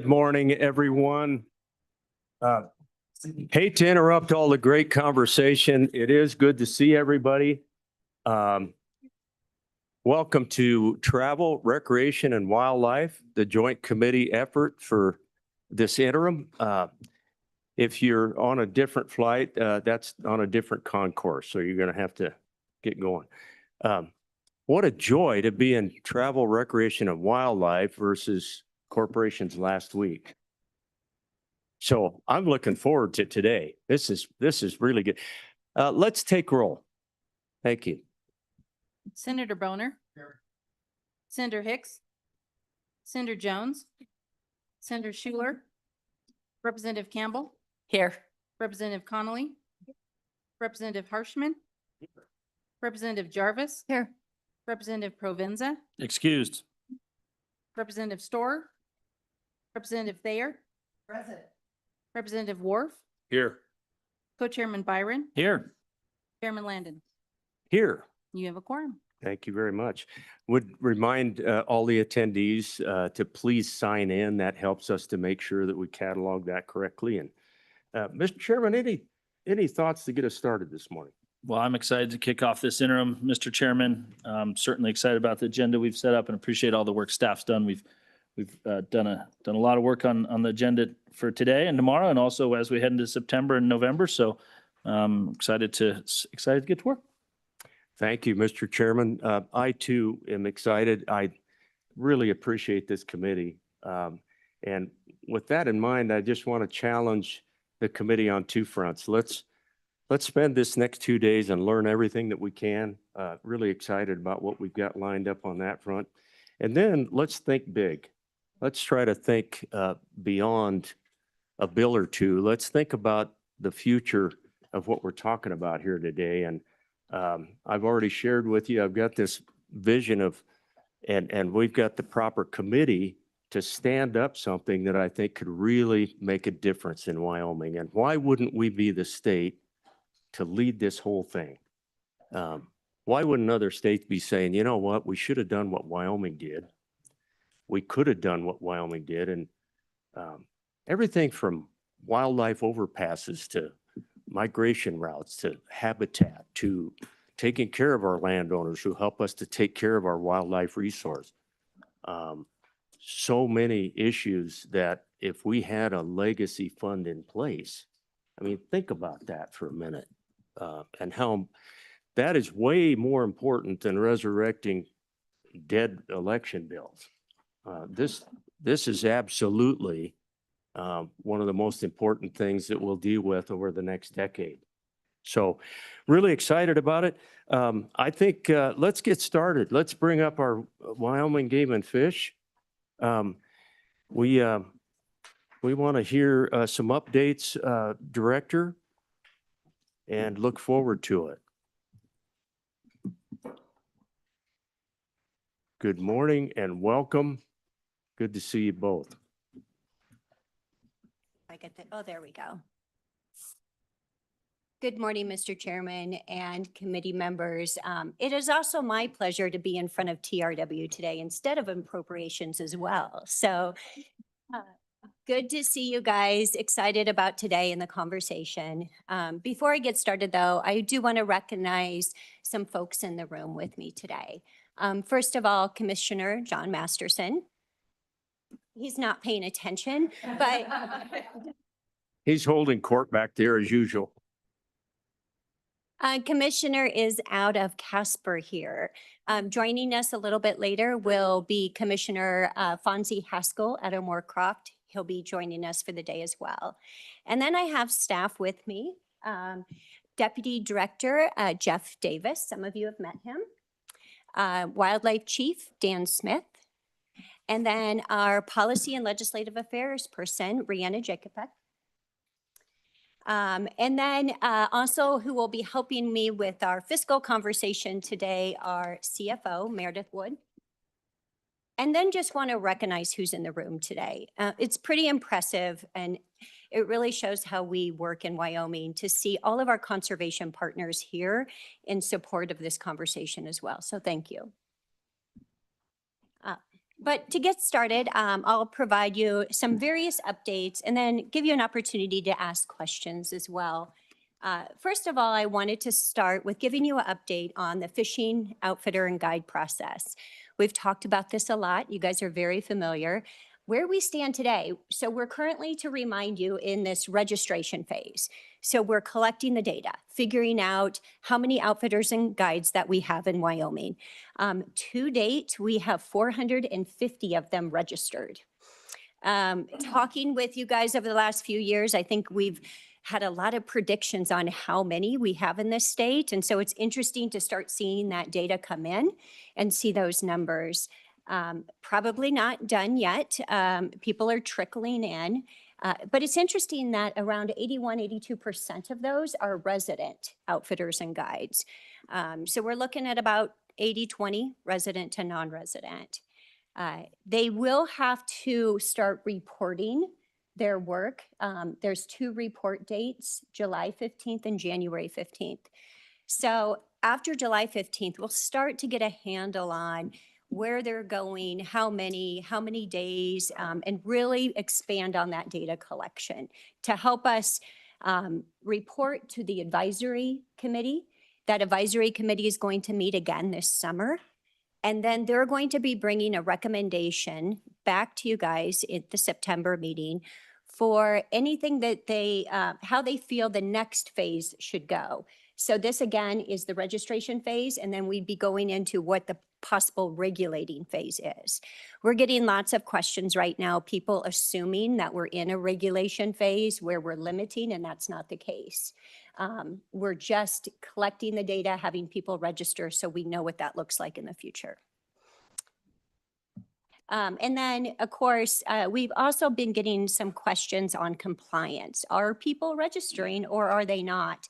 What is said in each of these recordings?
morning, everyone. Hate to interrupt all the great conversation. It is good to see everybody. Welcome to Travel, Recreation, and Wildlife, the joint committee effort for this interim. If you're on a different flight, that's on a different concourse, so you're going to have to get going. What a joy to be in Travel, Recreation, and Wildlife versus corporations last week. So I'm looking forward to today. This is really good. Let's take roll. Thank you. Senator Boner. Here. Senator Hicks. Senator Jones. Senator Schuler. Representative Campbell. Here. Representative Connolly. Representative Harshman. Representative Jarvis. Here. Representative Provenza. Excused. Representative Storer. Representative Thayer. Present. Representative Wharf. Here. Co-Chairman Byron. Here. Chairman Landon. Here. You have a quorum. Thank you very much. Would remind all the attendees to please sign in. That helps us to make sure that we catalog that correctly. And Mr. Chairman, any thoughts to get us started this morning? Well, I'm excited to kick off this interim, Mr. Chairman. Certainly excited about the agenda we've set up and appreciate all the work staff's done. We've done a lot of work on the agenda for today and tomorrow, and also as we head into September and November. So excited to get to work. Thank you, Mr. Chairman. I too am excited. I really appreciate this committee. And with that in mind, I just want to challenge the committee on two fronts. Let's spend this next 2 days and learn everything that we can. Really excited about what we've got lined up on that front. And then let's think big. Let's try to think beyond a bill or two. Let's think about the future of what we're talking about here today. And I've already shared with you, I've got this vision of, and we've got the proper committee to stand up something that I think could really make a difference in Wyoming. And why wouldn't we be the state to lead this whole thing? Why wouldn't other states be saying, you know what, we should have done what Wyoming did. We could have done what Wyoming did. And everything from wildlife overpasses to migration routes to habitat to taking care of our landowners who help us to take care of our wildlife resource. So many issues that if we had a legacy fund in place, I mean, think about that for a minute, and how that is way more important than resurrecting dead election bills. This is absolutely one of the most important things that we'll deal with over the next decade. So really excited about it. I think let's get started. Let's bring up our Wyoming Game and Fish. We want to hear some updates, Director, and look forward to it. Good morning and welcome. Good to see you both. Oh, there we go. Good morning, Mr. Chairman and committee members. It is also my pleasure to be in front of TRW today instead of appropriations as well. So good to see you guys, excited about today and the conversation. Before I get started though, I do want to recognize some folks in the room with me today. First of all, Commissioner John Masterson. He's not paying attention, but he's holding court back there as usual. Commissioner is out of Casper here. Joining us a little bit later will be Commissioner Fonzie Haskell at Moorcroft. He'll be joining us for the day as well. And then I have staff with me. Deputy Director Jeff Davis, some of you have met him. Wildlife Chief Dan Smith. And then our Policy and Legislative Affairs person, Rhianna Jacobek. And then also who will be helping me with our fiscal conversation today, our CFO, Meredith Wood. And then just want to recognize who's in the room today. It's pretty impressive, and it really shows how we work in Wyoming to see all of our conservation partners here in support of this conversation as well. So thank you. But to get started, I'll provide you some various updates and then give you an opportunity to ask questions as well. First of all, I wanted to start with giving you an update on the fishing outfitter and guide process. We've talked about this a lot. You guys are very familiar. Where we stand today, so we're currently, to remind you, in this registration phase. So we're collecting the data, figuring out how many outfitters and guides that we have in Wyoming. To date, we have 450 of them registered. Talking with you guys over the last few years, I think we've had a lot of predictions on how many we have in this state. And so it's interesting to start seeing that data come in and see those numbers. Probably not done yet. People are trickling in. But it's interesting that around 82% of those are resident outfitters and guides. So we're looking at about 80-20 resident to non-resident. They will have to start reporting their work. There's 2 report dates, July 15th and January 15th. So after July 15th, we'll start to get a handle on where they're going, how many days, and really expand on that data collection to help us report to the advisory committee. That advisory committee is going to meet again this summer. And then they're going to be bringing a recommendation back to you guys at the September meeting for anything that they, how they feel the next phase should go. So this again is the registration phase, and then we'd be going into what the possible regulating phase is. We're getting lots of questions right now, people assuming that we're in a regulation phase where we're limiting, and that's not the case. We're just collecting the data, having people register so we know what that looks like in the future. And then, of course, we've also been getting some questions on compliance. Are people registering or are they not?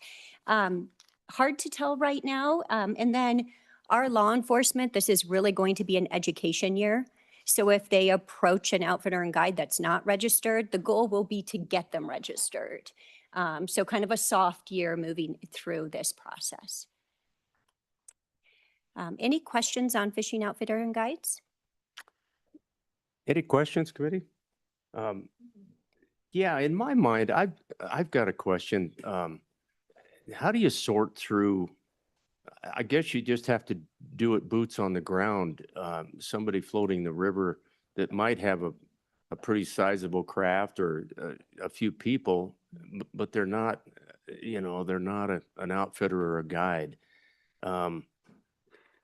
Hard to tell right now. And then our law enforcement, this is really going to be an education year. So if they approach an outfitter and guide that's not registered, the goal will be to get them registered. So kind of a soft year moving through this process. Any questions on fishing outfitter and guides? Any questions, committee? Yeah, in my mind, I've got a question. How do you sort through, I guess you just have to do it boots on the ground, somebody floating the river that might have a pretty sizable craft or a few people, but they're not, they're not an outfitter or a guide.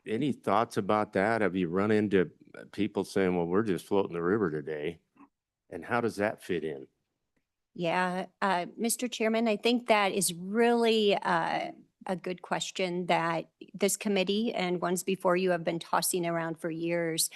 Any thoughts about that? Have you run into people saying, well, we're just floating the river today? And how does that fit in? Yeah, Mr. Chairman, I think that is really a good question that this committee and ones before you have been tossing around for years.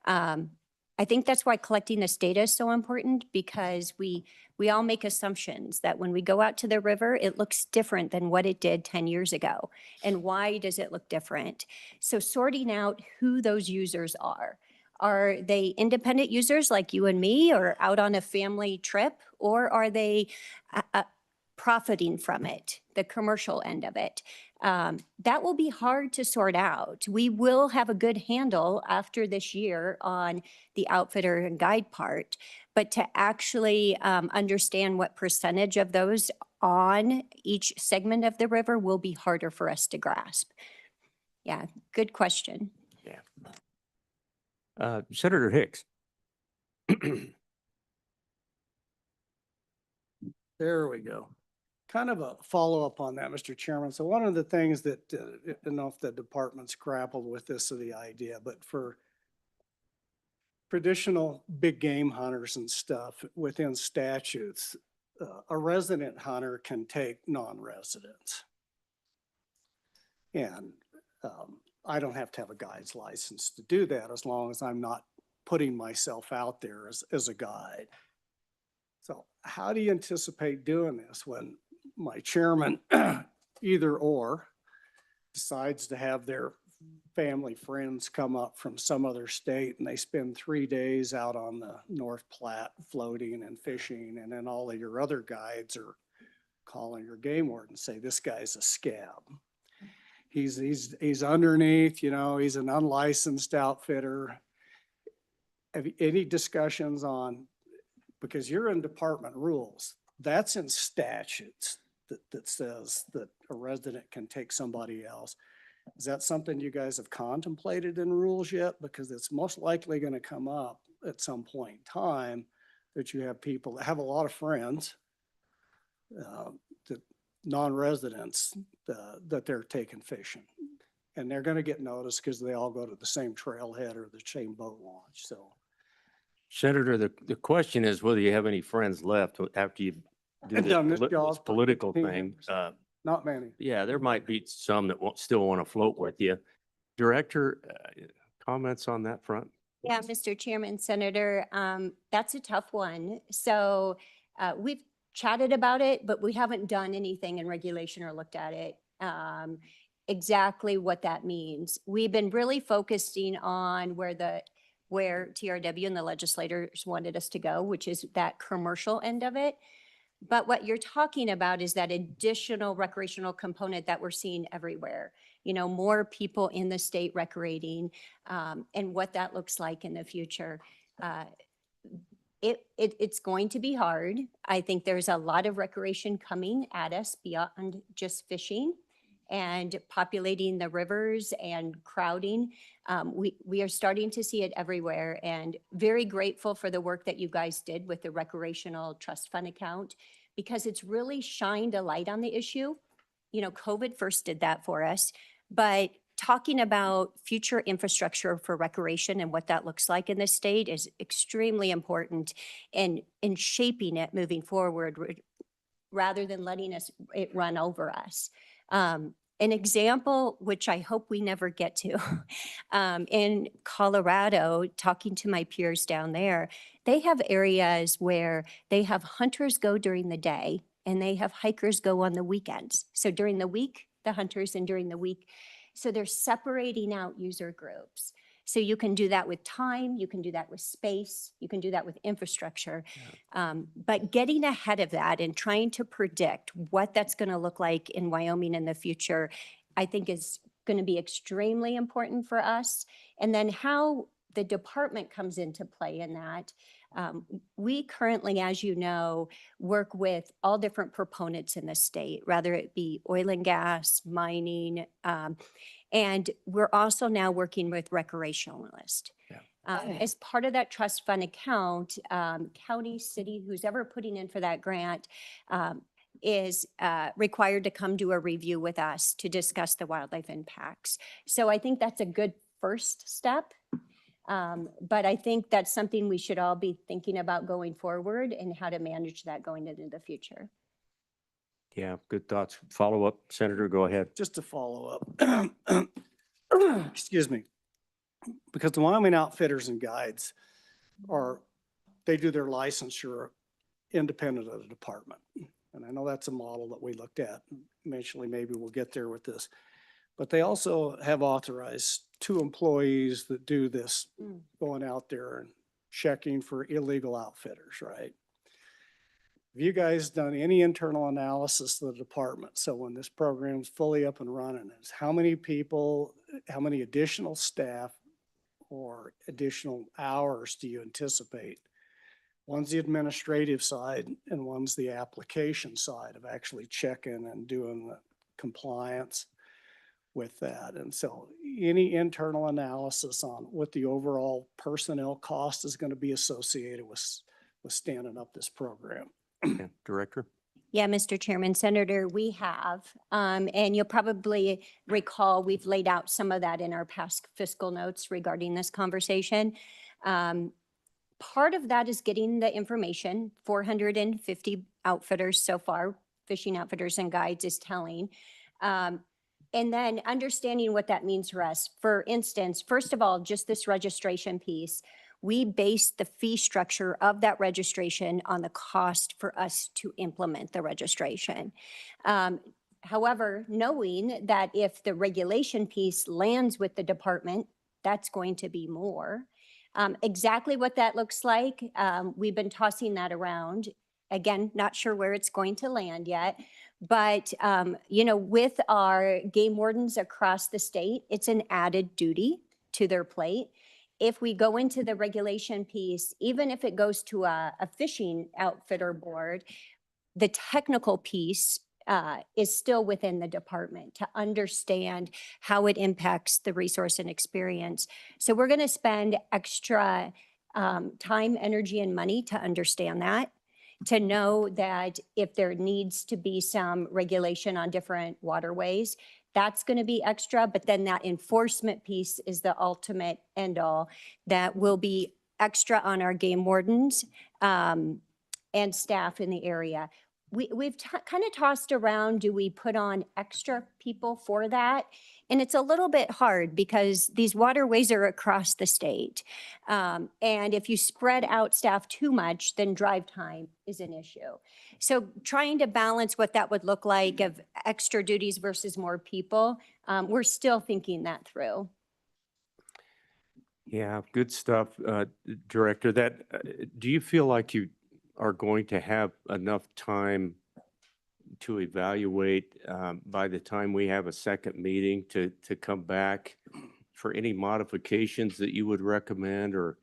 I think that's why collecting this data is so important, because we all make assumptions that when we go out to the river, it looks different than what it did 10 years ago. And why does it look different? So sorting out who those users are. Are they independent users like you and me, or out on a family trip, or are they profiting from it, the commercial end of it? That will be hard to sort out. We will have a good handle after this year on the outfitter and guide part, but to actually understand what percentage of those on each segment of the river will be harder for us to grasp. Yeah, good question. Yeah. Senator Hicks. There we go. Kind of a follow-up on that, Mr. Chairman. So one of the things that, I don't know if the department's grappled with this or the idea, but for traditional big game hunters and stuff within statutes, a resident hunter can take non-residents. And I don't have to have a guide's license to do that as long as I'm not putting myself out there as a guide. So how do you anticipate doing this when my chairman either or decides to have their family friends come up from some other state and they spend 3 days out on the North Platte floating and fishing, and then all of your other guides are calling your game warden and say, this guy's a scab. He's underneath, he's an unlicensed outfitter. any discussions on, because you're in department rules, that's in statutes that says that a resident can take somebody else. Is that something you guys have contemplated in rules yet? Because it's most likely going to come up at some point in time that you have people that have a lot of friends, that non-residents, that they're taking fishing. And they're going to get noticed because they all go to the same trailhead or the same boat launch. So Senator, the question is whether you have any friends left after you do I've done this this job for political 15 thing. years. Not many. Yeah, there might be some that still want to float with you. Director, comments on that front? Yeah, Mr. Chairman, Senator, that's a tough one. So we've chatted about it, but we haven't done anything in regulation or looked at it. Exactly what that means. We've been really focusing on where TRW and the legislators wanted us to go, which is that commercial end of it. But what you're talking about is that additional recreational component that we're seeing everywhere. You know, more people in the state recreating, and what that looks like in the future. It's going to be hard. I think there's a lot of recreation coming at us beyond just fishing and populating the rivers and crowding. We are starting to see it everywhere, and very grateful for the work that you guys did with the recreational trust fund account, because it's really shined a light on the issue. You know, COVID first did that for us, but talking about future infrastructure for recreation and what that looks like in the state is extremely important in shaping it moving forward rather than letting it run over us. An example, which I hope we never get to, in Colorado, talking to my peers down there, they have areas where they have hunters go during the day and they have hikers go on the weekends. So during the week, the hunters, and during the week. So they're separating out user groups. So you can do that with time, you can do that with space, you can do that with infrastructure. But getting ahead of that and trying to predict what that's going to look like in Wyoming in the future, I think is going to be extremely important for us. And then how the department comes into play in that. We currently, as you know, work with all different proponents in the state, whether it be oil and gas, mining, and we're also now working with recreationalists. As part of that trust fund account, county, city, who's ever putting in for that grant is required to come do a review with us to discuss the wildlife impacts. So I think that's a good first step. But I think that's something we should all be thinking about going forward and how to manage that going into the future. Yeah, good thoughts. Follow up, Senator, go ahead. Just to follow up, excuse me, because the Wyoming Outfitters and Guides they do their licensure independent of the department. And I know that's a model that we looked at. Eventually, maybe we'll get there with this. But they also have authorized 2 employees that do this, going out there and checking for illegal outfitters, right? Have you guys done any internal analysis of the department? So when this program's fully up and running, is how many people, how many additional staff or additional hours do you anticipate? One's the administrative side and one's the application side of actually checking and doing the compliance with that. And so any internal analysis on what the overall personnel cost is going to be associated with standing up this program? Yeah, Director? Yeah, Mr. Chairman, Senator, we have, and you'll probably recall we've laid out some of that in our past fiscal notes regarding this conversation. Part of that is getting the information. 450 outfitters so far, fishing outfitters and guides is telling. And then understanding what that means for us. For instance, first of all, just this registration piece, we base the fee structure of that registration on the cost for us to implement the registration. However, knowing that if the regulation piece lands with the department, that's going to be more. Exactly what that looks like, we've been tossing that around. Again, not sure where it's going to land yet. But, you know, with our game wardens across the state, it's an added duty to their plate. if we go into the regulation piece, even if it goes to a fishing outfitter board, the technical piece is still within the department to understand how it impacts the resource and experience. So we're going to spend extra time, energy, and money to understand that, to know that if there needs to be some regulation on different waterways, that's going to be extra. But then that enforcement piece is the ultimate end all that will be extra on our game wardens and staff in the area. We've kind of tossed around, do we put on extra people for that? And it's a little bit hard because these waterways are across the state. And if you spread out staff too much, then drive time is an issue. So trying to balance what that would look like of extra duties versus more people, we're still thinking that through. Yeah, good stuff, Director. Do you feel like you are going to have enough time to evaluate by the time we have a second meeting to come back for any modifications that you would recommend or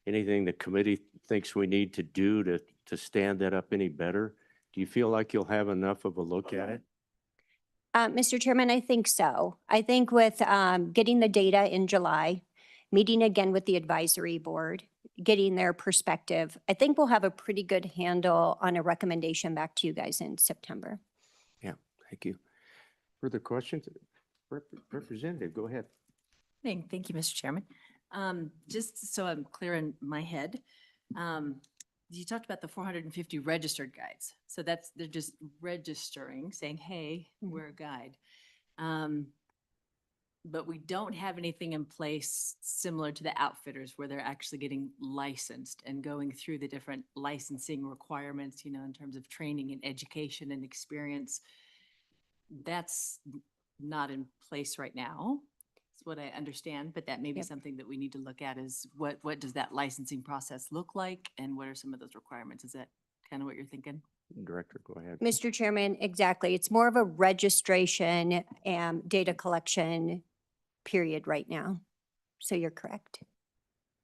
anything the committee thinks we need to do to stand that up any better? Do you feel like you'll have enough of a look at it? Mr. Chairman, I think so. I think with getting the data in July, meeting again with the advisory board, getting their perspective, I think we'll have a pretty good handle on a recommendation back to you guys in September. Yeah, thank you. Further questions? Representative, go ahead. Thank you, Mr. Chairman. Just so I'm clear in my head, you talked about the 450 registered guides. So they're just registering, saying, hey, we're a guide. But we don't have anything in place similar to the outfitters where they're actually getting licensed and going through the different licensing requirements, in terms of training and education and experience. That's not in place right now. That's what I understand, but that may be Yep. something that we need to look at is what does that licensing process look like and what are some of those requirements? Is that kind of what you're thinking? Director, go ahead. Mr. Chairman, exactly. It's more of a registration and data collection period right now. So you're correct.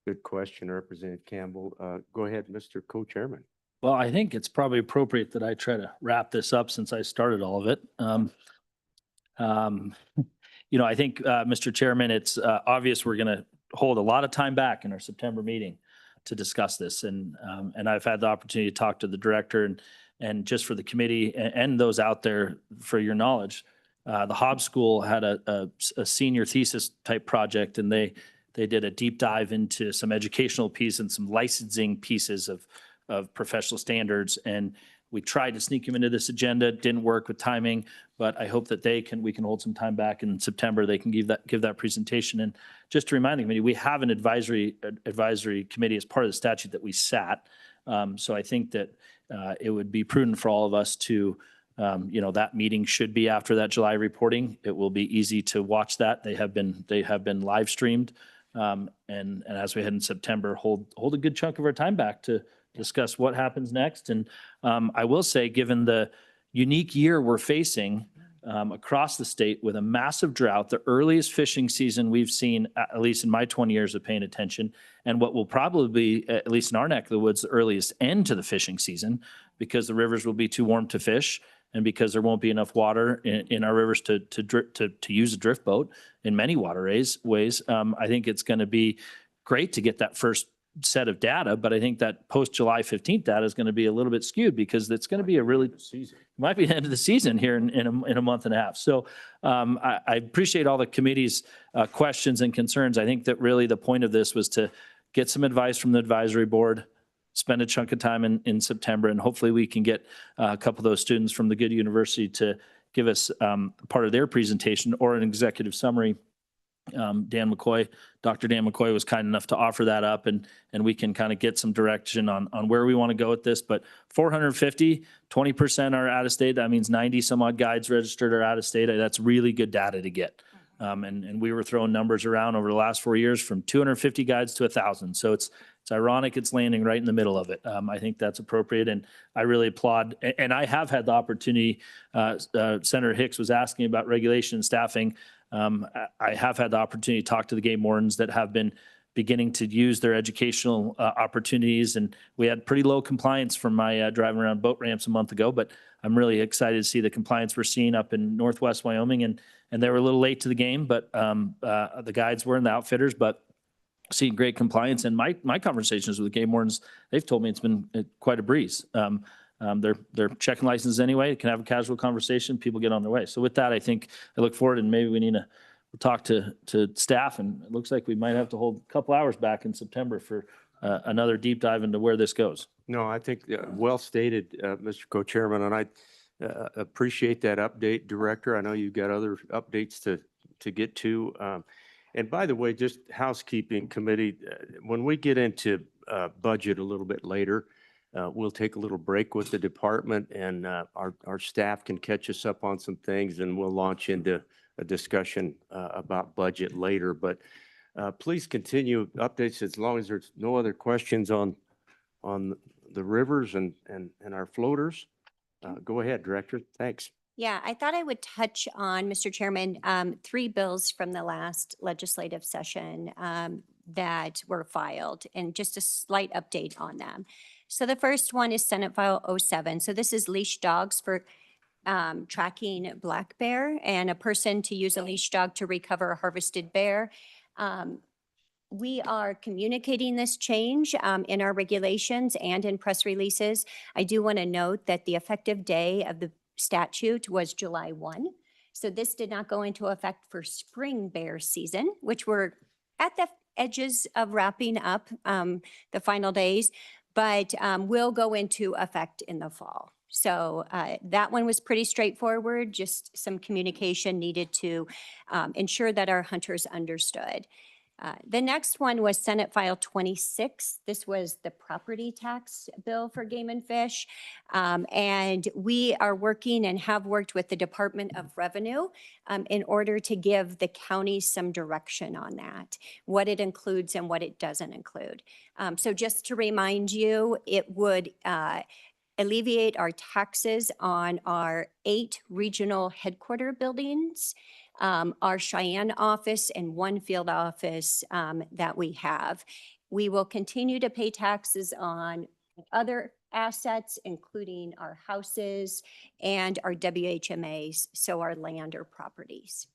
Good question, Representative Campbell. Go ahead, Mr. Co-Chairman. Well, I think it's probably appropriate that I try to wrap this up since I started all of it. I think, Mr. Chairman, it's obvious we're going to hold a lot of time back in our September meeting to discuss this. And I've had the opportunity to talk to the director and just for the committee and those out there for your knowledge, the Hobbs School had a senior thesis type project, and they did a deep dive into some educational piece and some licensing pieces of professional standards. And we tried to sneak them into this agenda. It didn't work with timing, but I hope that we can hold some time back in September. They can give that presentation. And just to remind the committee, we have an advisory committee as part of the statute that we sat. So I think that it would be prudent for all of us to that meeting should be after that July reporting. It will be easy to watch that. They have been live streamed. And as we head in September, hold a good chunk of our time back to discuss what happens next. And I will say, given the unique year we're facing across the state with a massive drought, the earliest fishing season we've seen, at least in my 20 years of paying attention, and what will probably be, at least in our neck of the woods, the earliest end to the fishing season, because the rivers will be too warm to fish. And because there won't be enough water in our rivers to use a drift boat in many ways, I think it's going to be great to get that first set of data. But I think that post July 15th data is going to be a little bit skewed because it's going to be might be the end of the season here in a month and a half. So I appreciate all the committee's questions and concerns. I think that really the point of this was to get some advice from the advisory board, spend a chunk of time in September, and hopefully we can get a couple of those students from the good university to give us part of their presentation or an executive summary. Dr. Dan McCoy was kind enough to offer that up, and we can kind of get some direction on where we want to go with this. But 450, 20% are out of state. That means 90 some odd guides registered are out of state. That's really good data to get. And we were throwing numbers around over the last 4 years from 250 guides to 1,000. So it's ironic it's landing right in the middle of it. I think that's appropriate, and I really applaud. And I have had the opportunity, Senator Hicks was asking about regulation and staffing. I have had the opportunity to talk to the game wardens that have been beginning to use their educational opportunities. And we had pretty low compliance from my driving around boat ramps a month ago, but I'm really excited to see the compliance we're seeing up in Northwest Wyoming. And they were a little late to the game, but the guides were and the outfitters, but seeing great compliance. And my conversations with the game wardens, they've told me it's been quite a breeze. They're checking licenses anyway. Can have a casual conversation. People get on their way. So with that, I think I look forward, and maybe we need to talk to staff. And it looks like we might have to hold a couple hours back in September for another deep dive into where this goes. No, I think well stated, Mr. Co-Chairman, and I appreciate that update, Director. I know you've got other updates to get to. And by the way, just housekeeping committee, when we get into budget a little bit later, we'll take a little break with the department, and our staff can catch us up on some things, and we'll launch into a discussion about budget later. But please continue updates as long as there's no other questions on the rivers and our floaters. Go ahead, Director. Thanks. Yeah, I thought I would touch on, Mr. Chairman, 3 bills from the last legislative session that were filed, and just a slight update on them. So the first one is Senate File 07. So this is leash dogs for tracking black bear, and a person to use a leash dog to recover a harvested bear. We are communicating this change in our regulations and in press releases. I do want to note that the effective day of the statute was July 1. So this did not go into effect for spring bear season, which we're at the edges of wrapping up the final days, but will go into effect in the fall. So that one was pretty straightforward, just some communication needed to ensure that our hunters understood. The next one was Senate File 26. This was the property tax bill for game and fish. And we are working and have worked with the Department of Revenue in order to give the county some direction on that, what it includes and what it doesn't include. So just to remind you, it would alleviate our taxes on our 8 regional headquarter buildings, our Cheyenne office, and 1 field office that we have. We will continue to pay taxes on other assets, including our houses and our WHMAs, so our land or properties.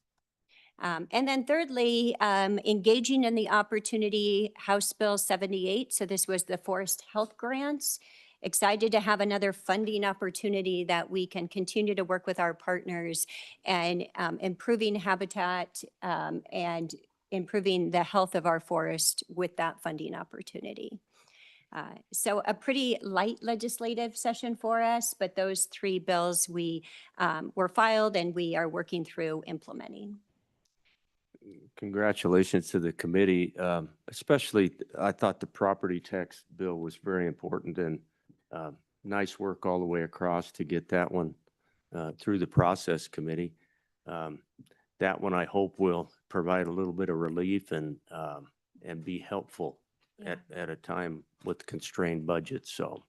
And then thirdly, engaging in the opportunity, House Bill 78. So this was the forest health grants. Excited to have another funding opportunity that we can continue to work with our partners and improving habitat and improving the health of our forest with that funding opportunity. So a pretty light legislative session for us, but those 3 bills were filed and we are working through implementing. Congratulations to the committee. Especially, I thought the property tax bill was very important, and nice work all the way across to get that one through the process committee. That one I hope will provide a little bit of relief and be helpful at a time with constrained budgets. So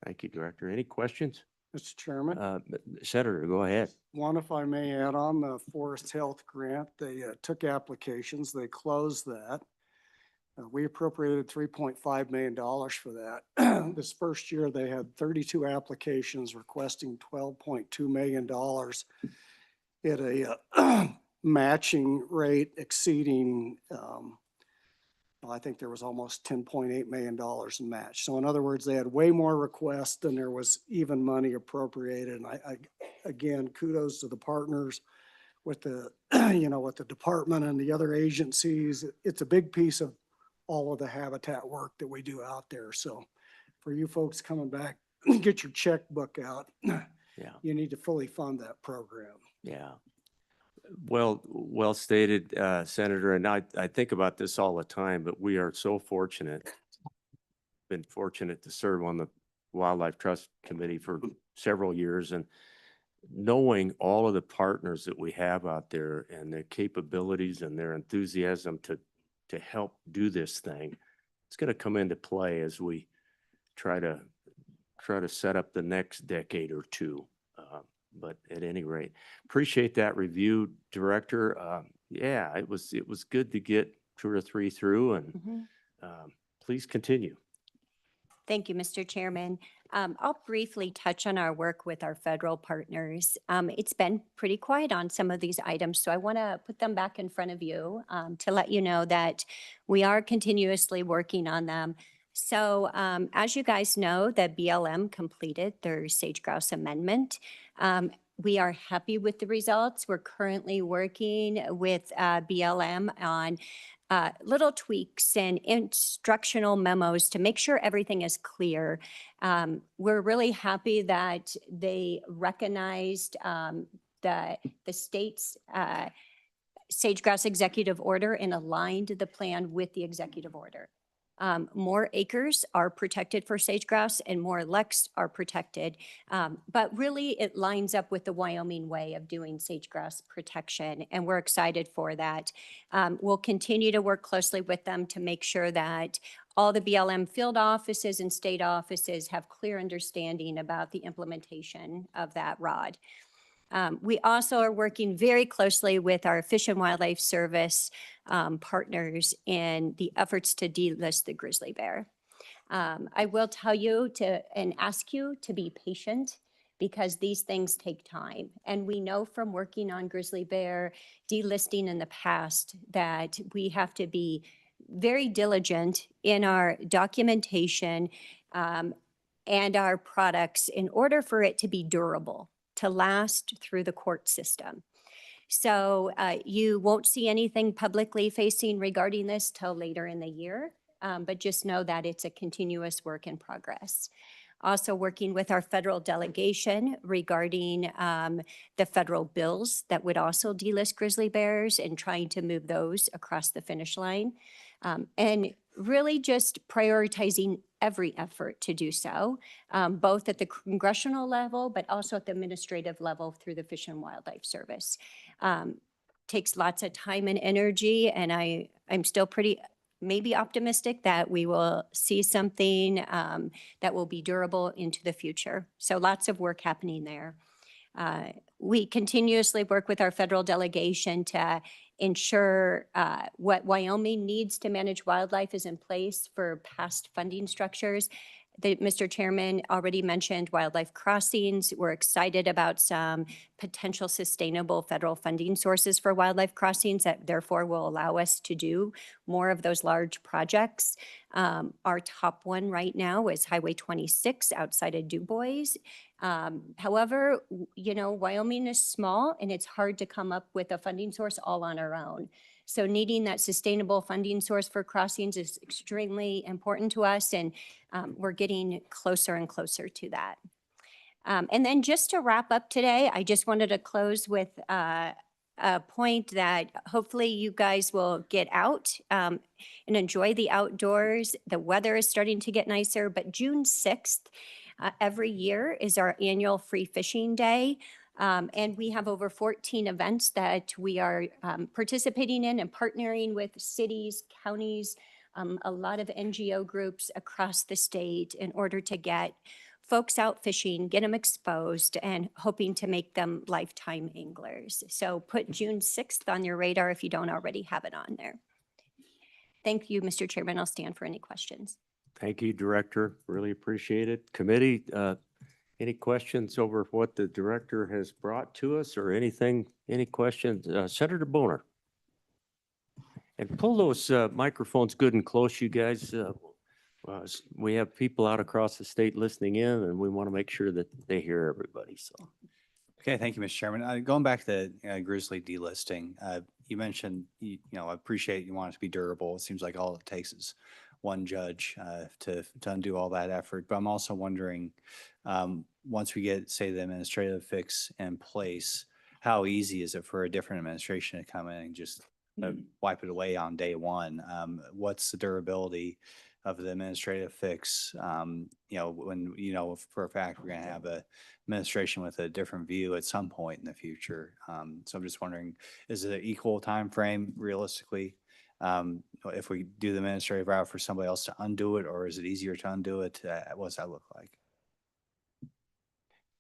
thank you, Director. Any questions? Mr. Chairman, Senator, go ahead. one, if I may add on the forest health grant, they took applications, they closed that. We appropriated $3.5 million for that. This first year, they had 32 applications requesting $12.2 million at a matching rate exceeding, I think there was almost $10.8 million in match. So in other words, they had way more requests than there was even money appropriated. And I again, kudos to the partners with the, with the department and the other agencies. It's a big piece of all of the habitat work that we do out there. So for you folks coming back, get your checkbook out. Yeah. You need to fully fund that program. Yeah. Well stated, Senator. And I think about this all the time, but we are so fortunate, been fortunate to serve on the Wildlife Trust Committee for several years, and knowing all of the partners that we have out there and their capabilities and their enthusiasm to help do this thing, it's going to come into play as we try to set up the next decade or two. But at any rate, appreciate that review, Director. Yeah, it was good to get two or three through, and Mhm. please continue. Thank you, Mr. Chairman. I'll briefly touch on our work with our federal partners. It's been pretty quiet on some of these items, so I want to put them back in front of you to let you know that we are continuously working on them. So as you guys know, the BLM completed their sage grouse amendment. We are happy with the results. We're currently working with BLM on little tweaks and instructional memos to make sure everything is clear. We're really happy that they recognized the state's sage grouse executive order and aligned the plan with the executive order. More acres are protected for sage grouse and more leks are protected. But really it lines up with the Wyoming way of doing sage grouse protection, and we're excited for that. We'll continue to work closely with them to make sure that all the BLM field offices and state offices have clear understanding about the implementation of that ROD. We also are working very closely with our Fish and Wildlife Service partners in the efforts to delist the grizzly bear. I will tell you and ask you to be patient because these things take time. And we know from working on grizzly bear delisting in the past that we have to be very diligent in our documentation and our products in order for it to be durable, to last through the court system. So you won't see anything publicly facing regarding this till later in the year, but just know that it's a continuous work in progress. Also working with our federal delegation regarding the federal bills that would also delist grizzly bears and trying to move those across the finish line. And really just prioritizing every effort to do so, both at the congressional level, but also at the administrative level through the Fish and Wildlife Service. Takes lots of time and energy, and I'm still pretty maybe optimistic that we will see something that will be durable into the future. So lots of work happening there. We continuously work with our federal delegation to ensure what Wyoming needs to manage wildlife is in place for past funding structures. Mr. Chairman already mentioned wildlife crossings. We're excited about some potential sustainable federal funding sources for wildlife crossings that therefore will allow us to do more of those large projects. Our top one right now is Highway 26 outside of Du Bois. However, you know, Wyoming is small and it's hard to come up with a funding source all on our own. So needing that sustainable funding source for crossings is extremely important to us, and we're getting closer and closer to that. And then just to wrap up today, I just wanted to close with a point that hopefully you guys will get out and enjoy the outdoors. The weather is starting to get nicer, but June 6th every year is our annual free fishing day. And we have over 14 events that we are participating in and partnering with cities, counties, a lot of NGO groups across the state in order to get folks out fishing, get them exposed, and hoping to make them lifetime anglers. So put June 6th on your radar if you don't already have it on there. Thank you, Mr. Chairman. I'll stand for any questions. Thank you, Director. Really appreciate it. Committee, any questions over what the director has brought to us or anything, any questions? Senator Boner. And pull those microphones good and close, you guys. We have people out across the state listening in, and we want to make sure that they hear everybody, so. Okay, thank you, Mr. Chairman. Going back to grizzly delisting, you mentioned, I appreciate you want it to be durable. It seems like all it takes is one judge to undo all that effort. But I'm also wondering, once we get, say, the administrative fix in place, how easy is it for a different administration to come in and just wipe it away on day one? What's the durability of the administrative fix? When, for a fact, we're going to have a administration with a different view at some point in the future. So I'm just wondering, is it an equal time frame realistically? If we do the administrative route for somebody else to undo it, or is it easier to undo it? What does that look like?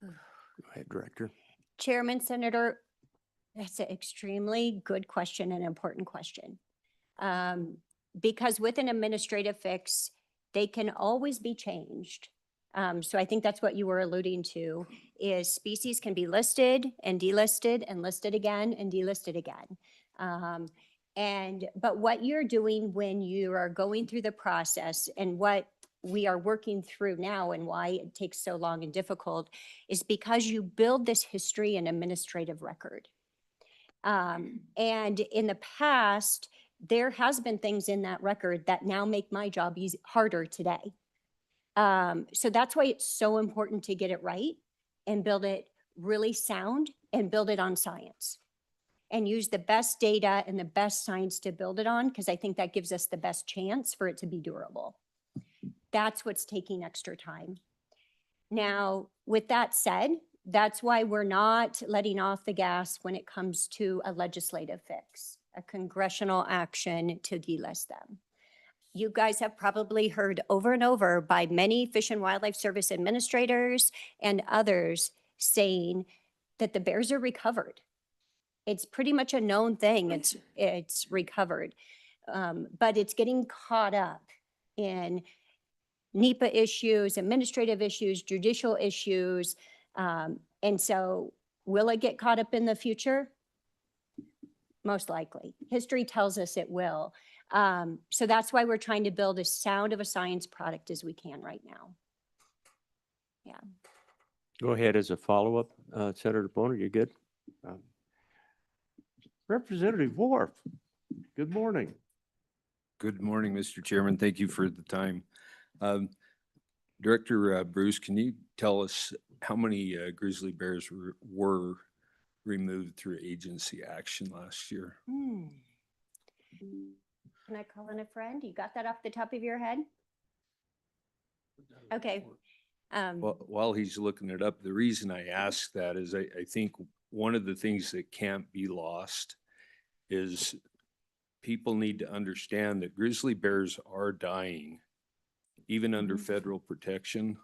Go ahead, Director. Chairman, Senator, that's an extremely good question and important question. Because with an administrative fix, they can always be changed. So I think that's what you were alluding to, is species can be listed and delisted and listed again and delisted again. But what you're doing when you are going through the process, and what we are working through now and why it takes so long and difficult, is because you build this history and administrative record. And in the past, there has been things in that record that now make my job harder today. So that's why it's so important to get it right and build it really sound and build it on science. And use the best data and the best science to build it on, because I think that gives us the best chance for it to be durable. That's what's taking extra time. Now, with that said, that's why we're not letting off the gas when it comes to a legislative fix, a congressional action to delist them. You guys have probably heard over and over by many Fish and Wildlife Service administrators and others saying that the bears are recovered. It's pretty much a known thing. It's recovered, but it's getting caught up in NEPA issues, administrative issues, judicial issues. And so will it get caught up in the future? Most likely. History tells us it will. So that's why we're trying to build as sound of a science product as we can right now. Yeah. Go ahead as a follow-up, Senator Bonner, you good? Representative Wharf, good morning. Good morning, Mr. Chairman. Thank you for the time. Director Bruce, can you tell us how many grizzly bears were removed through agency action last year? Can I call in a friend? You got that off the top of your head? Okay. While he's looking it up, the reason I ask that is I think one of the things that can't be lost is people need to understand that grizzly bears are dying, even under federal protection.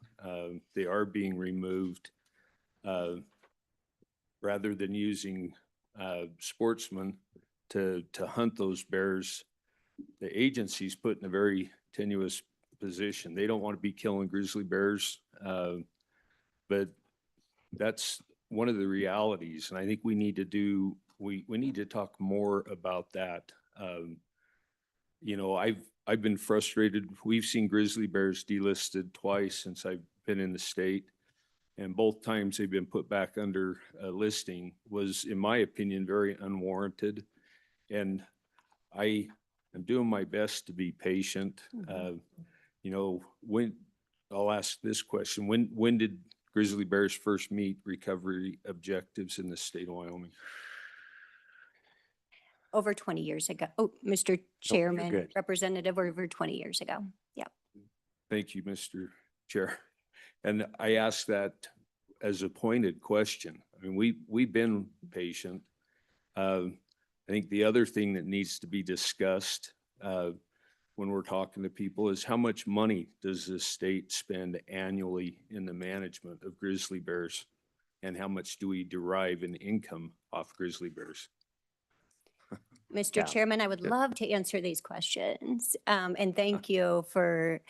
They are being removed rather than using sportsmen to hunt those bears. The agency's put in a very tenuous position. They don't want to be killing grizzly bears, but that's one of the realities. And I think we need to we need to talk more about that. You know, I've been frustrated. We've seen grizzly bears delisted twice since I've been in the state, and both times they've been put back under a listing was, in my opinion, very unwarranted. And I am doing my best to be patient. You know, I'll ask this question, when did grizzly bears first meet recovery objectives in the state of Wyoming? Over 20 years ago. Oh, Mr. Chairman, good. Representative, over 20 years ago. Yeah. Thank you, Mr. Chair. And I ask that as a pointed question. I mean, we've been patient. I think the other thing that needs to be discussed when we're talking to people is how much money does the state spend annually in the management of grizzly bears? And how much do we derive in income off grizzly bears? Mr. Yeah. Chairman, I would Good. love to answer these questions. And thank you for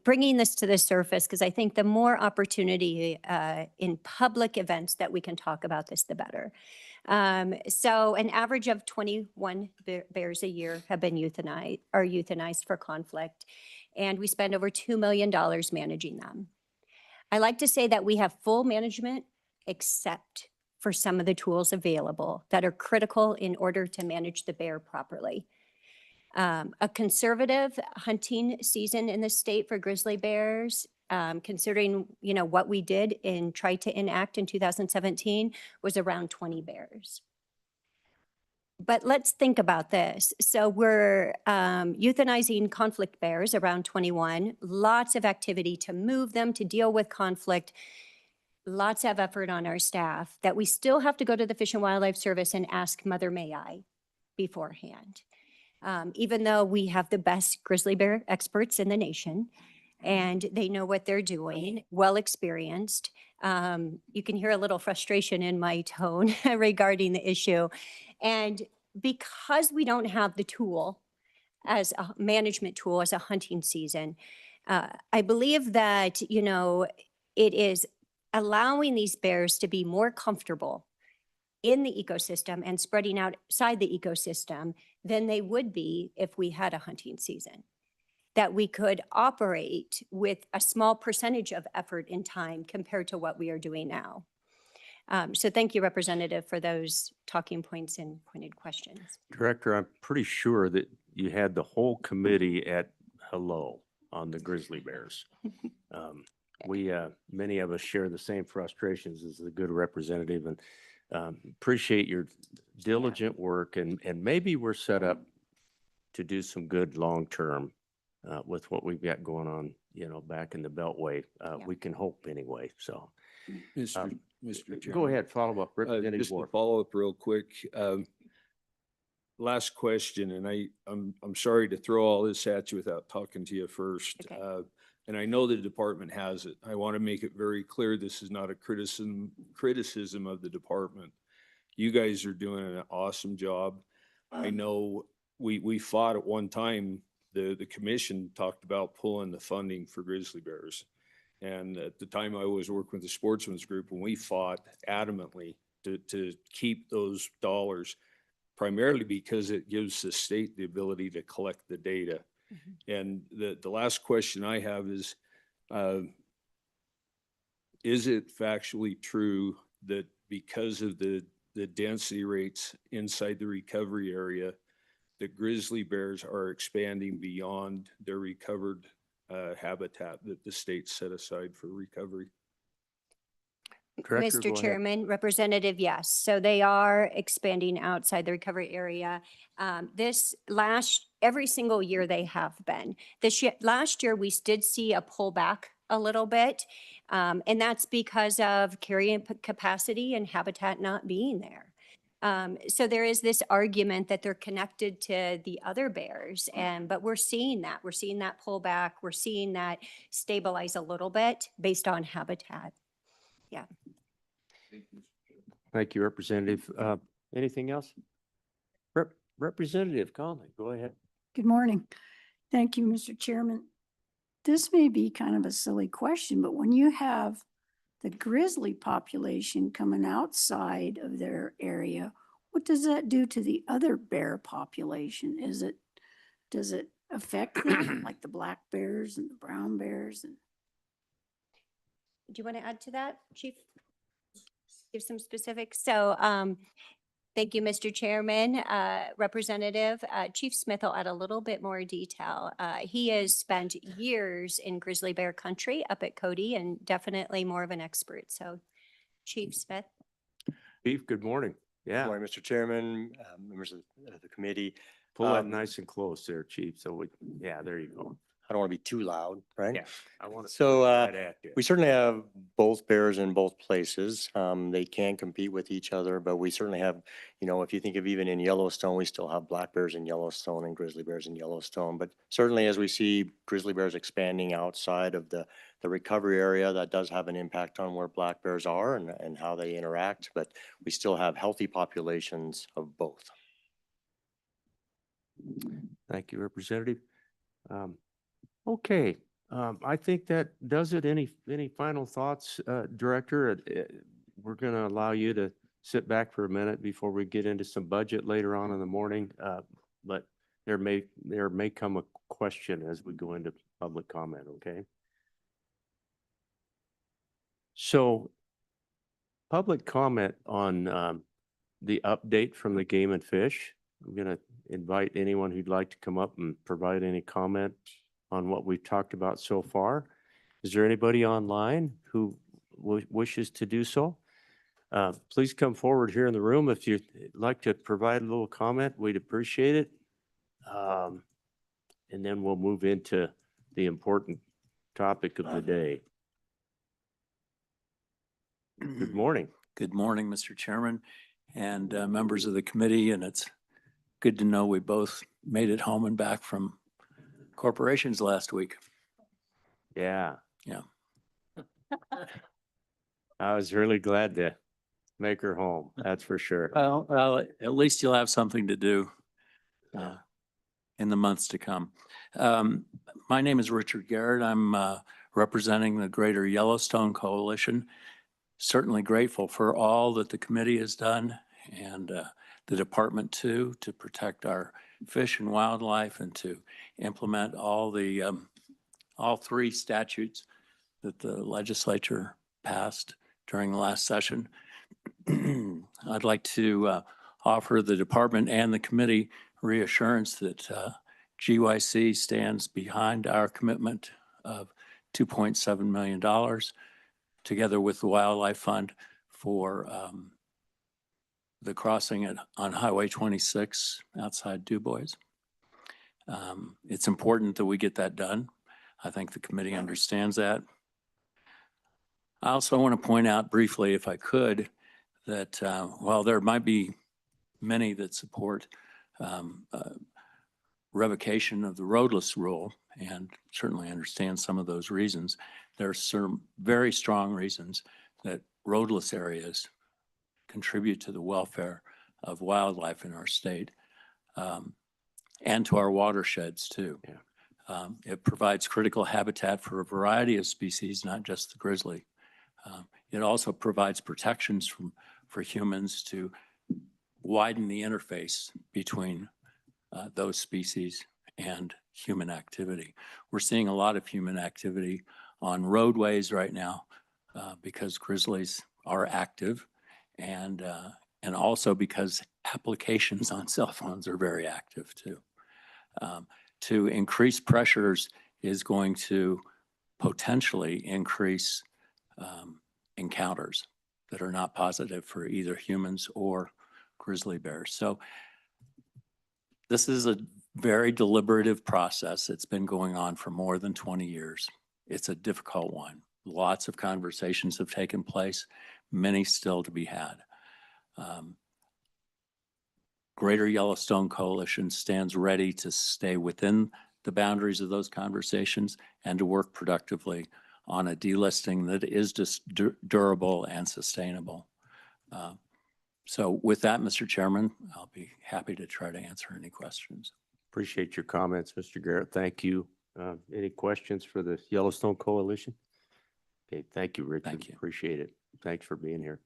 bringing this to the surface, because I think the more opportunity in public events that we can talk about this, the better. So an average of 21 bears a year have been euthanized for conflict, and we spend over $2 million managing them. I like to say that we have full management except for some of the tools available that are critical in order to manage the bear properly. A conservative hunting season in the state for grizzly bears, considering what we did and tried to enact in 2017, was around 20 bears. But let's think about this. So we're euthanizing conflict bears around 21, lots of activity to move them, to deal with conflict, lots of effort on our staff that we still have to go to the Fish and Wildlife Service and ask Mother May I beforehand. Even though we have the best grizzly bear experts in the nation and they know what they're doing, well experienced. You can hear a little frustration in my tone regarding the issue. And because we don't have the tool as a management tool, as a hunting season. I believe that, you know, it is allowing these bears to be more comfortable in the ecosystem and spreading outside the ecosystem than they would be if we had a hunting season. That we could operate with a small percentage of effort and time compared to what we are doing now. So thank you, Representative, for those talking points and pointed questions. Director, I'm pretty sure that you had the whole committee at hello on the grizzly bears. Many of us share the same frustrations as the good representative, and appreciate your diligent work, and maybe we're set up to do some good long-term with what we've got going on, you know, back in the Beltway. We can hope anyway, so. Mr. Chairman. Go ahead, follow up, Representative Just to Ward. follow up real quick. Last question, and I'm sorry to throw all this at you without talking to you first. Okay. And I know the department has it. I want to make it very clear, this is not a criticism of the department. You guys are doing an awesome job. I know we fought at one time, the commission talked about pulling the funding for grizzly bears. And at the time I was working with the sportsman's group, and we fought adamantly to keep those dollars, primarily because it gives the state the ability to collect the data. And the last question I have is it factually true that because of the density rates inside the recovery area, that grizzly bears are expanding beyond their recovered habitat that the state set aside for recovery? Director, go Mr. ahead. Chairman, Representative, yes. So they are expanding outside the recovery area. Every single year they have been. Last year, we did see a pullback a little bit, and that's because of carrying capacity and habitat not being there. So there is this argument that they're connected to the other bears, but we're seeing that. We're seeing that pullback. We're seeing that stabilize a little bit based on habitat. Yeah. Thank you, Representative. Anything else? Representative Conley, go ahead. Good morning. Thank you, Mr. Chairman. This may be kind of a silly question, but when you have the grizzly population coming outside of their area, what does that do to the other bear population? Does it affect them, like the black bears and the brown bears? And Do you want to add to that, Chief? Give some specifics. So thank you, Mr. Chairman. Representative, Chief Smith will add a little bit more detail. He has spent years in grizzly bear country up at Cody and definitely more of an expert. So Chief Smith. Chief, good morning. Yeah, Good morning, Mr. Chairman, members of the committee. pull that nice and close there, Chief. So there you go. I don't want to be too loud, right? Yeah, I want to. So we certainly have both bears in both places. They can compete with each other, but we certainly have, you know, if you think of even in Yellowstone, we still have black bears in Yellowstone and grizzly bears in Yellowstone. But certainly as we see grizzly bears expanding outside of the recovery area, that does have an impact on where black bears are and how they interact. But we still have healthy populations of both. Thank you, Representative. Okay, I think that does it. Any final thoughts, Director? We're going to allow you to sit back for a minute before we get into some budget later on in the morning. But there may come a question as we go into public comment, okay? So public comment on the update from the Game and Fish. I'm going to invite anyone who'd like to come up and provide any comment on what we've talked about so far. Is there anybody online who wishes to do so? Please come forward here in the room if you'd like to provide a little comment. We'd appreciate it. And then we'll move into the important topic of the day. Good morning. Good morning, Mr. Chairman and members of the committee. And it's good to know we both made it home and back from corporations last week. Yeah. Yeah. I was really glad to make her home. That's for sure. Well, at least you'll have something to do. in the months to come. My name is Richard Garrett. I'm representing the Greater Yellowstone Coalition. Certainly grateful for all that the committee has done and the department too, to protect our fish and wildlife and to implement all three statutes that the legislature passed during the last session. I'd like to offer the department and the committee reassurance that GYC stands behind our commitment of $2.7 million together with the Wildlife Fund for the crossing on Highway 26 outside Du Bois. It's important that we get that done. I think the committee understands that. I also want to point out briefly, if I could, that while there might be many that support revocation of the roadless rule, and certainly understand some of those reasons, there are some very strong reasons that roadless areas contribute to the welfare of wildlife in our state and to our watersheds too. Yeah. It provides critical habitat for a variety of species, not just the grizzly. It also provides protections for humans to widen the interface between those species and human activity. We're seeing a lot of human activity on roadways right now because grizzlies are active and also because applications on cell phones are very active too. To increase pressures is going to potentially increase encounters that are not positive for either humans or grizzly bears. So this is a very deliberative process. It's been going on for more than 20 years. It's a difficult one. Lots of conversations have taken place, many still to be had. Greater Yellowstone Coalition stands ready to stay within the boundaries of those conversations and to work productively on a delisting that is just durable and sustainable. So with that, Mr. Chairman, I'll be happy to try to answer any questions. Appreciate your comments, Mr. Garrett. Thank you. Any questions for the Yellowstone Coalition? Okay, thank you, Richard. Thank you. Appreciate it. Thanks for being here.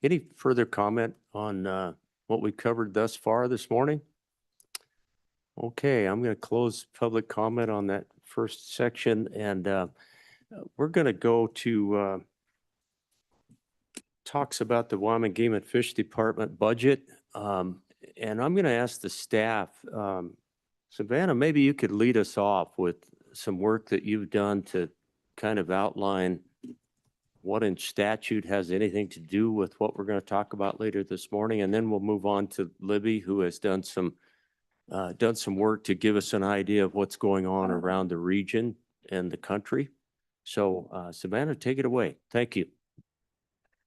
Any further comment on what we covered thus far this morning? Okay, I'm going to close public comment on that first section, and we're going to go to talks about the Wyoming Game and Fish Department budget. And I'm going to ask the staff, Savannah, maybe you could lead us off with some work that you've done to kind of outline what in statute has anything to do with what we're going to talk about later this morning. And then we'll move on to Libby, who has done some work to give us an idea of what's going on around the region and the country. So Savannah, take it away. Thank you.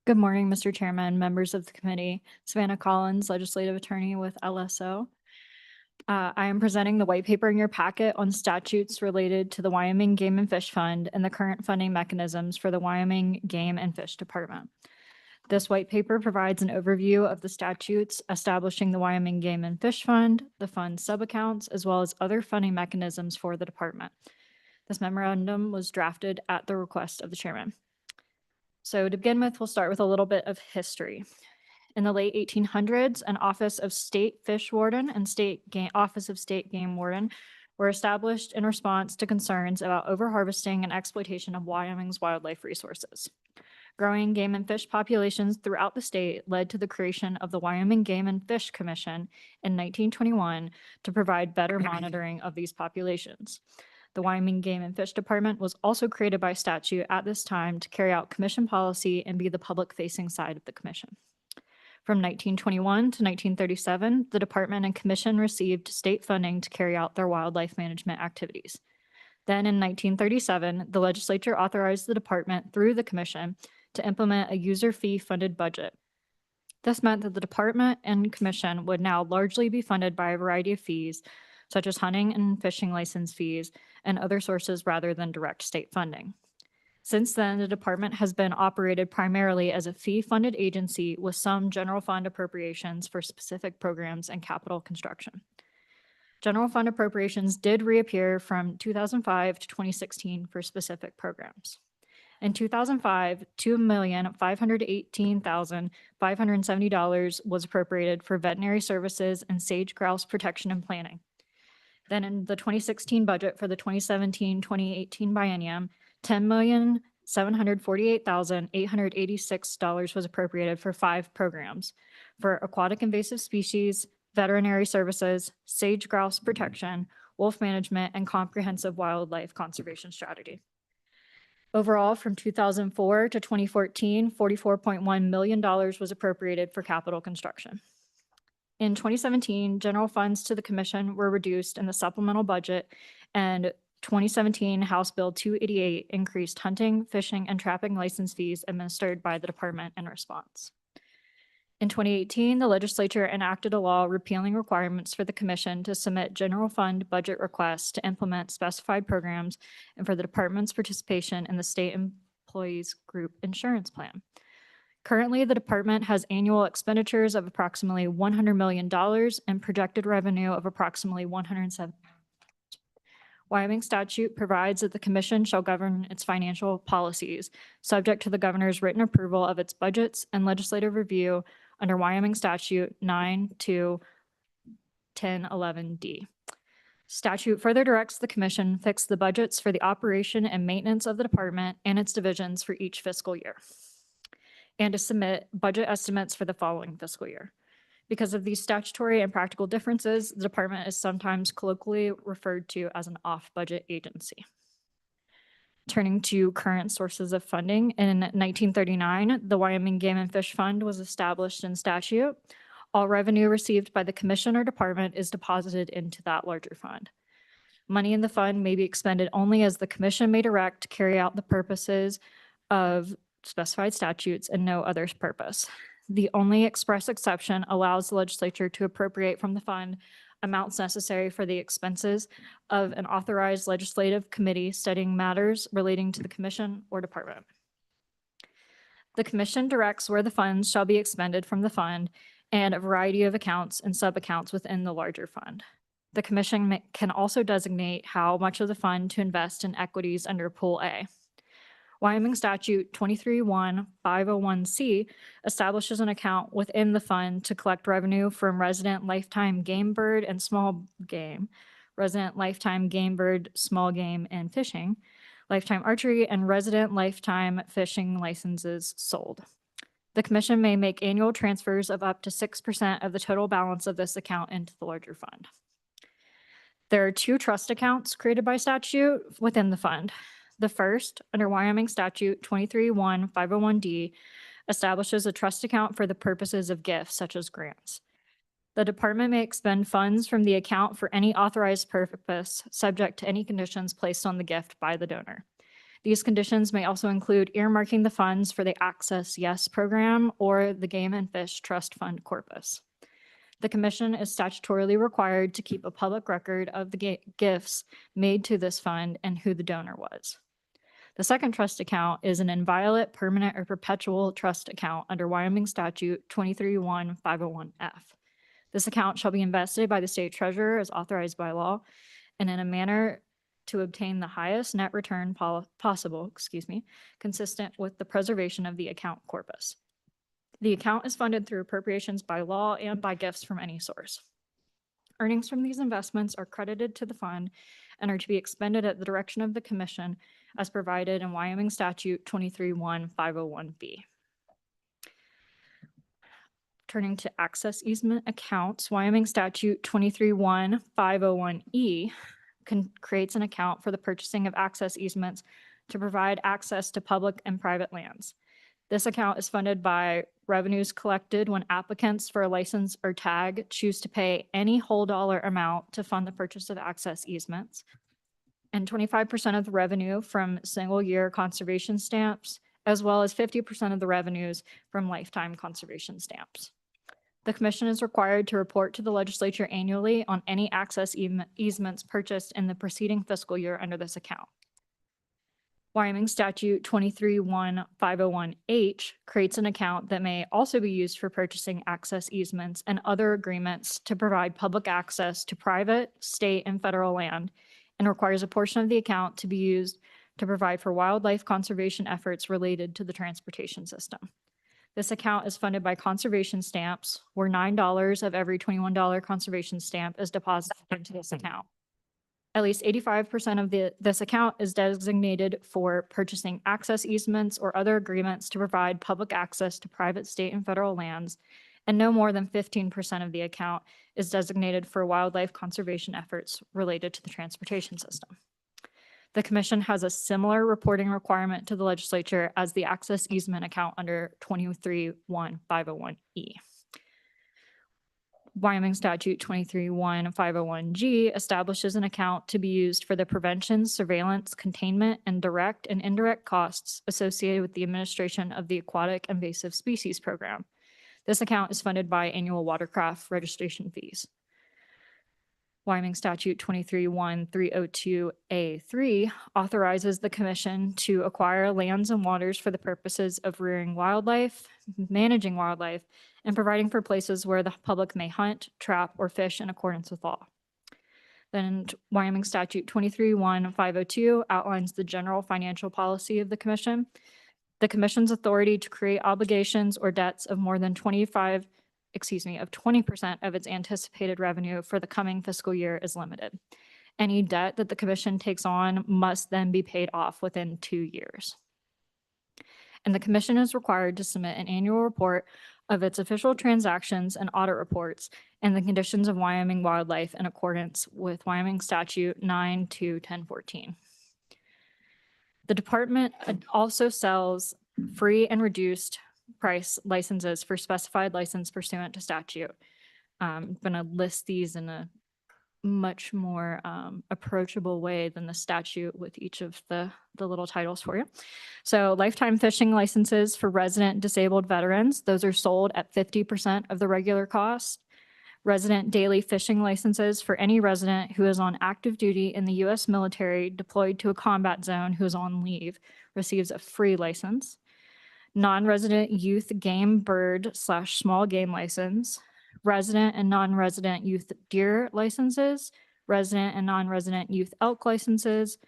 Good morning, Mr. Chairman, members of the committee. Savannah Collins, legislative attorney with LSO. I am presenting the white paper in your packet on statutes related to the Wyoming Game and Fish Fund and the current funding mechanisms for the Wyoming Game and Fish Department. This white paper provides an overview of the statutes establishing the Wyoming Game and Fish Fund, the fund's subaccounts, as well as other funding mechanisms for the department. This memorandum was drafted at the request of the chairman. So to begin with, we'll start with a little bit of history. In the late 1800s, an Office of State Fish Warden and Office of State Game Warden were established in response to concerns about overharvesting and exploitation of Wyoming's wildlife resources. Growing game and fish populations throughout the state led to the creation of the Wyoming Game and Fish Commission in 1921 to provide better monitoring of these populations. The Wyoming Game and Fish Department was also created by statute at this time to carry out commission policy and be the public-facing side of the commission. From 1921 to 1937, the department and commission received state funding to carry out their wildlife management activities. Then in 1937, the legislature authorized the department through the commission to implement a user fee funded budget. This meant that the department and commission would now largely be funded by a variety of fees, such as hunting and fishing license fees and other sources rather than direct state funding. Since then, the department has been operated primarily as a fee-funded agency with some general fund appropriations for specific programs and capital construction. General fund appropriations did reappear from 2005 to 2016 for specific programs. In 2005, $2,518,570 was appropriated for veterinary services and sage grouse protection and planning. Then in the 2016 budget for the 2017-2018 biennium, $10,748,886 was appropriated for 5 programs for aquatic invasive species, veterinary services, sage grouse protection, wolf management, and comprehensive wildlife conservation strategy. Overall, from 2004 to 2014, $44.1 million was appropriated for capital construction. In 2017, general funds to the commission were reduced in the supplemental budget, and 2017 House Bill 288 increased hunting, fishing, and trapping license fees administered by the department in response. In 2018, the legislature enacted a law repealing requirements for the commission to submit general fund budget requests to implement specified programs and for the department's participation in the state employees group insurance plan. Currently, the department has annual expenditures of approximately $100 million and projected revenue of approximately $107. Wyoming statute provides that the commission shall govern its financial policies, subject to the governor's written approval of its budgets and legislative review under Wyoming statute 9-1011D. Statute further directs the commission fix the budgets for the operation and maintenance of the department and its divisions for each fiscal year, and to submit budget estimates for the following fiscal year. Because of these statutory and practical differences, the department is sometimes colloquially referred to as an off-budget agency. Turning to current sources of funding, in 1939, the Wyoming Game and Fish Fund was established in statute. All revenue received by the commission or department is deposited into that larger fund. Money in the fund may be expended only as the commission may direct to carry out the purposes of specified statutes and no other purpose. The only express exception allows the legislature to appropriate from the fund amounts necessary for the expenses of an authorized legislative committee studying matters relating to the commission or department. The commission directs where the funds shall be expended from the fund and a variety of accounts and sub-accounts within the larger fund. The commission can also designate how much of the fund to invest in equities under Pool A. Wyoming statute 23-1-501C establishes an account within the fund to collect revenue from resident lifetime game bird and small game, resident lifetime game bird, small game, and fishing, lifetime archery, and resident lifetime fishing licenses sold. The commission may make annual transfers of up to 6% of the total balance of this account into the larger fund. There are 2 trust accounts created by statute within the fund. The first, under Wyoming statute 23-1-501D, establishes a trust account for the purposes of gifts such as grants. The department may expend funds from the account for any authorized purpose, subject to any conditions placed on the gift by the donor. These conditions may also include earmarking the funds for the Access Yes program or the Game and Fish Trust Fund corpus. The commission is statutorily required to keep a public record of the gifts made to this fund and who the donor was. The second trust account is an inviolate, permanent, or perpetual trust account under Wyoming statute 23-1-501F. This account shall be invested by the state treasurer as authorized by law and in a manner to obtain the highest net return possible, consistent with the preservation of the account corpus. The account is funded through appropriations by law and by gifts from any source. Earnings from these investments are credited to the fund and are to be expended at the direction of the commission as provided in Wyoming statute 23-1-501B. Turning to access easement accounts, Wyoming statute 23-1-501E creates an account for the purchasing of access easements to provide access to public and private lands. This account is funded by revenues collected when applicants for a license or tag choose to pay any whole dollar amount to fund the purchase of access easements, and 25% of the revenue from single-year conservation stamps, as well as 50% of the revenues from lifetime conservation stamps. The commission is required to report to the legislature annually on any access easements purchased in the preceding fiscal year under this account. Wyoming Statute 23-1-501H creates an account that may also be used for purchasing access easements and other agreements to provide public access to private, state, and federal land, and requires a portion of the account to be used to provide for wildlife conservation efforts related to the transportation system. This account is funded by conservation stamps, where $9 of every $21 conservation stamp is deposited into this account. At least 85% of this account is designated for purchasing access easements or other agreements to provide public access to private, state, and federal lands, and no more than 15% of the account is designated for wildlife conservation efforts related to the transportation system. The commission has a similar reporting requirement to the legislature as the access easement account under 23-1-501E. Wyoming Statute 23-1-501G establishes an account to be used for the prevention, surveillance, containment, and direct and indirect costs associated with the administration of the Aquatic Invasive Species Program. This account is funded by annual watercraft registration fees. Wyoming Statute 23-1-302A3 authorizes the commission to acquire lands and waters for the purposes of rearing wildlife, managing wildlife, and providing for places where the public may hunt, trap, or fish in accordance with law. Then Wyoming Statute 23-1-502 outlines the general financial policy of the commission. The commission's authority to create obligations or debts of more than 20% of its anticipated revenue for the coming fiscal year is limited. Any debt that the commission takes on must then be paid off within 2 years. And the commission is required to submit an annual report of its official transactions and audit reports and the conditions of Wyoming wildlife in accordance with Wyoming Statute 9-1014. The department also sells free and reduced price licenses for specified license pursuant to statute. I'm going to list these in a much more approachable way than the statute with each of the little titles for you. So lifetime fishing licenses for resident disabled veterans, those are sold at 50% of the regular cost. Resident daily fishing licenses for any resident who is on active duty in the U.S. military deployed to a combat zone who is on leave receives a free license. Non-resident youth game bird / small game license, resident and non-resident youth deer licenses, resident and non-resident youth elk licenses,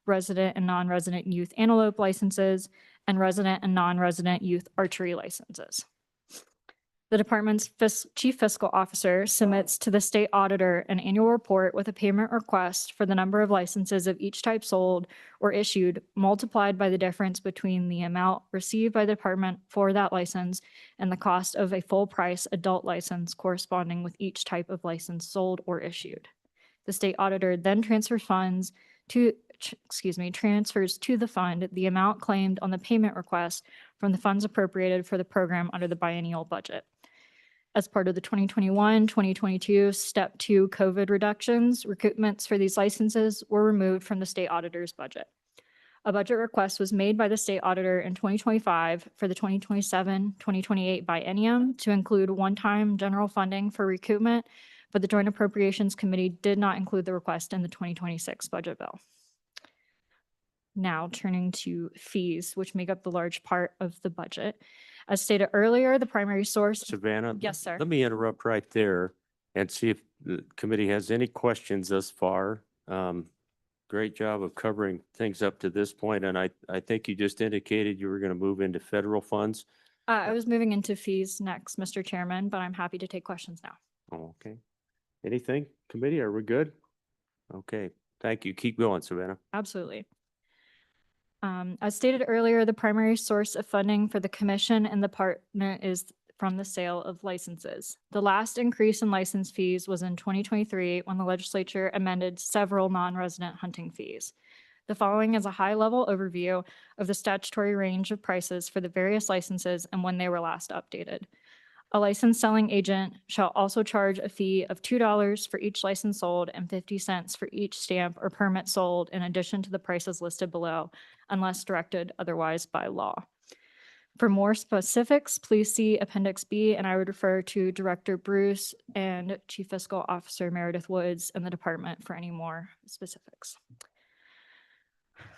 resident and non-resident youth antelope licenses, and resident and non-resident youth archery licenses. The department's chief fiscal officer submits to the state auditor an annual report with a payment request for the number of licenses of each type sold or issued, multiplied by the difference between the amount received by the department for that license and the cost of a full price adult license corresponding with each type of license sold or issued. The state auditor then transfers to the fund the amount claimed on the payment request from the funds appropriated for the program under the biennial budget. As part of the 2021-2022 Step 2 COVID reductions, recoupments for these licenses were removed from the state auditor's budget. A budget request was made by the state auditor in 2025 for the 2027-2028 biennium to include one-time general funding for recoupment, but the Joint Appropriations Committee did not include the request in the 2026 budget bill. Now turning to fees, which make up the large part of the budget. As stated earlier, the primary source. Savannah? Yes, sir. Let me interrupt right there and see if the committee has any questions thus far. Great job of covering things up to this point, and I think you just indicated you were going to move into federal funds. I was moving into fees next, Mr. Chairman, but I'm happy to take questions now. Oh, okay. Anything, committee? Are we good? Okay, thank you. Keep going, Savannah. Absolutely. As stated earlier, the primary source of funding for the commission and the department is from the sale of licenses. The last increase in license fees was in 2023 when the legislature amended several non-resident hunting fees. The following is a high-level overview of the statutory range of prices for the various licenses and when they were last updated. A licensed selling agent shall also charge a fee of $2 for each license sold and 50 cents for each stamp or permit sold in addition to the prices listed below, unless directed otherwise by law. For more specifics, please see Appendix B, and I would refer to Director Bruce and Chief Fiscal Officer Meredith Woods and the department for any more specifics.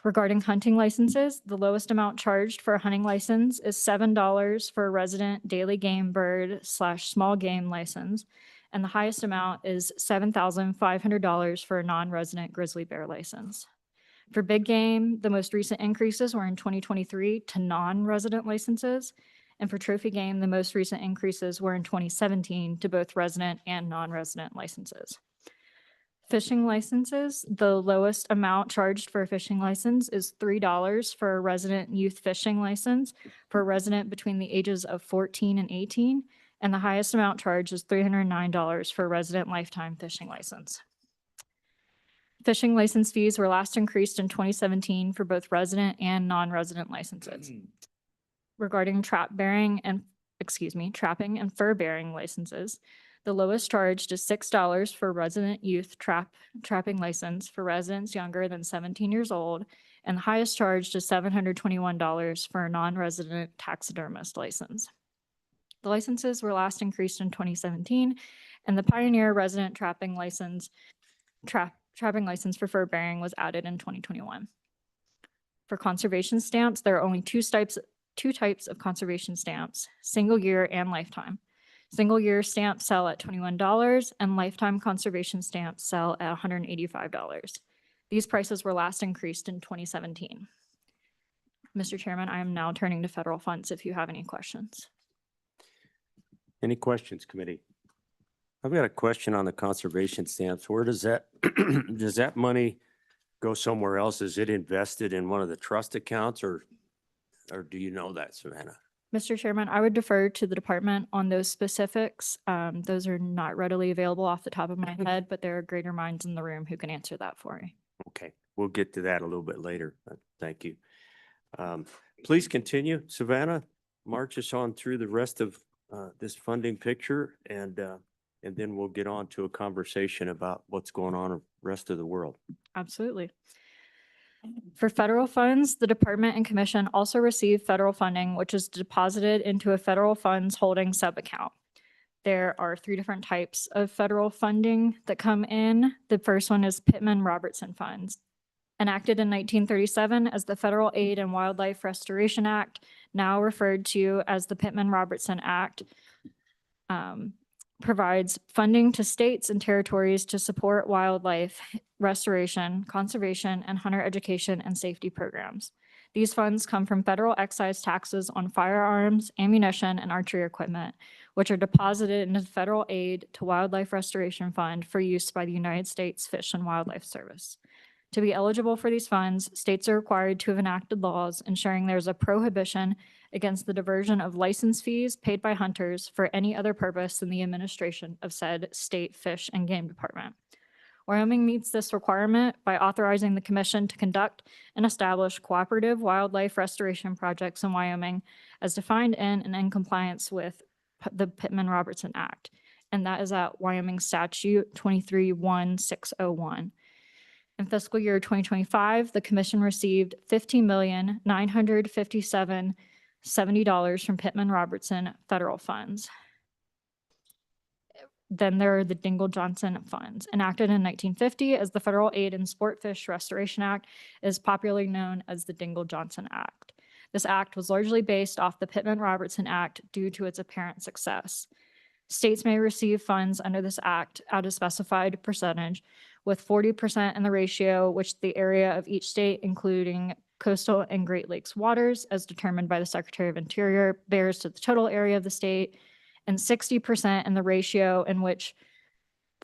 Regarding hunting licenses, the lowest amount charged for a hunting license is $7 for a resident daily game bird / small game license, and the highest amount is $7,500 for a non-resident grizzly bear license. For big game, the most recent increases were in 2023 to non-resident licenses, and for trophy game, the most recent increases were in 2017 to both resident and non-resident licenses. Fishing licenses, the lowest amount charged for a fishing license is $3 for a resident youth fishing license for a resident between the ages of 14 and 18, and the highest amount charged is $309 for a resident lifetime fishing license. Fishing license fees were last increased in 2017 for both resident and non-resident licenses. Regarding trapping and fur bearing licenses, the lowest charged is $6 for resident youth trapping license for residents younger than 17 years old, and the highest charged is $721 for a non-resident taxidermist license. The licenses were last increased in 2017, and the Pioneer resident trapping license for fur bearing was added in 2021. For conservation stamps, there are only two types of conservation stamps, single year and lifetime. Single year stamps sell at $21 and lifetime conservation stamps sell at $185. These prices were last increased in 2017. Mr. Chairman, I am now turning to federal funds if you have any questions. Any questions, committee? I've got a question on the conservation stamps. Where does that, does that money go somewhere else? Is it invested in one of the trust accounts or do you know that, Savannah? Mr. Chairman, I would defer to the department on those specifics. Those are not readily available off the top of my head, but there are greater minds in the room who can answer that for me. Okay, we'll get to that a little bit later. Thank you. Please continue, Savannah. March us on through the rest of this funding picture, and then we'll get on to a conversation about what's going on in the rest of the world. Absolutely. For federal funds, the department and commission also receive federal funding, which is deposited into a federal funds holding sub-account. There are 3 different types of federal funding that come in. The first one is Pittman-Robertson funds. Enacted in 1937 as the Federal Aid and Wildlife Restoration Act, now referred to as the Pittman-Robertson Act, provides funding to states and territories to support wildlife restoration, conservation, and hunter education and safety programs. These funds come from federal excise taxes on firearms, ammunition, and archery equipment, which are deposited into the Federal Aid to Wildlife Restoration Fund for use by the United States Fish and Wildlife Service. To be eligible for these funds, states are required to have enacted laws ensuring there's a prohibition against the diversion of license fees paid by hunters for any other purpose than the administration of said state fish and game department. Wyoming meets this requirement by authorizing the commission to conduct and establish cooperative wildlife restoration projects in Wyoming as defined in and in compliance with the Pittman-Robertson Act. And that is at Wyoming Statute 23-1601. In fiscal year 2025, the commission received $50,957,070 from Pittman-Robertson federal funds. Then there are the Dingell-Johnson funds. Enacted in 1950 as the Federal Aid and Sportfish Restoration Act, is popularly known as the Dingell-Johnson Act. This act was largely based off the Pittman-Robertson Act due to its apparent success. States may receive funds under this act at a specified percentage, with 40% in the ratio which the area of each state, including coastal and Great Lakes waters, as determined by the Secretary of Interior, bears to the total area of the state, and 60% in the ratio in which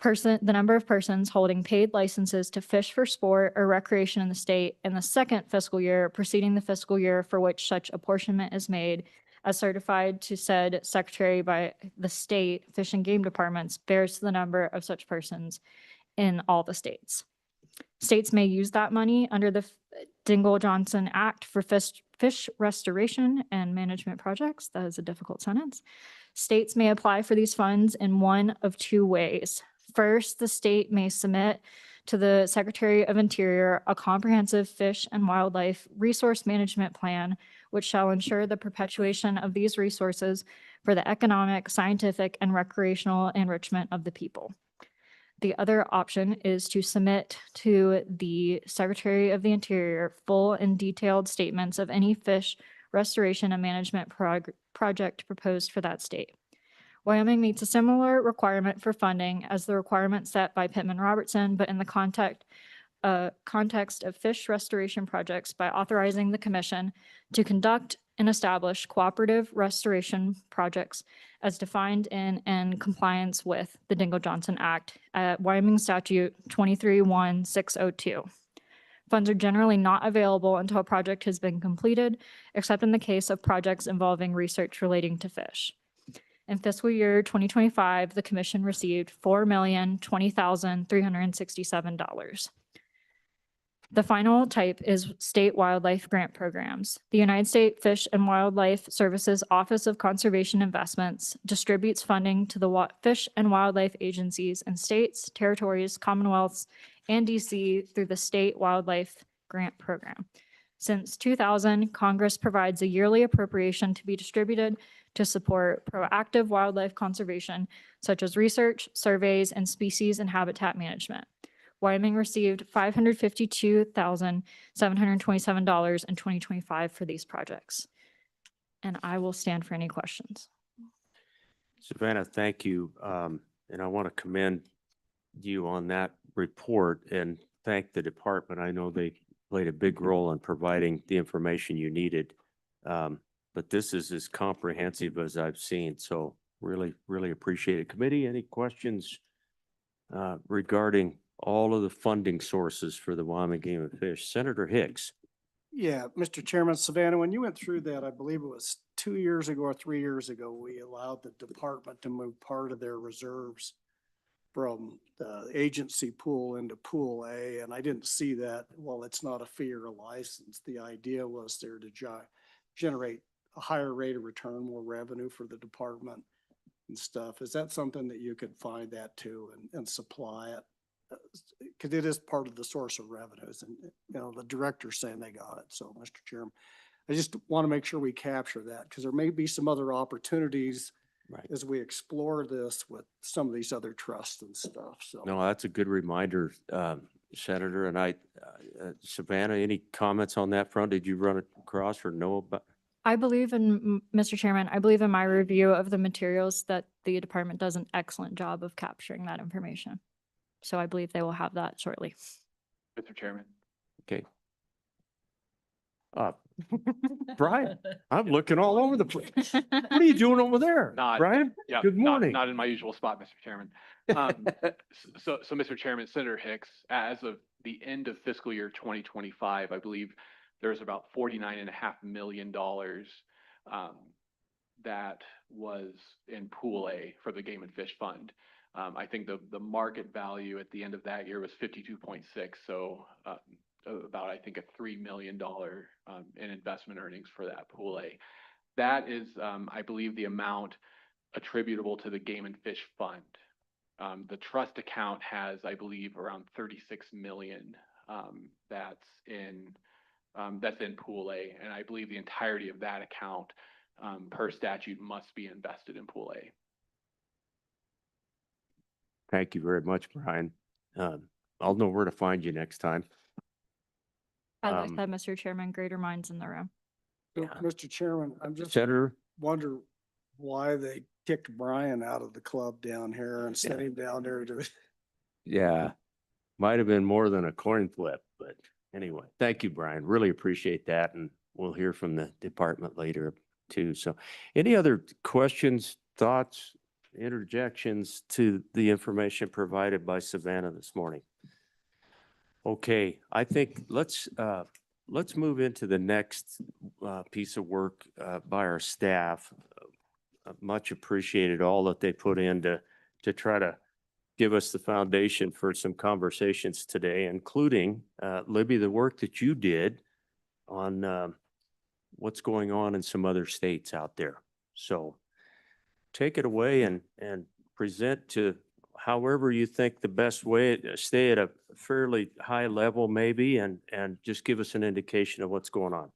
the number of persons holding paid licenses to fish for sport or recreation in the state in the second fiscal year preceding the fiscal year for which such apportionment is made, as certified to said secretary by the state fish and game departments, bears to the number of such persons in all the states. States may use that money under the Dingell-Johnson Act for fish restoration and management projects. That is a difficult sentence. States may apply for these funds in one of 2 ways. First, the state may submit to the Secretary of Interior a comprehensive fish and wildlife resource management plan, which shall ensure the perpetuation of these resources for the economic, scientific, and recreational enrichment of the people. The other option is to submit to the Secretary of the Interior full and detailed statements of any fish restoration and management project proposed for that state. Wyoming meets a similar requirement for funding as the requirement set by Pittman Robertson, but in the context of fish restoration projects by authorizing the commission to conduct and establish cooperative restoration projects as defined in and compliance with the Dingell-Johnson Act at Wyoming Statute 23-1602. Funds are generally not available until a project has been completed, except in the case of projects involving research relating to fish. In fiscal year 2025, the commission received $4,020,367. The final type is state wildlife grant programs. The United States Fish and Wildlife Services Office of Conservation Investments distributes funding to the fish and wildlife agencies in states, territories, commonwealths, and DC through the State Wildlife Grant Program. Since 2000, Congress provides a yearly appropriation to be distributed to support proactive wildlife conservation, such as research, surveys, and species and habitat management. Wyoming received $552,727 in 2025 for these projects. And I will stand for any questions. Savannah, thank you. And I want to commend you on that report and thank the department. I know they played a big role in providing the information you needed. But this is as comprehensive as I've seen. So really, really appreciate it. Committee, any questions regarding all of the funding sources for the Wyoming Game and Fish? Senator Hicks. Yeah, Mr. Chairman, Savannah, when you went through that, I believe it was 2 years ago or 3 years ago, we allowed the department to move part of their reserves from the agency pool into Pool A, and I didn't see that. Well, it's not a fee or a license. The idea was there to generate a higher rate of return, more revenue for the department and stuff. Is that something that you could find that too and supply it? Because it is part of the source of revenues, and the director's saying they got it. So, Mr. Chairman, I just want to make sure we capture that because there may be some other opportunities as we explore this with some of these other trusts and stuff. So, No, that's a good reminder, Senator. And Savannah, any comments on that front? Did you run it across or know about? I believe in, Mr. Chairman, I believe in my review of the materials that the department does an excellent job of capturing that information. So I believe they will have that shortly. Mr. Chairman. Okay. Brian, I'm looking all over the place. What are you doing over there? Brian? Yeah, Good morning. Not in my usual spot, Mr. Chairman. So Mr. Chairman, Senator Hicks, as of the end of fiscal year 2025, I believe there's about $49.5 million that was in Pool A for the Game and Fish Fund. I think the market value at the end of that year was 52.6. So about, I think, a $3 million in investment earnings for that Pool A. That is, I believe, the amount attributable to the Game and Fish Fund. The trust account has, I believe, around 36 million that's in Pool A. And I believe the entirety of that account per statute must be invested in Pool A. Thank you very much, Brian. I'll know where to find you next time. As I said, Mr. Chairman, greater minds in the room. so, Mr. Chairman, I'm just Senator? wonder why they kicked Brian out of the club down here and sent him down there to. Yeah, might have been more than a coin flip, but anyway, thank you, Brian. Really appreciate that. And we'll hear from the department later too. So any other questions, thoughts, interjections to the information provided by Savannah this morning? Okay, I think let's move into the next piece of work by our staff. Much appreciated all that they put in to try to give us the foundation for some conversations today, including Libby, the work that you did on what's going on in some other states out there. So take it away and present to however you think the best way, stay at a fairly high level maybe, and just give us an indication of what's going on.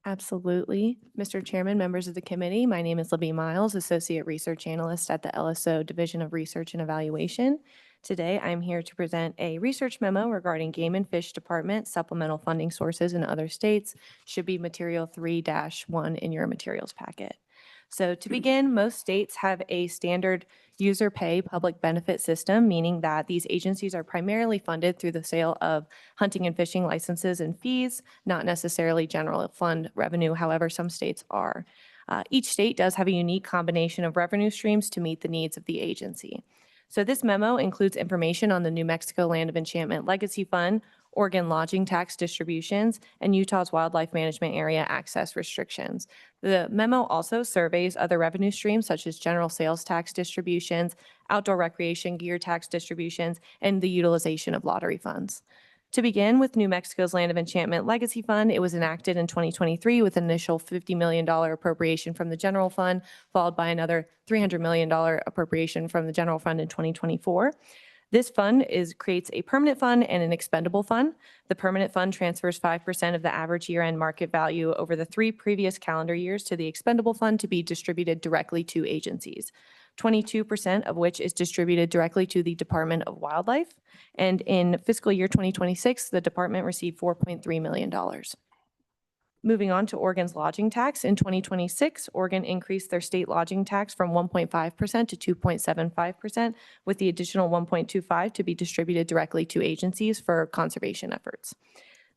Absolutely. Mr. Chairman, members of the committee, my name is Libby Miles, Associate Research Analyst at the LSO Division of Research and Evaluation. Today, I'm here to present a research memo regarding Game and Fish Department supplemental funding sources in other states. Should be material 3-1 in your materials packet. So to begin, most states have a standard user pay public benefit system, meaning that these agencies are primarily funded through the sale of hunting and fishing licenses and fees, not necessarily general fund revenue. However, some states are. Each state does have a unique combination of revenue streams to meet the needs of the agency. So this memo includes information on the New Mexico Land of Enchantment Legacy Fund, Oregon lodging tax distributions, and Utah's wildlife management area access restrictions. The memo also surveys other revenue streams such as general sales tax distributions, outdoor recreation gear tax distributions, and the utilization of lottery funds. To begin with New Mexico's Land of Enchantment Legacy Fund, it was enacted in 2023 with an initial $50 million appropriation from the general fund, followed by another $300 million appropriation from the general fund in 2024. This fund creates a permanent fund and an expendable fund. The permanent fund transfers 5% of the average year-end market value over the 3 previous calendar years to the expendable fund to be distributed directly to agencies, 22% of which is distributed directly to the Department of Wildlife. And in fiscal year 2026, the department received $4.3 million. Moving on to Oregon's lodging tax. In 2026, Oregon increased their state lodging tax from 1.5% to 2.75%, with the additional 1.25% to be distributed directly to agencies for conservation efforts.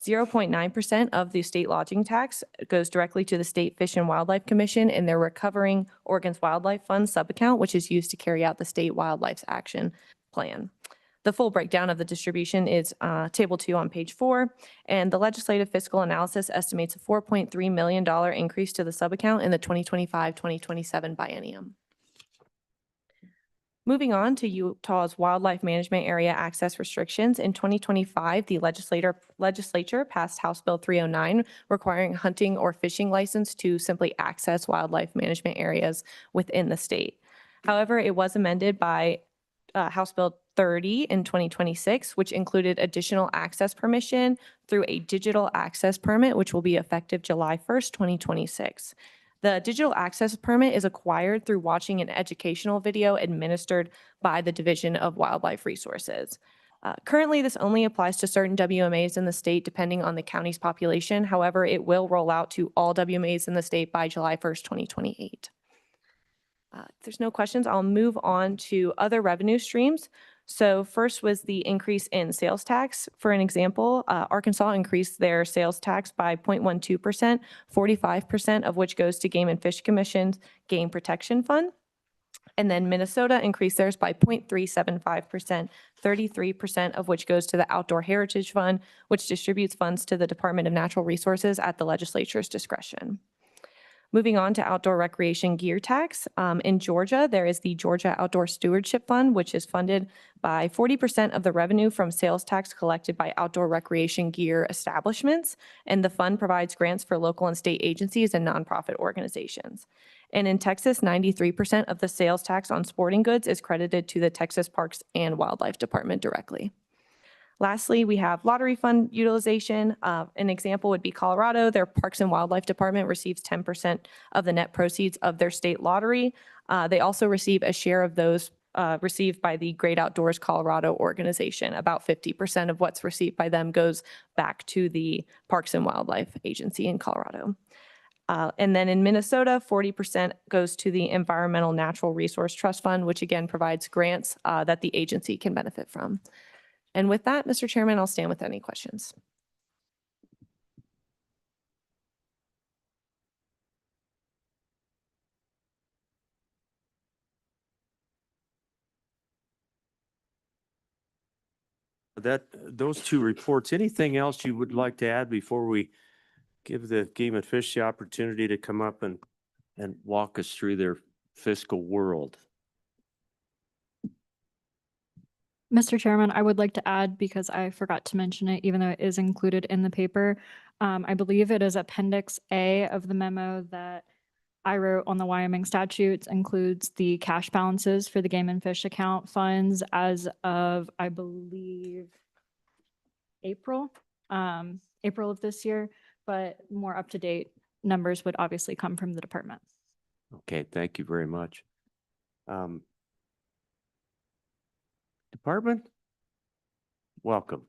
0.9% of the state lodging tax goes directly to the State Fish and Wildlife Commission in their Recovering Oregon's Wildlife Fund subaccount, which is used to carry out the state wildlife action plan. The full breakdown of the distribution is Table 2 on page 4, and the legislative fiscal analysis estimates a $4.3 million increase to the subaccount in the 2025-2027 biennium. Moving on to Utah's wildlife management area access restrictions. In 2025, the legislature passed House Bill 309, requiring hunting or fishing license to simply access wildlife management areas within the state. However, it was amended by House Bill 30 in 2026, which included additional access permission through a digital access permit, which will be effective July 1st, 2026. The digital access permit is acquired through watching an educational video administered by the Division of Wildlife Resources. Currently, this only applies to certain WMAs in the state, depending on the county's population. However, it will roll out to all WMAs in the state by July 1st, 2028. If there's no questions, I'll move on to other revenue streams. So first was the increase in sales tax. For an example, Arkansas increased their sales tax by 0.12%, 45% of which goes to Game and Fish Commission's Game Protection Fund. And then Minnesota increased theirs by 0.375%, 33% of which goes to the Outdoor Heritage Fund, which distributes funds to the Department of Natural Resources at the legislature's discretion. Moving on to outdoor recreation gear tax. In Georgia, there is the Georgia Outdoor Stewardship Fund, which is funded by 40% of the revenue from sales tax collected by outdoor recreation gear establishments. And the fund provides grants for local and state agencies and nonprofit organizations. And in Texas, 93% of the sales tax on sporting goods is credited to the Texas Parks and Wildlife Department directly. Lastly, we have lottery fund utilization. An example would be Colorado. Their Parks and Wildlife Department receives 10% of the net proceeds of their state lottery. They also receive a share of those received by the Great Outdoors Colorado organization. About 50% of what's received by them goes back to the Parks and Wildlife Agency in Colorado. And then in Minnesota, 40% goes to the Environmental Natural Resource Trust Fund, which again provides grants that the agency can benefit from. And with that, Mr. Chairman, I'll stand with any questions. Those two reports, anything else you would like to add before we give the Game and Fish the opportunity to come up and walk us through their fiscal world? Mr. Chairman, I would like to add, because I forgot to mention it, even though it is included in the paper, I believe it is Appendix A of the memo that I wrote on the Wyoming statutes, includes the cash balances for the Game and Fish account funds as of, I believe, April of this year, but more up-to-date numbers would obviously come from the department. Okay, thank you very much. Department? Welcome.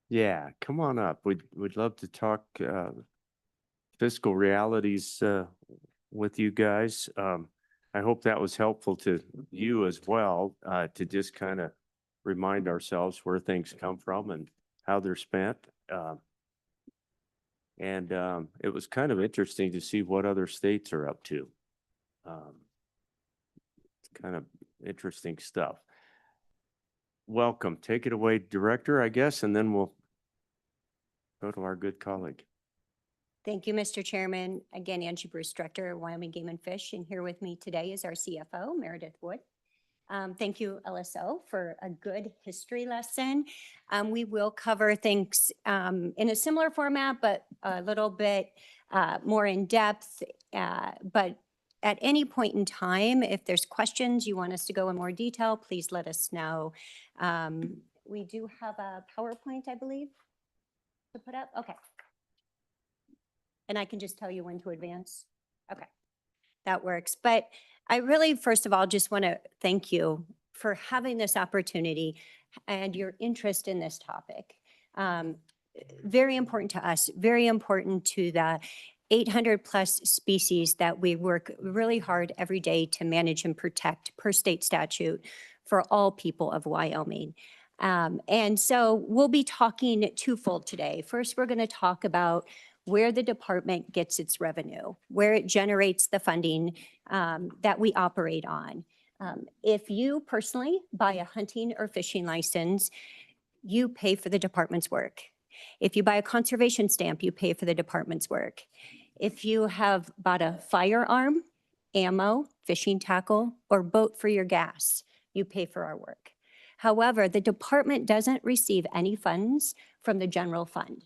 Yeah, come on up. We'd love to talk fiscal realities with you guys. I hope that was helpful to you as well, to just kind of remind ourselves where things come from and how they're spent. And it was kind of interesting to see what other states are up to. It's kind of interesting stuff. Welcome. Take it away, Director, I guess, and then we'll go to our good colleague. Thank you, Mr. Chairman. Again, Angie Bruce, Director of Wyoming Game and Fish, and here with me today is our CFO, Meredith Wood. Thank you, LSO, for a good history lesson. We will cover things in a similar format, but a little bit more in depth. But at any point in time, if there's questions you want us to go in more detail, please let us know. We do have a PowerPoint, I believe, to put up. Okay. And I can just tell you when to advance. Okay, that works. But I really, first of all, just want to thank you for having this opportunity and your interest in this topic. Very important to us, very important to the 800 plus species that we work really hard every day to manage and protect per state statute for all people of Wyoming. And so we'll be talking twofold today. First, we're going to talk about where the department gets its revenue, where it generates the funding that we operate on. If you personally buy a hunting or fishing license, you pay for the department's work. If you buy a conservation stamp, you pay for the department's work. If you have bought a firearm, ammo, fishing tackle, or boat for your gas, you pay for our work. However, the department doesn't receive any funds from the general fund.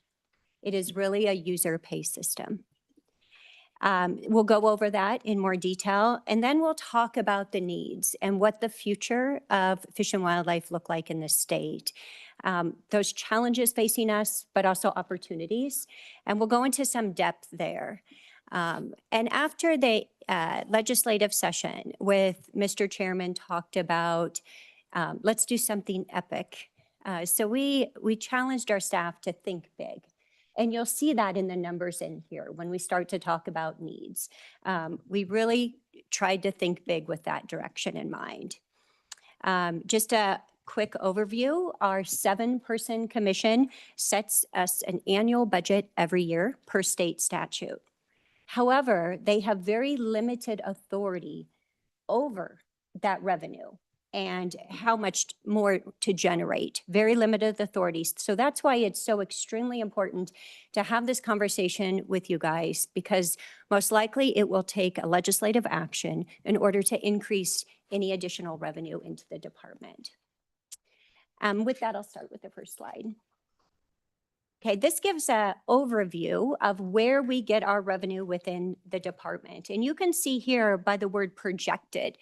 It is really a user pay system. We'll go over that in more detail, and then we'll talk about the needs and what the future of fish and wildlife look like in this state. Those challenges facing us, but also opportunities, and we'll go into some depth there. And after the legislative session with Mr. Chairman talked about, let's do something epic. So we challenged our staff to think big. And you'll see that in the numbers in here when we start to talk about needs. We really tried to think big with that direction in mind. Just a quick overview, our 7-person commission sets us an annual budget every year per state statute. However, they have very limited authority over that revenue and how much more to generate, very limited authorities. So that's why it's so extremely important to have this conversation with you guys, because most likely it will take a legislative action in order to increase any additional revenue into the department. With that, I'll start with the first slide. Okay, this gives an overview of where we get our revenue within the department. And you can see here by the word projected.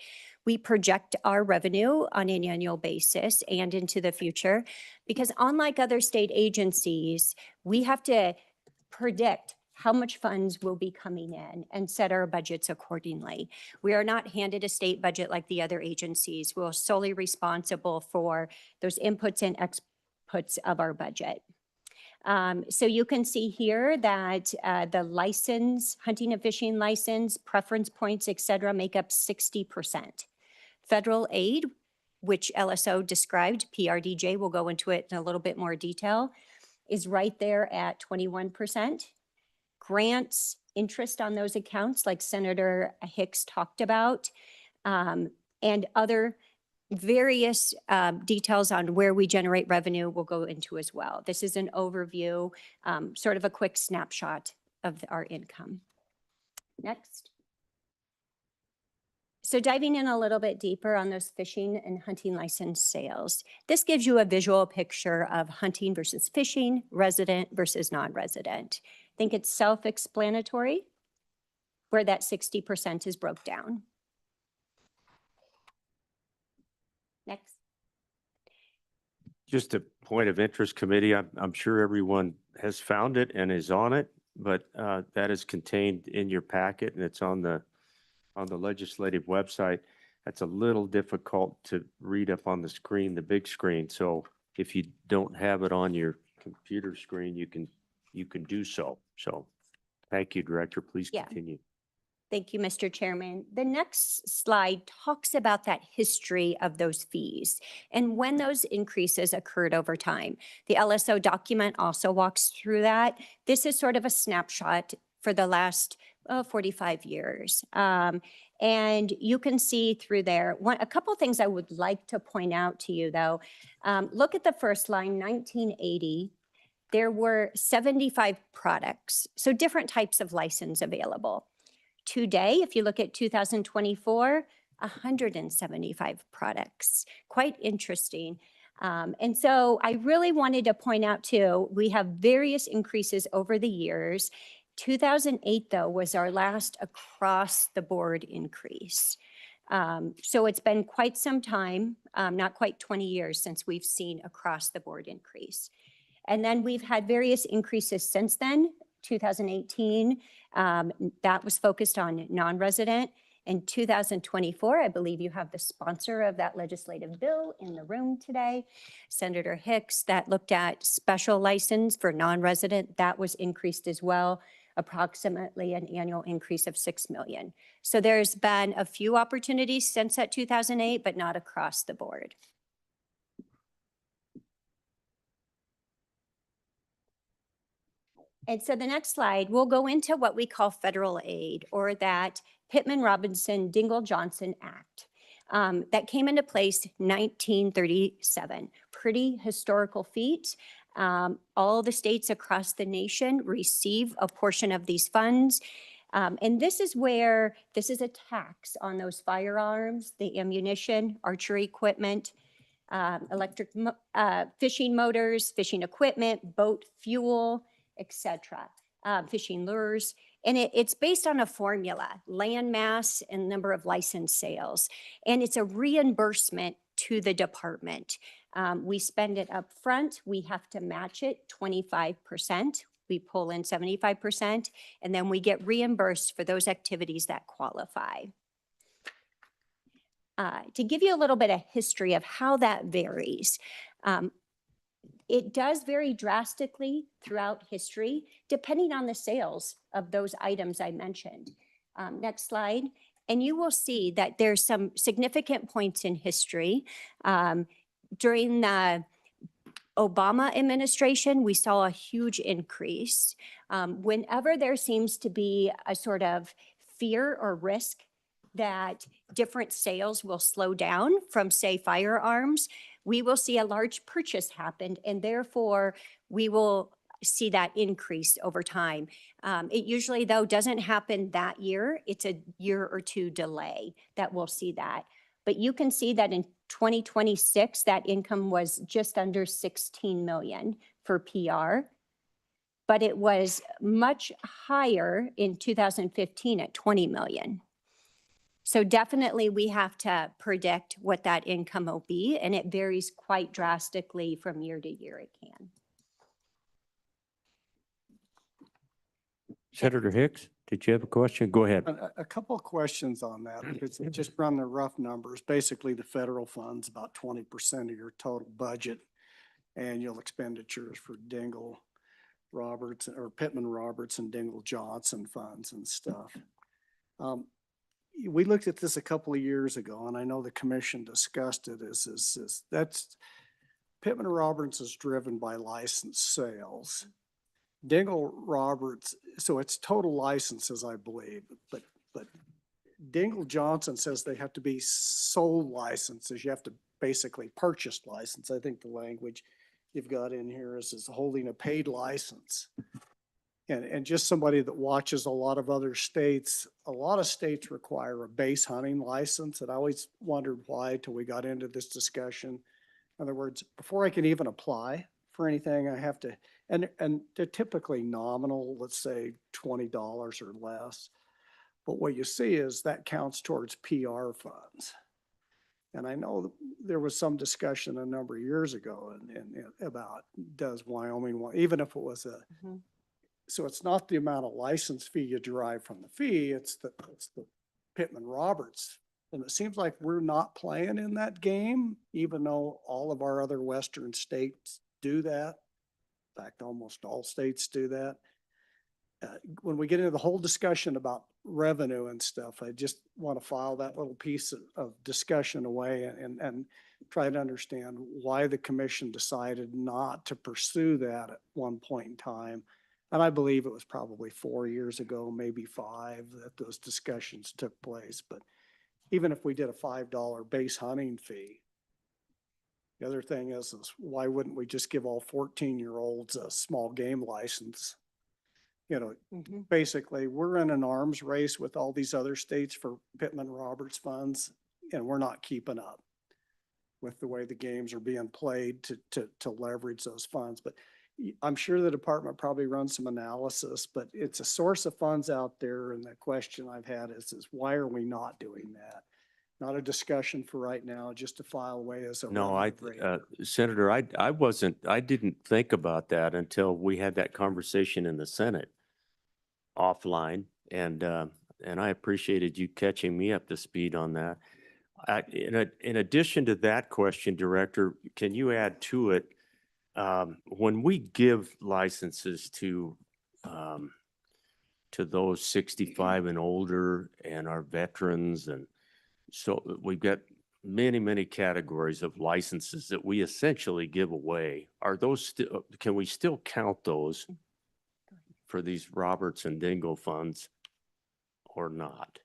We project our revenue on an annual basis and into the future, because unlike other state agencies, we have to predict how much funds will be coming in and set our budgets accordingly. We are not handed a state budget like the other agencies. We're solely responsible for those inputs and outputs of our budget. So you can see here that the license, hunting and fishing license, preference points, et cetera, make up 60%. Federal aid, which LSO described, PRDJ, we'll go into it in a little bit more detail, is right there at 21%. Grants, interest on those accounts, like Senator Hicks talked about, and other various details on where we generate revenue we'll go into as well. This is an overview, sort of a quick snapshot of our income. Next. So diving in a little bit deeper on those fishing and hunting license sales, this gives you a visual picture of hunting versus fishing, resident versus non-resident. I think it's self-explanatory where that 60% is broke down. Next. Just a point of interest, committee. I'm sure everyone has found it and is on it, but that is contained in your packet and it's on the legislative website. that's a little difficult to read up on the screen, the big screen. So if you don't have it on your computer screen, you can do so. So thank you, Director. Please Yeah. continue. Thank you, Mr. Chairman. The next slide talks about that history of those fees and when those increases occurred over time. The LSO document also walks through that. This is sort of a snapshot for the last 45 years. And you can see through there, a couple of things I would like to point out to you though. Look at the first line, 1980. There were 75 products, so different types of license available. Today, if you look at 2024, 175 products. Quite interesting. And so I really wanted to point out too, we have various increases over the years. 2008 though was our last across the board increase. So it's been quite some time, not quite 20 years since we've seen across the board increase. And then we've had various increases since then. 2018, that was focused on non-resident. In 2024, I believe you have the sponsor of that legislative bill in the room today, Senator Hicks, that looked at special license for non-resident. That was increased as well, approximately an annual increase of 6 million. So there's been a few opportunities since that 2008, but not across the board. And so the next slide, we'll go into what we call federal aid, or that Pittman-Robertson-Dingell-Johnson Act that came into place 1937. Pretty historical feat. All the states across the nation receive a portion of these funds. And this is where, this is a tax on those firearms, the ammunition, archery equipment, electric fishing motors, fishing equipment, boat fuel, etc. Fishing lures. And it's based on a formula, land mass and number of licensed sales. And it's a reimbursement to the department. We spend it up front. We have to match it 25%. We pull in 75%, and then we get reimbursed for those activities that qualify. To give you a little bit of history of how that varies, it does vary drastically throughout history, depending on the sales of those items I mentioned. Next slide. And you will see that there's some significant points in history. During the Obama administration, we saw a huge increase. Whenever there seems to be a sort of fear or risk that different sales will slow down from, say, firearms, we will see a large purchase happen, and therefore we will see that increase over time. It usually, though, doesn't happen that year. It's a year or two delay that we'll see that. But you can see that in 2026, that income was just under 16 million for PR, but it was much higher in 2015 at 20 million. So definitely we have to predict what that income will be, and it varies quite drastically from year to year. It can. Senator Hicks, did you have a question? Go ahead. A couple of questions on that, because just run the rough numbers. Basically, the federal funds about 20% of your total budget, annual expenditures for Dingell Roberts or Pittman Roberts and Dingell Johnson funds and stuff. We looked at this a couple of years ago, and I know the commission discussed it. That's Pittman Roberts is driven by licensed sales. Dingell Roberts, so it's total licenses, I believe, but Dingell Johnson says they have to be sold licenses. You have to basically purchase license. I think the language you've got in here is holding a paid license. And just somebody that watches a lot of states require a base hunting license. And I always wondered why till we got into this discussion. In other words, before I can even apply for anything, I have to, and they're typically nominal, let's say $20 or less. But what you see is that counts towards PR funds. And I know there was some discussion a number of years ago and about does Wyoming want, even if it was a, so it's not the amount of license fee you derive from the fee, it's the Pittman Roberts And it seems like we're not playing in that game, even though all of our other western states do that. In fact, almost all states do that. When we get into the whole discussion about revenue and stuff, I just want to file that little piece of discussion away and try to understand why the commission decided not to pursue that at one point in time. And I believe it was probably 4 years ago, maybe 5, that those discussions took place. But even if we did a $5 base hunting fee, the other thing is why wouldn't we just give all 14-year-olds a small game license? You know, basically, we're in an arms race with all these other states for Pittman-Roberts funds, and we're not keeping up with the way the games are being played to leverage those funds. But I'm sure the department probably runs some analysis, but it's a source of funds out there. And the question I've had is why are we not doing that? Not a discussion for right now, just to file away as a No, revenue rate. Senator, I didn't think about that until we had that conversation in the Senate offline. And I appreciated you catching me up to speed on that. In addition to that question, Director, can you add to it, when we give licenses to those 65 and older and our veterans, and so we've got many categories of licenses that we essentially give away. Are those still, can we still count those for these Roberts and Dingo funds or not?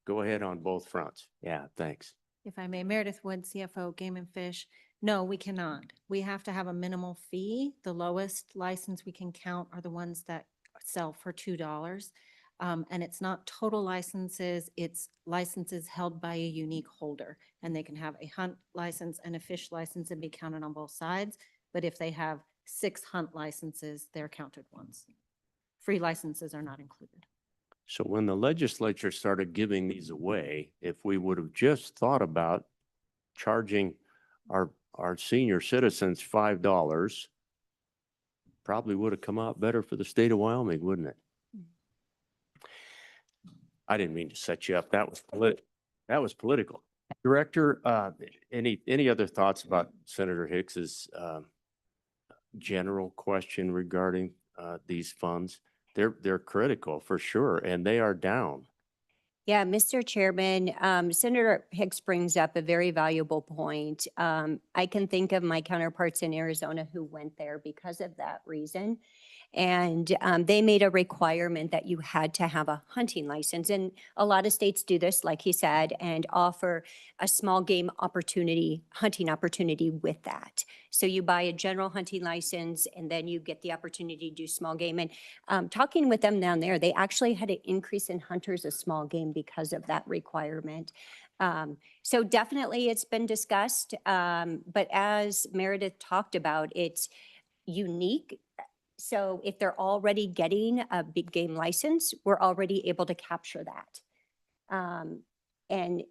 Go ahead on both fronts. Yeah, thanks. If I may, Meredith Wood, CFO, Game and Fish. No, we cannot. We have to have a minimal fee. The lowest license we can count are the ones that sell for $2. And it's not total licenses, it's licenses held by a unique holder. And they can have a hunt license and a fish license and be counted on both sides. But if they have 6 hunt licenses, they're counted once. Free licenses are not included. So when the legislature started giving these away, if we would have just thought about charging our senior citizens $5, probably would have come out better for the state of Wyoming, wouldn't it? I didn't mean to set you up. That was political. Director, any other thoughts about Senator Hicks's general question regarding these funds? They're critical for sure, and they are down. Yeah, Mr. Chairman, Senator Hicks brings up a very valuable point. I can think of my counterparts in Arizona who went there because of that reason. And they made a requirement that you had to have a hunting license. And a lot of states do this, like he said, and offer a small game opportunity, hunting opportunity with that. So you buy a general hunting license and then you get the opportunity to do small game. And talking with them down there, they actually had an increase in hunters of small game because of that requirement. So definitely it's been discussed. But as Meredith talked about, it's unique. So if they're already getting a big game license, we're already able to capture that. And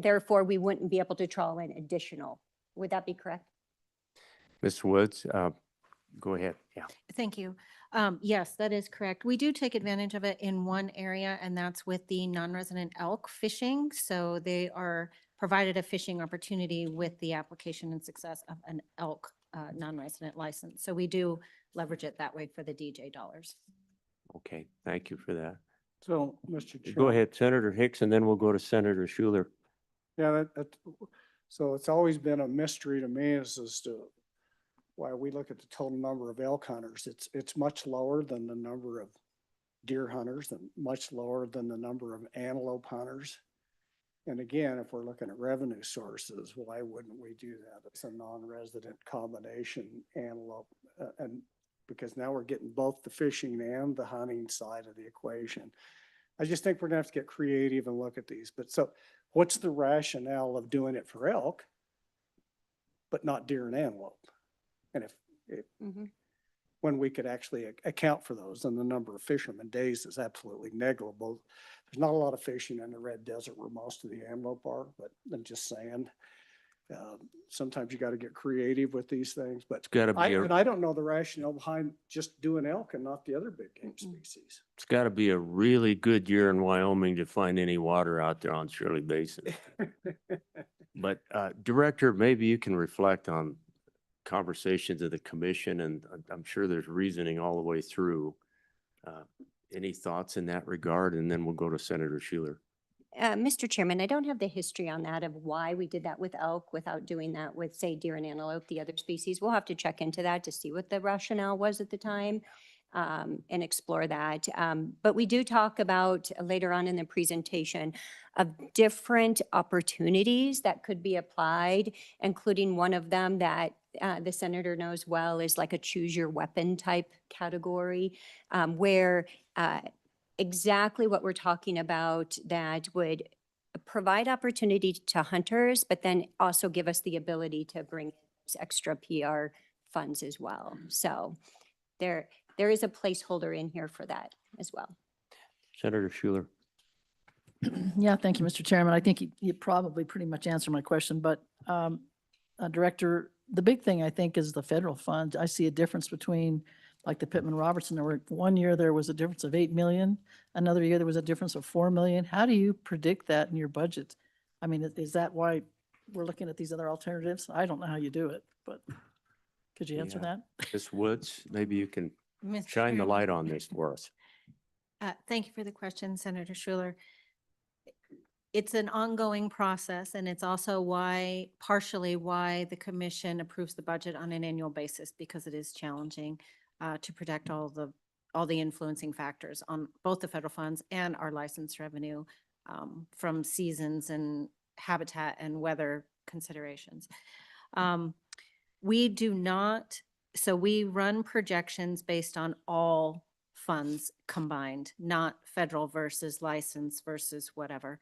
therefore we wouldn't be able to draw in additional. Would that be correct? Ms. Woods, go ahead. Yeah. Thank you. Yes, that is correct. We do take advantage of it in one area, and that's with the non-resident elk fishing. So they are provided a fishing opportunity with the application and success of an elk non-resident license. So we do leverage it that way for the DJ dollars. Okay, thank you for that. So, Mr. Chair. Go ahead, Senator Hicks, and then we'll go to Senator Schuler. Yeah, so it's always been a mystery to me as to why we look at the total number of elk hunters. It's much lower than the number of deer hunters and much lower than the number of antelope hunters. And again, if we're looking at revenue sources, why wouldn't we do that? It's a non-resident combination antelope, and because now we're getting both the fishing and the hunting side of the equation. I just think we're gonna have to get creative and look at these. But so what's the rationale of doing it for elk, but not deer and antelope? And when we could actually account for those, and the number of fishermen days is absolutely negligible. There's not a lot of fishing in the Red Desert where most of the antelope are, but I'm just saying. Sometimes you got to get creative with these things, but It's gotta be and a, I don't know the rationale behind just doing elk and not the other big game species. it's gotta be a really good year in Wyoming to find any water out there on Shirley Basin. But, Director, maybe you can reflect on conversations of the commission, and I'm sure there's reasoning all the way through. Any thoughts in that regard? And then we'll go to Senator Schuler. Mr. Chairman, I don't have the history on that of why we did that with elk without doing that with, say, deer and antelope, the other species. We'll have to check into that to see what the rationale was at the time and explore that. But we do talk about later on in the presentation of different opportunities that could be applied, including one of them that the senator knows well is like a choose your weapon type category where exactly what we're talking about that would provide opportunity to hunters, but then also give us the ability to bring extra PR funds as well. So there is a placeholder in here for that as well. Senator Schuler. Yeah, thank you, Mr. Chairman. I think you probably pretty much answered my question, but Director, the big thing I think is the federal funds. I see a difference between like the Pittman-Robertson. There were 1 year there was a difference of 8 million. Another year there was a difference of 4 million. How do you predict that in your budget? I mean, is that why we're looking at these other alternatives? I don't know how you do it, but could you answer Yeah. that? Ms. Woods, maybe you can Mr. shine the Chairman. light on this for us. Thank you for the question, Senator Schuler. It's an ongoing process, and it's also partially why the commission approves the budget on an annual basis, because it is challenging to protect all the influencing factors on both the federal funds and our license revenue from seasons and habitat and weather considerations. We do not, so we run projections based on all funds combined, not federal versus license versus whatever.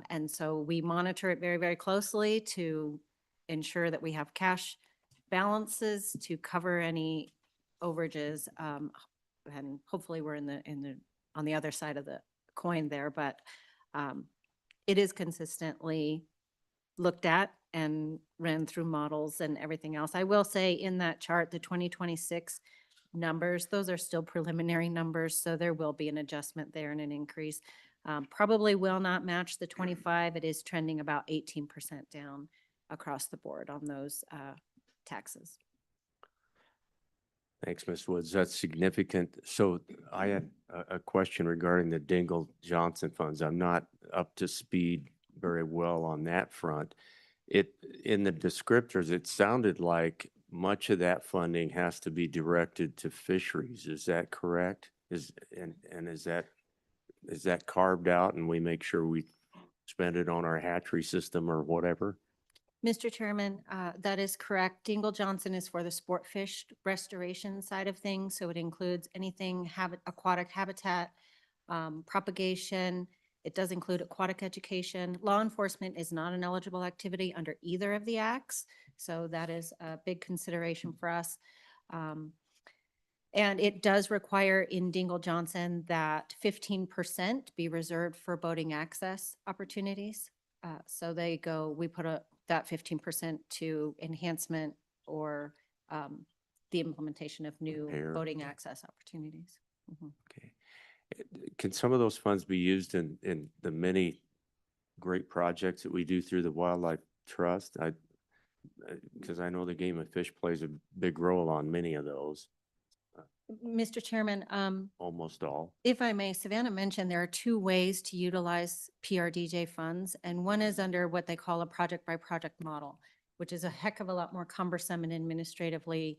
And so we monitor it very, very closely to ensure that we have cash balances to cover any overages. And hopefully we're on the other side of the coin there, but it is consistently looked at and ran through models and everything else. I will say in that chart, the 2026 numbers, those are still preliminary numbers, so there will be an adjustment there and an increase. Probably will not match the 25. It is trending about 18% down across the board on those taxes. Thanks, Ms. Woods. That's significant. So I had a question regarding the Dingle Johnson funds. I'm not up to speed very well on that front. In the descriptors, it sounded like much of that funding has to be directed to fisheries. Is that correct? Is that carved out and we make sure we spend it on our hatchery system or whatever? Mr. Chairman, that is correct. Dingle Johnson is for the sport fish restoration side of things. So it includes anything aquatic habitat, propagation. It does include aquatic education. Law enforcement is not an eligible activity under either of the acts. So that is a big consideration for us. And it does require in Dingle Johnson that 15% be reserved for boating access opportunities. So we put that 15% to enhancement or the implementation of new boating access opportunities. Mhm. Okay. Can some of those funds be used in the many great projects that we do through the Wildlife Trust? Because I know the Game and Fish plays a big role on many of those. Mr. Chairman, Almost all. if I may, Savannah mentioned there are 2 ways to utilize PRDJ funds, and one is under what they call a project by project model, which is a heck of a lot more cumbersome and administratively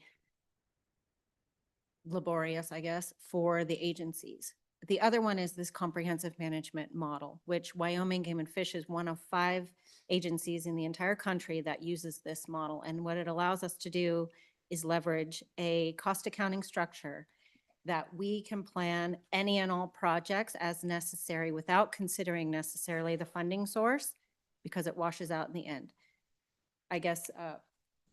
laborious, I guess, for the agencies. The other one is this comprehensive management model, which Wyoming Game and Fish is one of 5 agencies in the entire country that uses this model. And what it allows us to do is leverage a cost accounting structure that we can plan any and all projects as necessary without considering necessarily the funding source, because it washes out in the end. I guess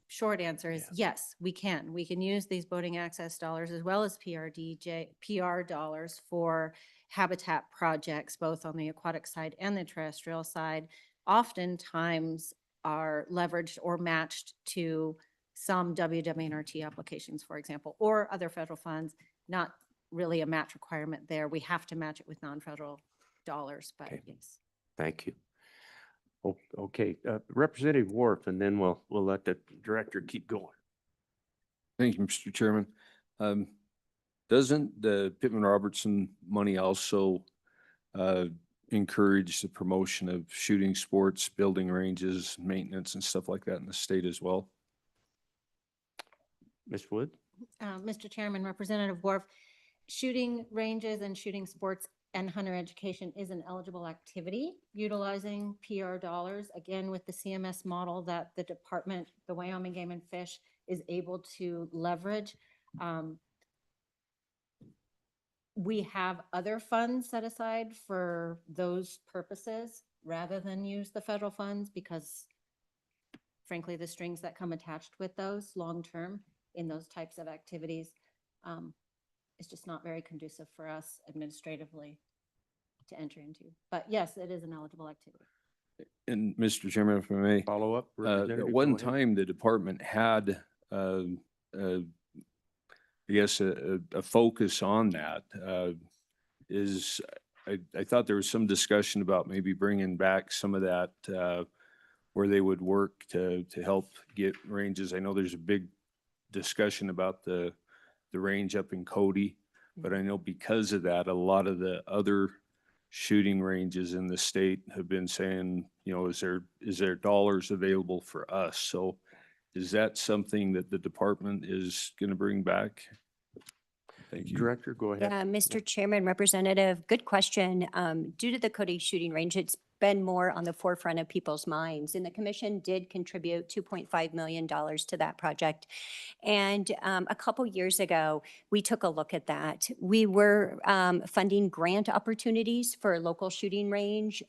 short answer is yes, we can. We can use these boating access dollars as well as PR dollars for habitat projects, both on the aquatic side and the terrestrial side. Oftentimes, are leveraged or matched to some WWNRT applications, for example, or other federal funds, not really a match requirement there. We have to match it with non-federal dollars, but Okay. yes. Thank you. Okay, Representative Worf, and then we'll let the director keep going. Thank you, Mr. Chairman. Doesn't the Pittman-Robertson money also encourage the promotion of shooting sports, building ranges, maintenance and stuff like that in the state as well? Ms. Wood? Mr. Chairman, Representative Worf, shooting ranges and shooting sports and hunter education is an eligible activity utilizing PR dollars, again, with the CMS model that the department, the Wyoming Game and Fish, is able to leverage. We have other funds set aside for those purposes rather than use the federal funds because frankly, the strings that come attached with those long-term in those types of activities is just not very conducive for us administratively to enter into. But yes, it is an eligible activity. And Mr. Chairman, if I may, Follow up? at Representative, one go ahead. time, the department had, I guess, a focus on that. I thought there was some discussion about maybe bringing back some of that where they would work to help get ranges. I know there's a big discussion about the range up in Cody, but I know because of that, a lot of the other shooting ranges in the state have been saying, you know, is there dollars available for us? So is that something that the department is going to bring back? Thank you. Director, go ahead. Yeah, Mr. Chairman, Representative, good question. Due to the Cody shooting range, it's been more on the forefront of people's minds. And the commission did contribute $2.5 million to that project. And a couple years ago, we took a look at that. We were funding grant opportunities for a local shooting range.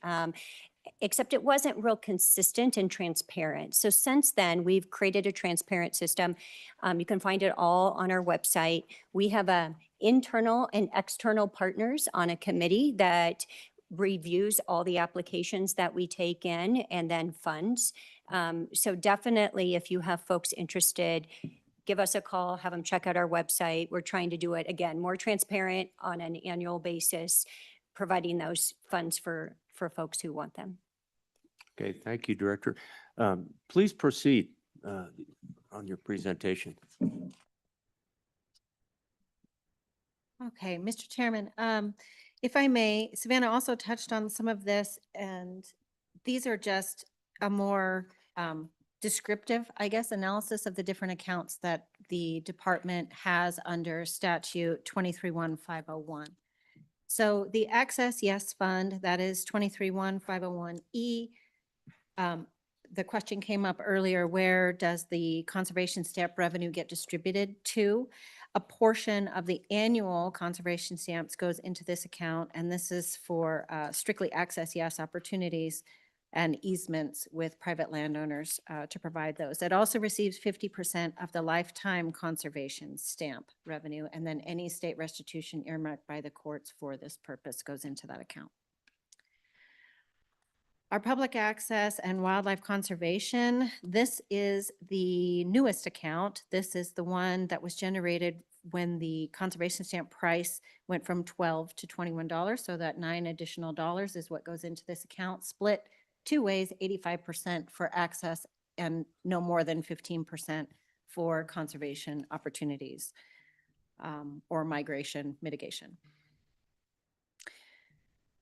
Except it wasn't real consistent and transparent. So since then, we've created a transparent system. You can find it all on our website. We have internal and external partners on a committee that reviews all the applications that we take in and then funds. So definitely, if you have folks interested, give us a call, have them check out our website. We're trying to do it, again, more transparent on an annual basis, providing those funds for folks who want them. Okay, thank you, Director. Please proceed on your presentation. Okay, Mr. Chairman, if I may, Savannah also touched on some of this, and these are just a more descriptive, I guess, analysis of the different accounts that the department has under statute 231501. So the Access Yes Fund, that is 231501E. The question came up earlier, where does the conservation stamp revenue get distributed to? A portion of the annual conservation stamps goes into this account, and this is for strictly Access Yes opportunities and easements with private landowners to provide those. It also receives 50% of the lifetime conservation stamp revenue, and then any state restitution earmarked by the courts for this purpose goes into that account. Our public access and wildlife conservation, this is the newest account. This is the one that was generated when the conservation stamp price went from $12 to $21. So that $9 additional is what goes into this account, split two ways, 85% for access and no more than 15% for conservation opportunities or migration mitigation.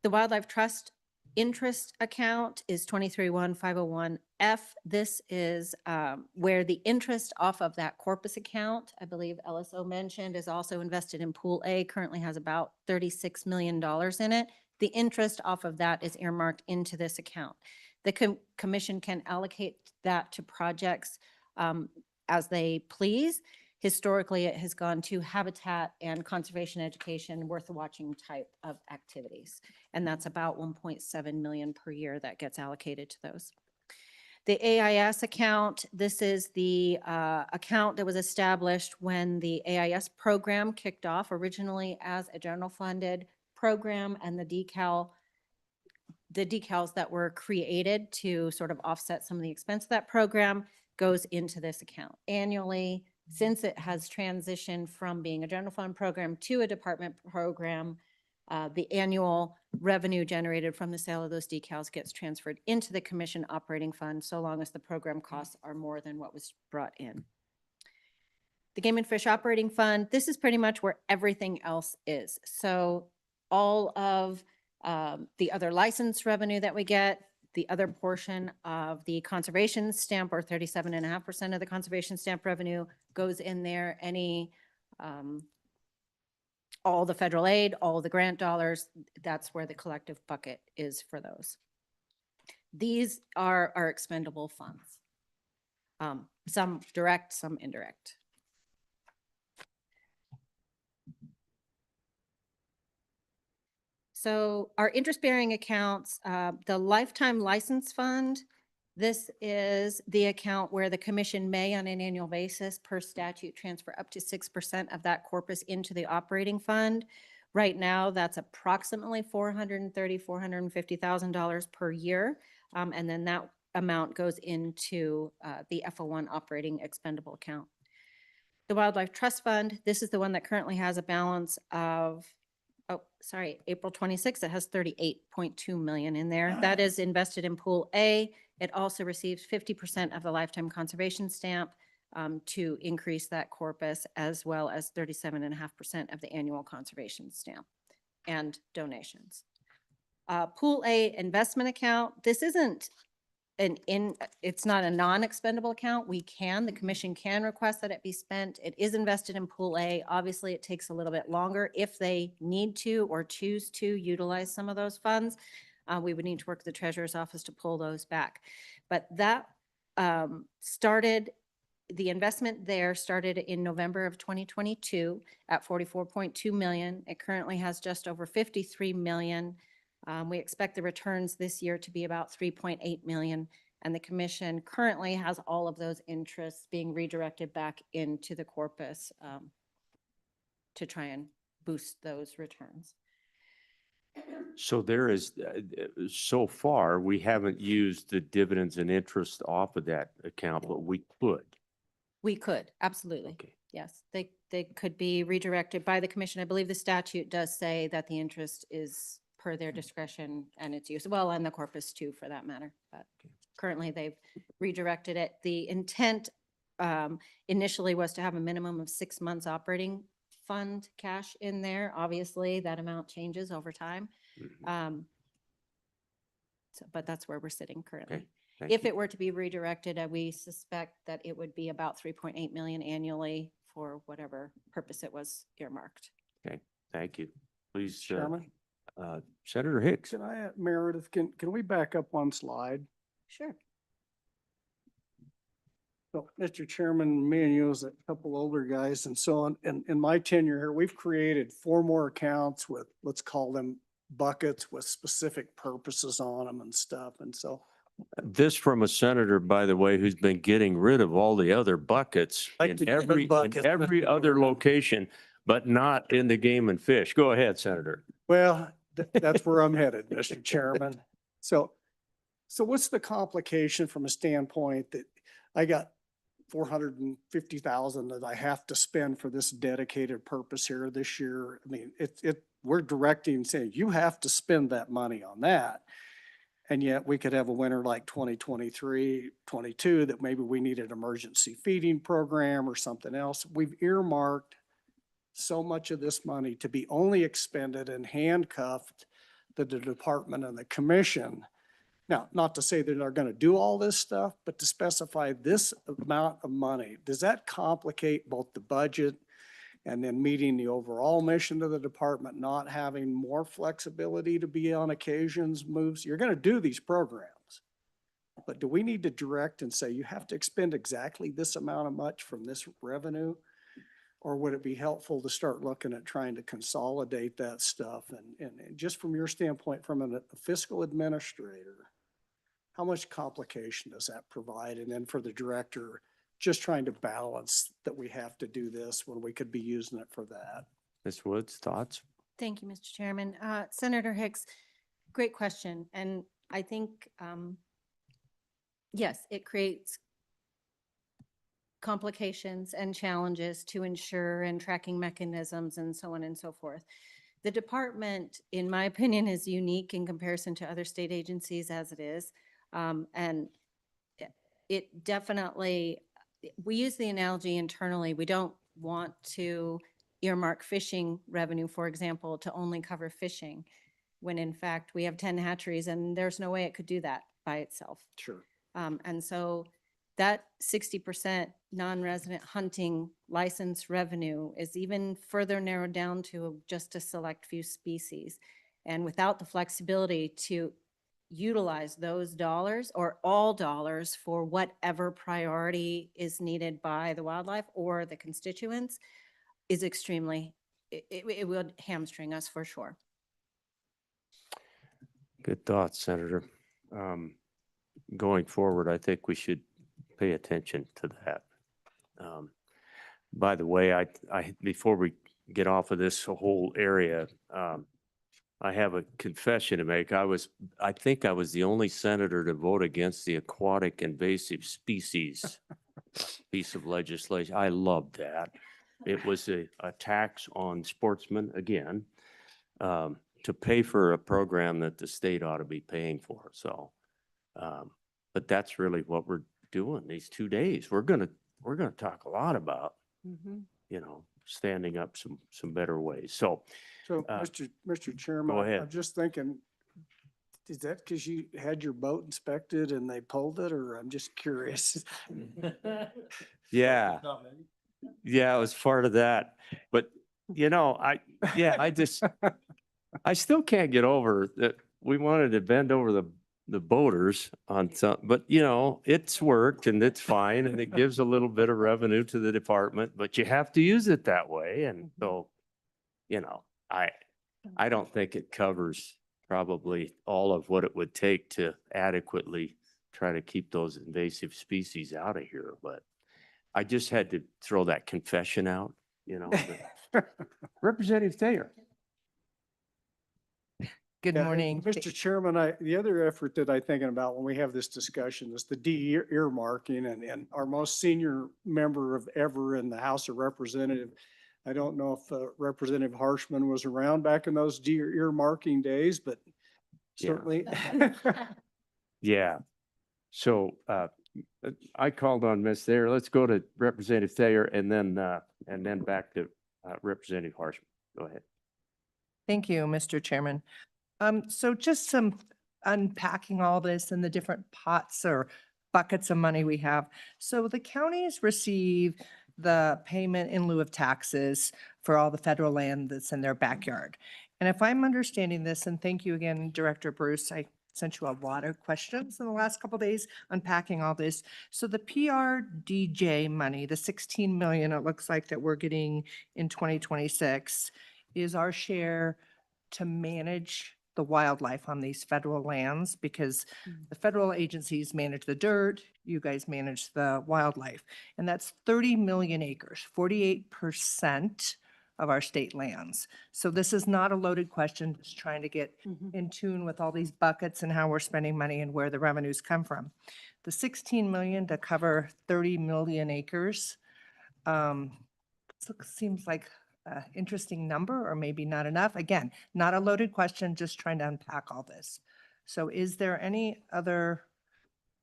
The Wildlife Trust interest account is 231501F. This is where the interest off of that corpus account, I believe LSO mentioned, is also invested in Pool A, currently has about $36 million in it. The interest off of that is earmarked into this account. The commission can allocate that to projects as they please. Historically, it has gone to habitat and conservation education, worth watching type of activities. And that's about 1.7 million per year that gets allocated to those. The AIS account, this is the account that was established when the AIS program kicked off originally as a general funded program, and the decal the decals that were created to sort of offset some of the expense of that program goes into this account annually. Since it has transitioned from being a general fund program to a department program, the annual revenue generated from the sale of those decals gets transferred into the commission operating fund so long as the program costs are more than what was brought in. The Game and Fish Operating Fund, this is pretty much where everything else is. So all of the other license revenue that we get, the other portion of the conservation stamp, or 37.5% of the conservation stamp revenue goes in there. Any, all the federal aid, all the grant dollars, that's where the collective bucket is for those. These are our expendable funds. Some direct, some indirect. So our interest-bearing accounts, the lifetime license fund, this is the account where the commission may on an annual basis per statute transfer up to 6% of that corpus into the operating fund. Right now, that's approximately $450,000 per year. And then that amount goes into the FO1 operating expendable account. The Wildlife Trust Fund, this is the one that currently has a balance of April 26th, it has 38.2 million in there. That is invested in Pool A. It also receives 50% of the lifetime conservation stamp to increase that corpus, as well as 37.5% of the annual conservation stamp and donations. Pool A investment account, this isn't it's not a non-expendable account. The commission can request that it be spent. It is invested in Pool A. Obviously, it takes a little bit longer if they need to or choose to utilize some of those funds. We would need to work with the treasurer's office to pull those back. But that the investment there started in November of 2022 at 44.2 million. It currently has just over 53 million. We expect the returns this year to be about 3.8 million, and the commission currently has all of those interests being redirected back into the corpus to try and boost those returns. So there is, so far, we haven't used the dividends and interest off of that account, but we could. We could, absolutely. Okay. Yes, they could be redirected by the commission. I believe the statute does say that the interest is per their discretion and its use, well, and the corpus too, for that matter. But currently, they've redirected it. The intent initially was to have a minimum of 6 months operating fund cash in there. Obviously, that amount changes over time. But that's where we're sitting currently. Okay. Thank If you. it were to be redirected, we suspect that it would be about 3.8 million annually for whatever purpose it was earmarked. Okay, thank you. Please, Chairman, Senator Hicks. can I, Meredith, can we back up one slide? Sure. So, Mr. Chairman, me and you as a couple older guys and so on, in my tenure here, we've created 4 more accounts with, let's call them buckets with specific purposes on them and stuff. And so This from a senator, by the way, who's been getting rid of all the other buckets Like in to get rid of every buckets, Mr. other Chairman. location, but not in the Game and Fish. Go ahead, Senator. well, that's where I'm headed, Mr. Chairman. So what's the complication from a standpoint that I got 450,000 that I have to spend for this dedicated purpose here this year? I mean, we're directing, saying you have to spend that money on that. And yet we could have a winter like 2023, 22, that maybe we need an emergency feeding program or something else. We've earmarked so much of this money to be only expended and handcuffed to the department and the commission. Now, not to say that they're going to do all this stuff, but to specify this amount of money. Does that complicate both the budget and then meeting the overall mission of the department, not having more flexibility to be on occasions moves? You're going to do these programs, but do we need to direct and say you have to expend exactly this amount of much from this revenue? Or would it be helpful to start looking at trying to consolidate that stuff? And just from your standpoint, from a fiscal administrator, how much complication does that provide? And then for the director, just trying to balance that we have to do this when we could be using it for that. Ms. Woods, thoughts? Thank you, Mr. Chairman. Senator Hicks, Great question. And I think, yes, it creates complications and challenges to ensure and tracking mechanisms and so on and so forth. The department, in my opinion, is unique in comparison to other state agencies as it is. And it definitely, we use the analogy internally. We don't want to earmark fishing revenue, for example, to only cover fishing, when in fact we have 10 hatcheries and there's no way it could do that by itself. Sure. And so that 60% non-resident hunting license revenue is even further narrowed down to just a select few species. And without the flexibility to utilize those dollars or all dollars for whatever priority is needed by the wildlife or the constituents is extremely, it would hamstring us for sure. Good thoughts, Senator. Going forward, I think we should pay attention to that. By the way, I before we get off of this whole area, I have a confession to make. I think I was the only senator to vote against the aquatic invasive species piece of legislation. I loved that. It was a tax on sportsmen, again, to pay for a program that the state ought to be paying for. So, but that's really what we're doing these 2 days. We're gonna talk a lot about, you know, standing up some better ways. So, So, Mr. Chairman, go ahead. I'm just thinking, is that because you had your boat inspected and they pulled it, or I'm just curious? yeah, yeah, it was part of that. But, you know, I still can't get over that. We wanted to bend over the boaters on some, but you know, it's worked and it's fine and it gives a little bit of revenue to the department, but you have to use it that way. And so, you know, I don't think it covers probably all of what it would take to adequately try to keep those invasive species out of here. But I just had to throw that confession out, you know. Representative Thayer. Good Yeah, morning. Mr. Chairman, the other effort that I'm thinking about when we have this discussion is the de-earmarking, and our most senior member of ever in the House of Representatives. I don't know if Representative Harshman was around back in those de-earmarking days, but certainly. Yeah. So I called on Ms. Thayer. Let's go to Representative Thayer and then back to Representative Harshman. Go ahead. Thank you, Mr. Chairman. So just some unpacking all this and the different pots or buckets of money we have. So the counties receive the payment in lieu of taxes for all the federal land that's in their backyard. And if I'm understanding this, and thank you again, Director Bruce, I sent you a lot of questions in the last couple of days unpacking all this. So the PRDJ money, the 16 million, it looks like that we're getting in 2026 is our share to manage the wildlife on these federal lands, because the federal agencies manage the dirt, you guys manage the wildlife. And that's 30 million acres, 48% of our state lands. So this is not a loaded question, just trying to get in tune with all these buckets and how we're spending money and where the revenues come from. The 16 million to cover 30 million acres seems like interesting number, or maybe not enough. Again, not a loaded question, just trying to unpack all this. So is there any other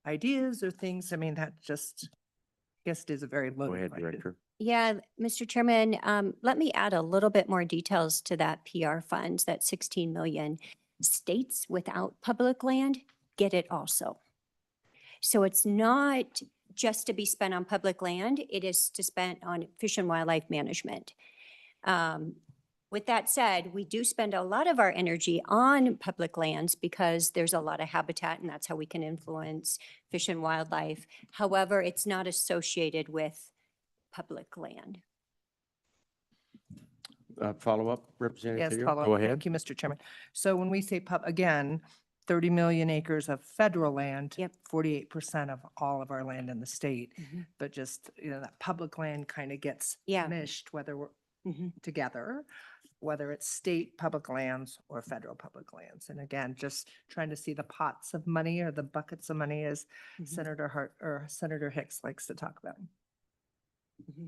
ideas or things? I mean, that just, I guess it is a very Go loaded ahead, question. Director. Yeah, Mr. Chairman, let me add a little bit more details to that PR fund, that 16 million. States without public land get it also. So it's not just to be spent on public land, it is to spend on fish and wildlife management. With that said, we do spend a lot of our energy on public lands because there's a lot of habitat and that's how we can influence fish and wildlife. However, it's not associated with public land. Follow up, Representative Yes, Thayer? follow Go up. ahead. Thank you, Mr. Chairman. So when we say again, 30 million acres of federal land, 48% of all of our land in the state, but just, you know, that public land kind of gets finished whether we're together. whether it's state public lands or federal public lands. And again, just trying to see the pots of money or the buckets of money, as Senator Hart or Senator Hicks likes to talk about.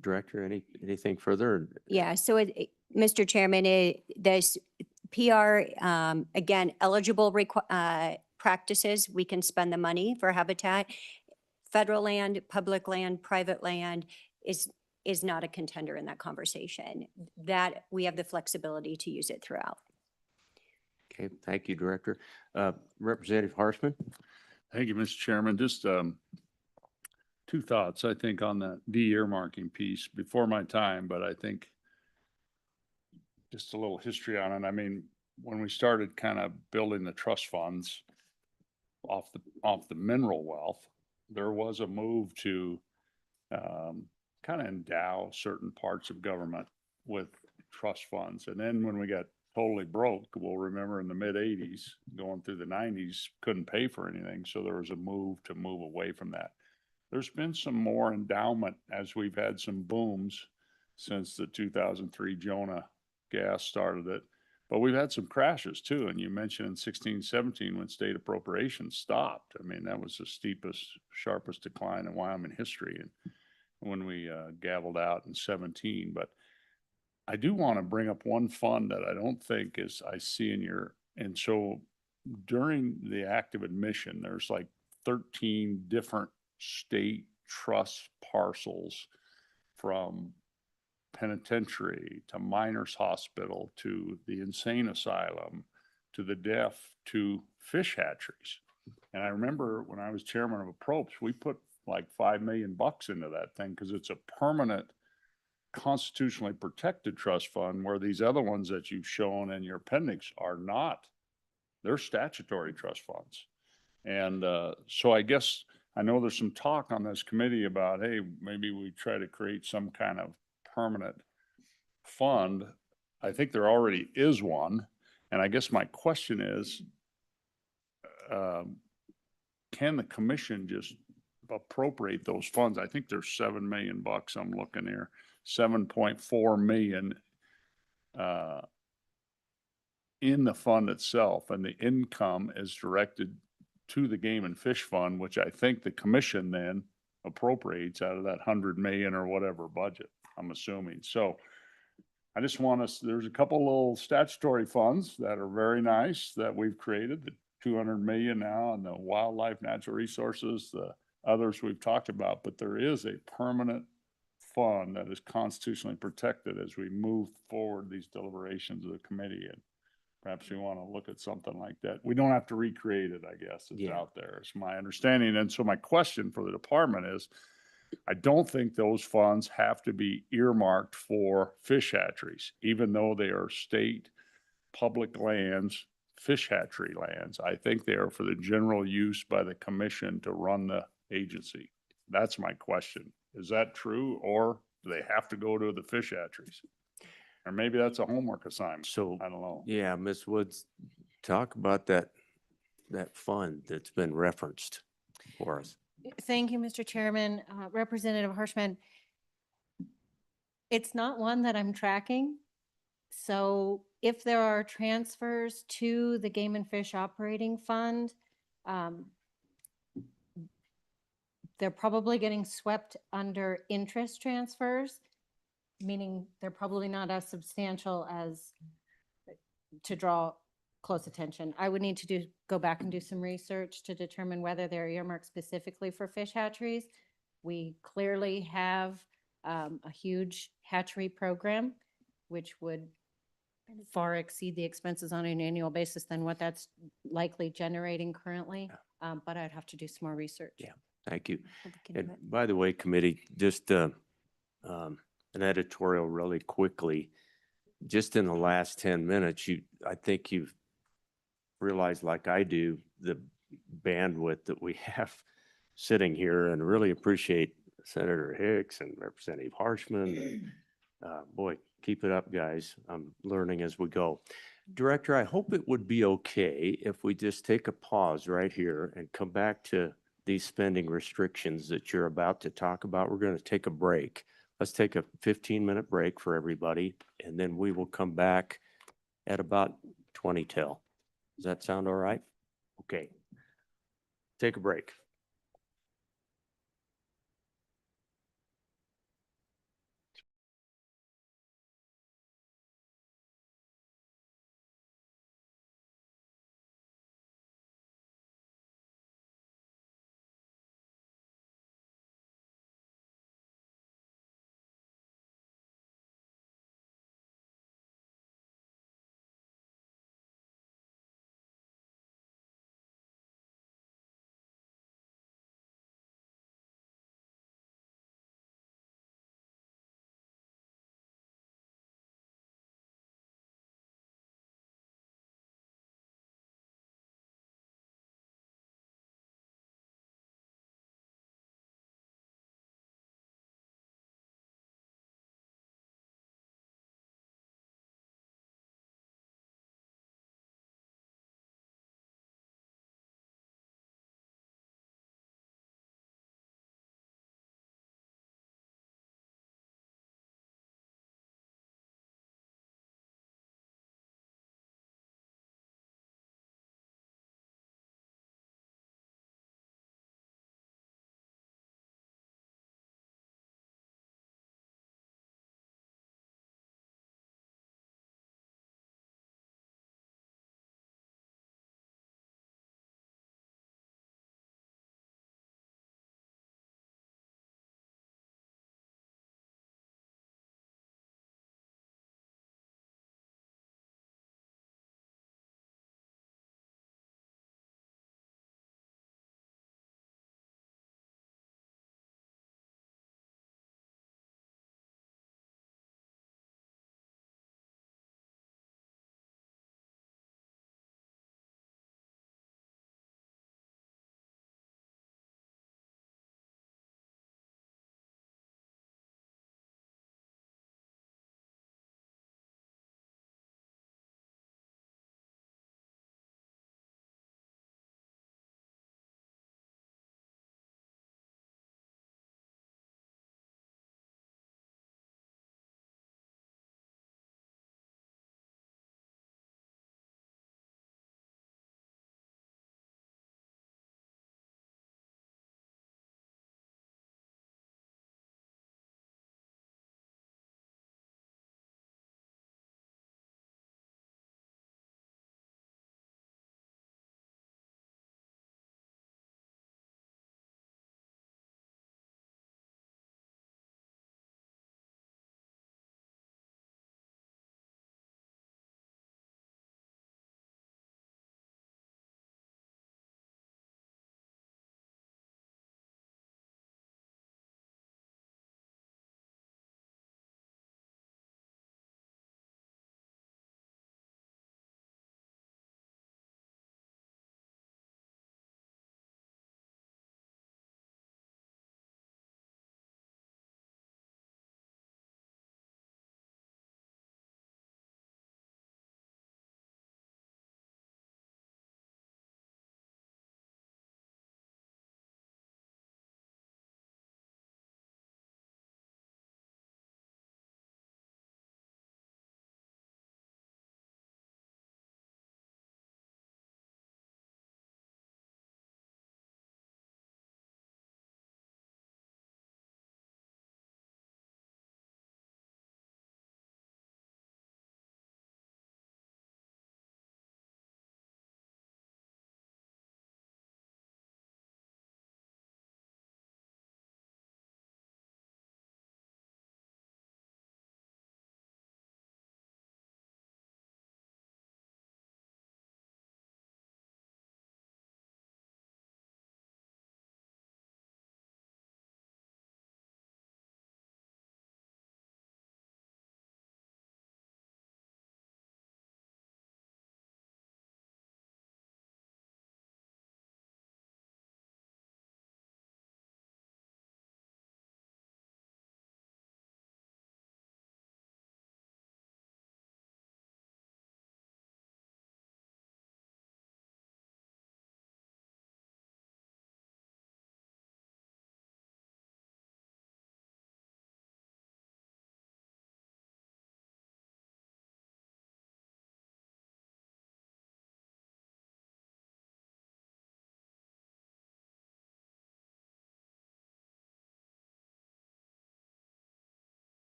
Director, anything further? Yeah, so Mr. Chairman, this PR, again, eligible practices, we can spend the money for habitat. Federal land, public land, private land is not a contender in that conversation. That we have the flexibility to use it throughout. Okay, thank you, Director. Representative Harshman? Thank you, Mr. Chairman. Just two thoughts, I think, on the de-earmarking piece before my time, but I think just a little history on it. I mean, when we started kind of building the trust funds off the mineral wealth, there was a move to kind of endow certain parts of government with trust funds. And then when we got totally broke, we'll remember in the mid-80s, going through the 90s, couldn't pay for anything. So there was a move away from that. There's been some more endowment as we've had some booms since the 2003 Jonah gas started it. But we've had some crashes too. And you mentioned in 16, 17, when state appropriations stopped. I mean, that was the steepest, sharpest decline in Wyoming history. And when we gavelled out in 17. But I do want to bring up one fund that I don't think I see in your, and so during the active admission, there's like 13 different state trust parcels, from penitentiary to miners hospital to the insane asylum to the deaf to fish hatcheries. And I remember when I was chairman of APROPS, we put like $5 million into that thing because it's a permanent constitutionally protected trust fund, where these other ones that you've shown in your appendix are not. They're statutory trust funds. And so I guess I know there's some talk on this committee about, hey, maybe we try to create some kind of permanent fund. I think there already is one. And I guess my question is, can the commission just appropriate those funds? I think there's $7 million. I'm looking here, 7.4 million in the fund itself, and the income is directed to the Game and Fish Fund, which I think the commission then appropriates out of that 100 million or whatever budget, I'm assuming. So I just want us, there's a couple little statutory funds that are very nice that we've created, the 200 million now, and the wildlife, natural resources, the others we've talked about, but there is a permanent fund that is constitutionally protected as we move forward these deliberations of the committee. And perhaps we want to look at something like that. We don't have to recreate it, I guess. It's out there. It's my understanding. And so my question for the department is, I don't think those funds have to be earmarked for fish hatcheries, even though they are state public lands, fish hatchery lands. I think they are for the general use by the commission to run the agency. That's my question. Is that true, or do they have to go to the fish hatcheries? Or maybe that's a homework assignment. So I don't know. yeah, Ms. Woods, talk about that fund that's been referenced for us. Thank you, Mr. Chairman. Representative Harshman, it's not one that I'm tracking. So if there are transfers to the Game and Fish Operating Fund, they're probably getting swept under interest transfers, meaning they're probably not as substantial as to draw close attention. I would need to go back and do some research to determine whether they're earmarked specifically for fish hatcheries. We clearly have a huge hatchery program, which would far exceed the expenses on an annual basis than what that's likely generating currently. But I'd have to do some more research. Yeah, thank you. And by the way, committee, just an editorial really quickly. Just in the last 10 minutes, I think you've realized, like I do, the bandwidth that we have sitting here, and really appreciate Senator Hicks and Representative Harshman. Boy, keep it up, guys. I'm learning as we go. Director, I hope it would be okay if we just take a pause right here and come back to these spending restrictions that you're about to talk about. We're going to take a break let's take a 15-minute break for everybody, and then we will come back at about 20 till. Does that sound all right? Okay. Take a break.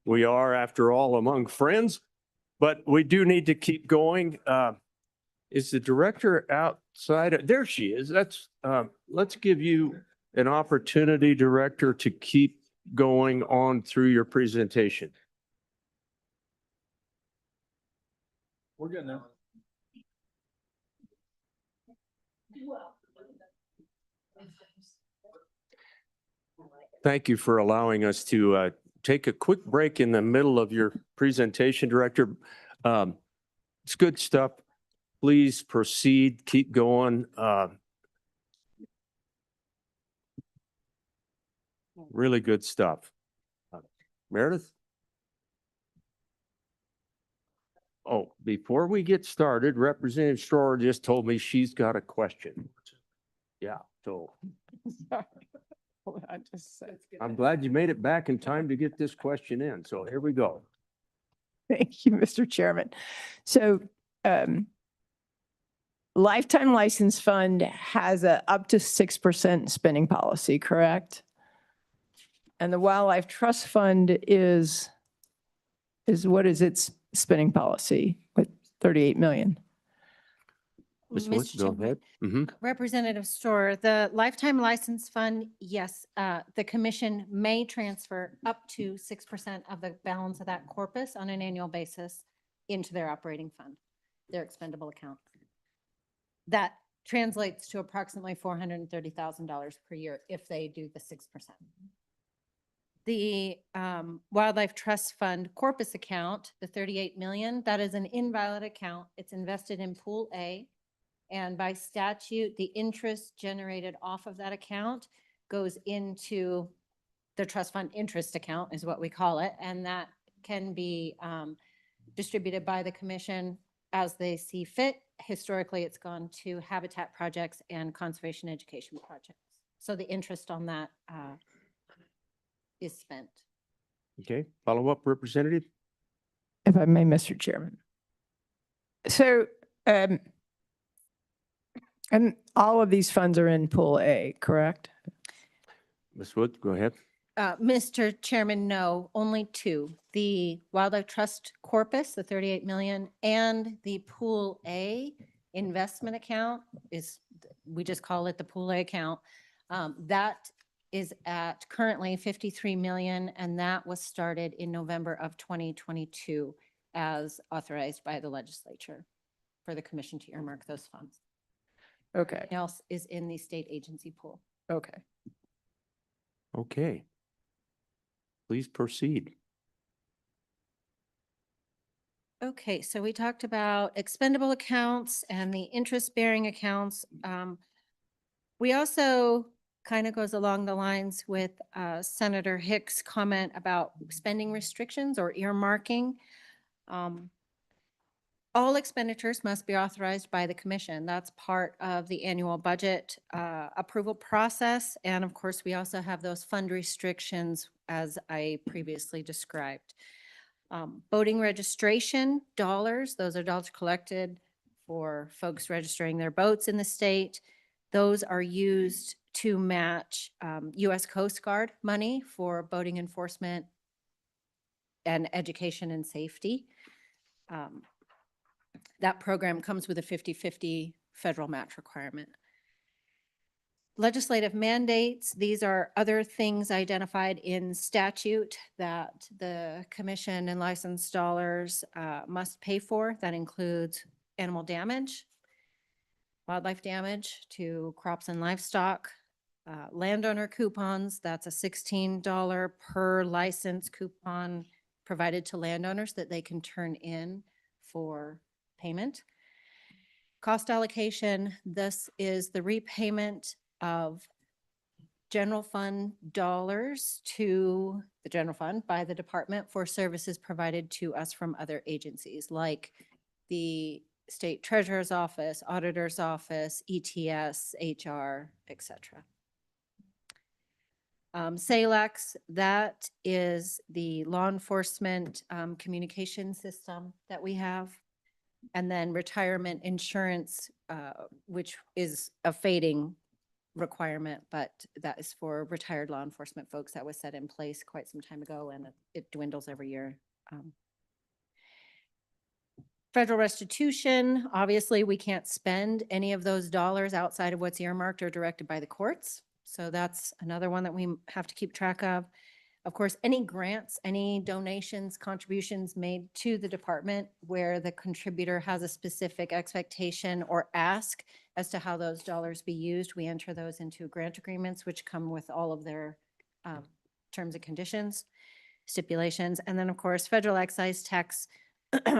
We are, after all, among friends, but we do need to keep going. Is the director outside? There she is. Let's give you an opportunity, Director, to keep going on through your presentation. We're good now. Thank you for allowing us to take a quick break in the middle of your presentation, Director. It's good stuff. Please proceed, keep going. Really good stuff. Meredith? Oh, before we get started, Representative Storer just told me she's got a question. Yeah, so I just said. I'm glad you made it back in time to get this question in. So here we go. Thank you, Mr. Chairman. So, Lifetime License Fund has a up to 6% spending policy, correct? And the Wildlife Trust Fund is what is its spending policy with 38 million? Ms. Wood, Mr. go Chairman, ahead. Mhm. Representative Storer, the Lifetime License Fund, yes, the commission may transfer up to 6% of the balance of that corpus on an annual basis into their operating fund, their expendable account. That translates to approximately $430,000 per year if they do the 6%. The Wildlife Trust Fund corpus account, the 38 million, that is an invalid account. It's invested in Pool A. And by statute, the interest generated off of that account goes into the trust fund interest account is what we call it. And that can be distributed by the commission as they see fit. Historically, it's gone to habitat projects and conservation education projects. So the interest on that is spent. Okay, follow up, Representative. If I may, Mr. Chairman. So, and all of these funds are in Pool A, correct? Ms. Wood, go ahead. Mr. Chairman, no, only two. The Wildlife Trust Corpus, the 38 million, and the Pool A investment account is, we just call it the Pool A account. That is at currently 53 million, and that was started in November of 2022 as authorized by the legislature for the commission to earmark those funds. Okay. Everything else is in the state agency pool. Okay. Okay. Please proceed. Okay, so we talked about expendable accounts and the interest-bearing accounts. We also kind of goes along the lines with Senator Hicks' comment about spending restrictions or earmarking. All expenditures must be authorized by the commission. That's part of the annual budget approval process. And of course, we also have those fund restrictions as I previously described. Boating registration dollars, those are dollars collected for folks registering their boats in the state. Those are used to match U.S. Coast Guard money for boating enforcement and education and safety. That program comes with a 50-50 federal match requirement. Legislative mandates, these are other things identified in statute that the commission and licensed dollars must pay for. That includes animal damage, wildlife damage to crops and livestock, landowner coupons, that's a $16 per license coupon provided to landowners that they can turn in for payment. Cost allocation, this is the repayment of general fund dollars to the general fund by the department for services provided to us from other agencies like the state treasurer's office, auditor's office, ETS, HR, etc. SALAX, that is the law enforcement communication system that we have. And then retirement insurance, which is a fading requirement, but that is for retired law enforcement folks. That was set in place quite some time ago, and it dwindles every year. Federal restitution, obviously, we can't spend any of those dollars outside of what's earmarked or directed by the courts. So that's another one that we have to keep track of. Of course, any grants, any donations, contributions made to the department where the contributor has a specific expectation or ask as to how those dollars be used, we enter those into grant agreements, which come with all of their terms and conditions, stipulations. And then, of course, federal excise tax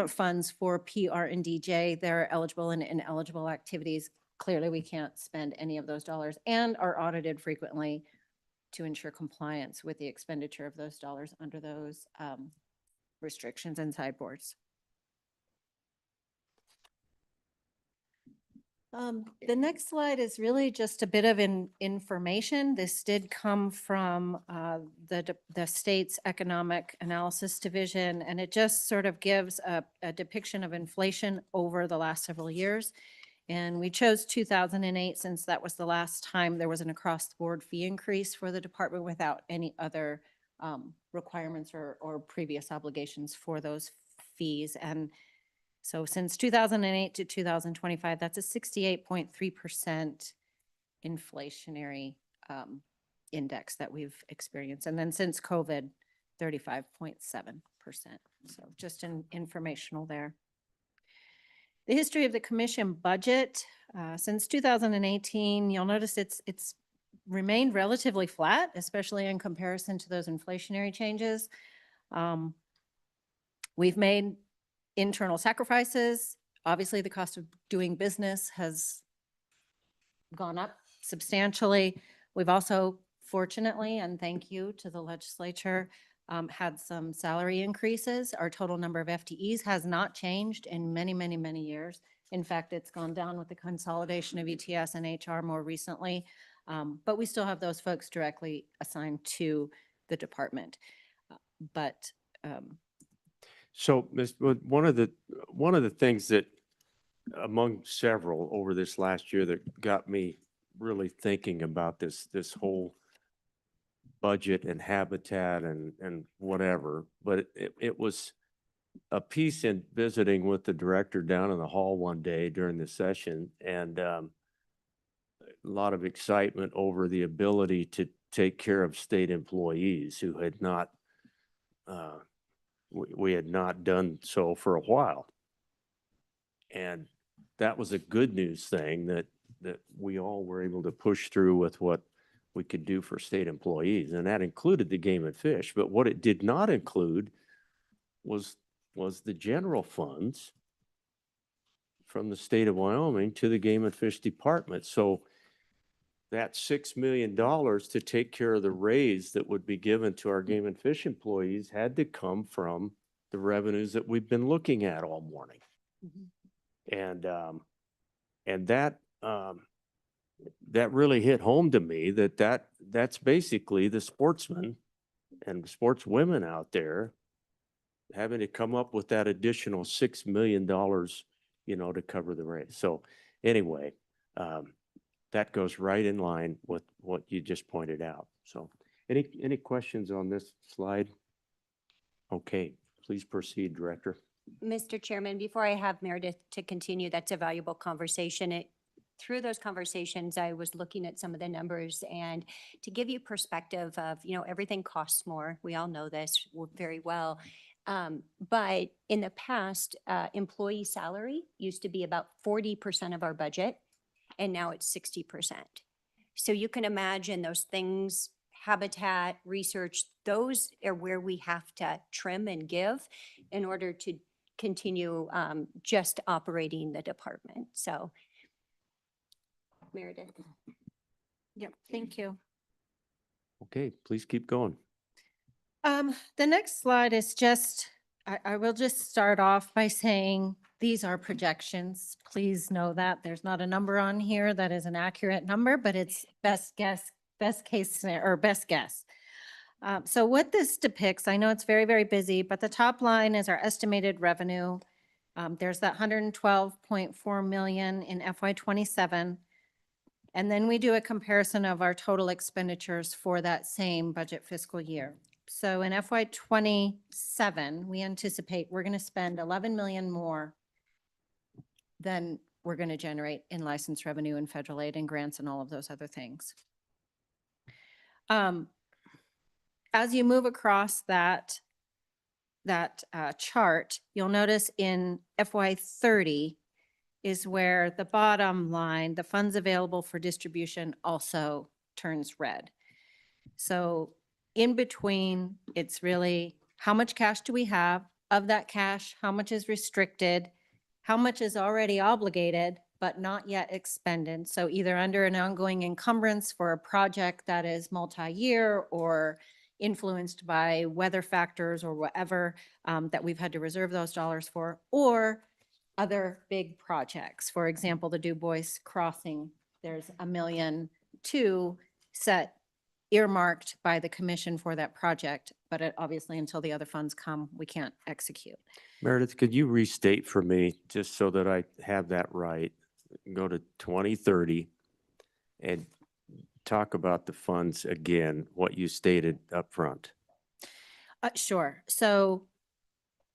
funds for PR and DJ, they're eligible and ineligible activities. Clearly, we can't spend any of those dollars and are audited frequently to ensure compliance with the expenditure of those dollars under those restrictions and sideboards. The next slide is really just a bit of information. This did come from the state's Economic Analysis Division, and it just sort of gives a depiction of inflation over the last several years. And we chose 2008 since that was the last time there was an across-the-board fee increase for the department without any other requirements or previous obligations for those fees. And so since 2008 to 2025, that's a 68.3% inflationary index that we've experienced. And then since COVID, 35.7%. So just informational there. The history of the commission budget, since 2018, you'll notice it's remained relatively flat, especially in comparison to those inflationary changes. We've made internal sacrifices. Obviously, the cost of doing business has gone up substantially. We've also, fortunately, and thank you to the legislature, had some salary increases. Our total number of FTEs has not changed in many, many, many years. In fact, it's gone down with the consolidation of ETS and HR more recently. But we still have those folks directly assigned to the department. So, one of the things that, among several over this last year, that got me really thinking about this whole budget and habitat and whatever, but it was a piece in visiting with the director down in the hall one day during the session, and a lot of excitement over the ability to take care of state employees who had not we had not done so for a while. And that was a good news thing that we all were able to push through with what we could do for state employees. And that included the game and fish. But what it did not include was the general funds from the state of Wyoming to the game and fish department. So that $6 million to take care of the raise that would be given to our game and fish employees had to come from the revenues that we've been looking at all morning. And that really hit home to me that's basically the sportsmen and sportswomen out there having to come up with that additional $6 million, to cover the raise. So anyway, that goes right in line with what you just pointed out. So any questions on this slide? Okay, please proceed, Director. Mr. Chairman, before I have Meredith to continue, that's a valuable conversation. Through those conversations, I was looking at some of the numbers, and to give you perspective of, everything costs more. We all know this very well. But in the past, employee salary used to be about 40% of our budget, and now it's 60%. So you can imagine those things, habitat, research, those are where we have to trim and give in order to continue just operating the department. So, Meredith. Yep, thank you. Okay, please keep going. The next slide is just, I will just start off by saying these are projections. Please know that there's not a number on here that is an accurate number, but it's best guess, best case, or best guess. So what this depicts, I know it's very, very busy, but the top line is our estimated revenue. There's that 112.4 million in FY27. And then we do a comparison of our total expenditures for that same budget fiscal year. So in FY '27, we anticipate we're going to spend 11 million more than we're going to generate in license revenue and federal aid and grants and all of those other things. As you move across that chart, you'll notice in FY '30 is where the bottom line, the funds available for distribution, also turns red. So in between, it's really how much cash do we have? Of that cash, how much is restricted? How much is already obligated but not yet expended? So either under an ongoing encumbrance for a project that is multi-year or influenced by weather factors or whatever that we've had to reserve those dollars for, or other big projects. For example, the Du Bois Crossing, there's $1.2 million set earmarked by the commission for that project, but it obviously until the other funds come, we can't execute. Meredith, could you restate for me, just so that I have that right? Go to 2030 and talk about the funds again, what you stated up front. Sure. So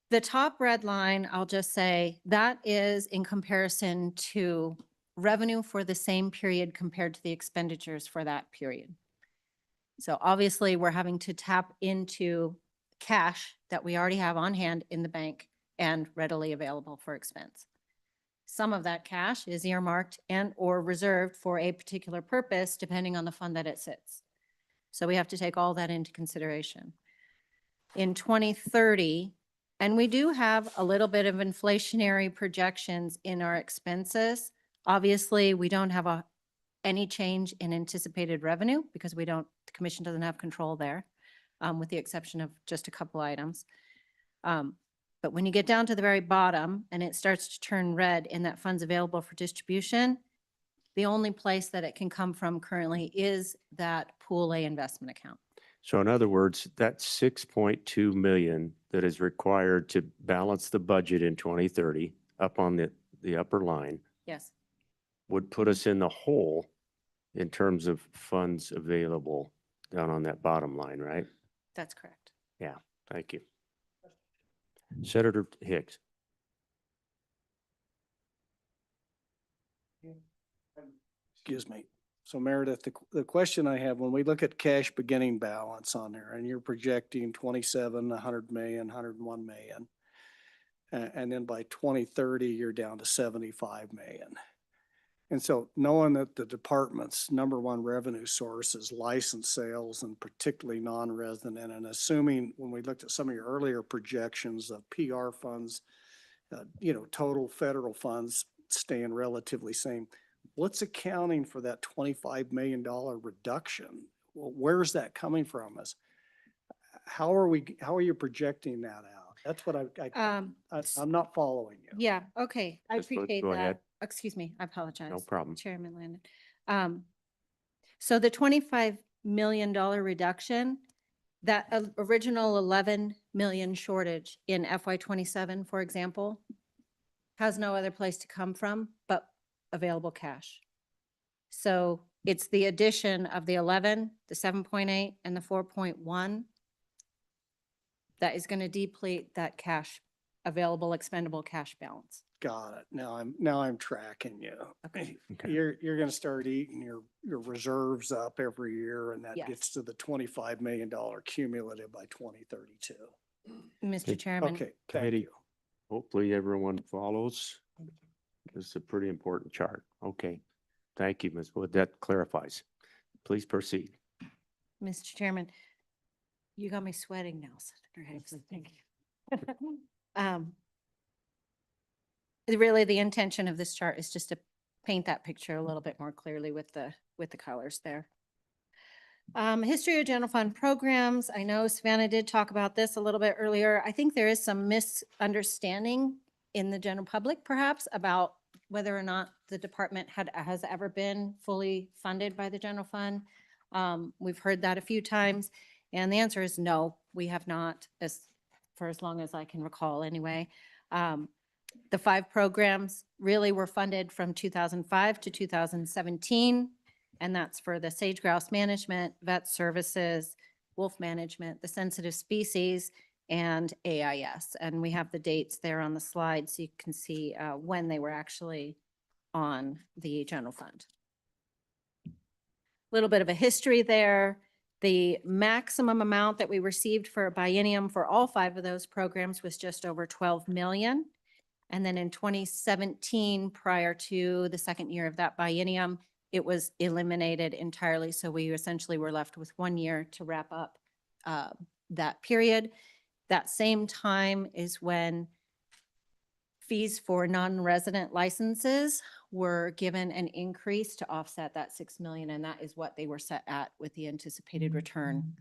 the top red line, I'll just say, that is in comparison to revenue for the same period compared to the expenditures for that period. So obviously, we're having to tap into cash that we already have on hand in the bank and readily available for expense. Some of that cash is earmarked and or reserved for a particular purpose, depending on the fund that it sits. So we have to take all that into consideration. In 2030, and we do have a little bit of inflationary projections in our expenses. Obviously, we don't have any change in anticipated revenue because the commission doesn't have control there, with the exception of just a couple items. But when you get down to the very bottom and it starts to turn red in that funds available for distribution, the only place that it can come from currently is that Pool A investment account. So in other words, that 6.2 million that is required to balance the budget in 2030 up on the upper line Yes, would put us in the hole in terms of funds available down on that bottom line, right? that's correct. Yeah, thank you. Senator Hicks. Excuse me. So Meredith, the question I have, when we look at cash beginning balance on there and you're projecting 27, 100 million, 101 million, and then by 2030, you're down to 75 million. And so knowing that the department's number one revenue source is license sales and particularly non-resident, and assuming when we looked at some of your earlier projections of PR funds, total federal funds staying relatively same, what's accounting for that $25 million reduction? Well, where's that coming from? How are you projecting that out? That's what I'm not following you. Yeah, okay, I Just appreciate go ahead. that. Excuse me, I apologize. No problem. Chairman Landon. So the $25 million reduction, that original 11 million shortage in FY '27, for example, has no other place to come from but available cash. So it's the addition of the 11, the 7.8, and the 4.1 that is going to deplete that cash, available expendable cash balance. Got it. Now I'm tracking you. Okay. Okay. You're gonna start eating your reserves up every year, and that Yes. gets to the $25 million cumulative by 2032. Mr. Chairman. Okay, thank Committee, you. hopefully everyone follows. This is a pretty important chart. Okay. Thank you, Ms. Wood. That clarifies. Please proceed. Mr. Chairman, you got me sweating now, Senator Hicks. Thank you. Really, the intention of this chart is just to paint that picture a little bit more clearly with the colors there. History of general fund programs. I know Savannah did talk about this a little bit earlier. I think there is some misunderstanding in the general public perhaps about whether or not the department has ever been fully funded by the general fund. We've heard that a few times, and the answer is no, we have not, for as long as I can recall anyway. The 5 programs really were funded from 2005 to 2017. And that's for the sage grouse management, vet services, wolf management, the sensitive species, and AIS. And we have the dates there on the slide so you can see when they were actually on the general fund. Little bit of a history there. The maximum amount that we received for a biennium for all 5 of those programs was just over 12 million. And then in 2017, prior to the second year of that biennium, it was eliminated entirely. So we essentially were left with 1 year to wrap up that period. That same time is when fees for non-resident licenses were given an increase to offset that 6 million, and that is what they were set at with the anticipated return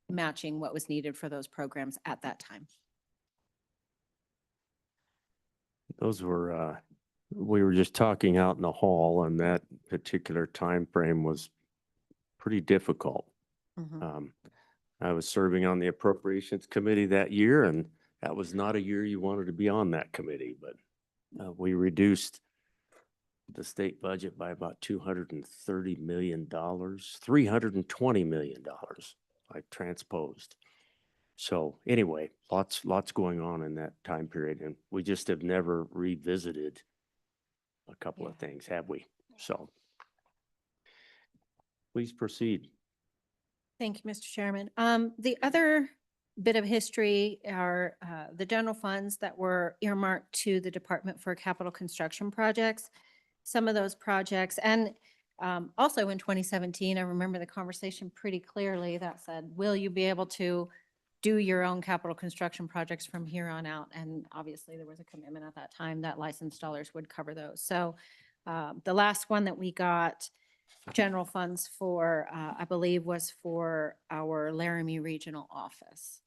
matching what was needed for those programs at that time. Those were, we were just talking out in the hall, and that particular time frame was pretty difficult. I was serving on the Appropriations Committee that year, and that was not a year you wanted to be on that committee, but we reduced the state budget by about $230 million, $320 million, I transposed. So anyway, lots going on in that time period, and we just have never revisited a couple of things, have we? So please proceed. Thank you, Mr. Chairman. The other bit of history are the general funds that were earmarked to the Department for Capital Construction Projects. Some of those projects, and also in 2017, I remember the conversation pretty clearly that said, will you be able to do your own capital construction projects from here on out? And obviously there was a commitment at that time that license dollars would cover those. So the last one that we got general funds for, I believe, was for our Laramie Regional Office,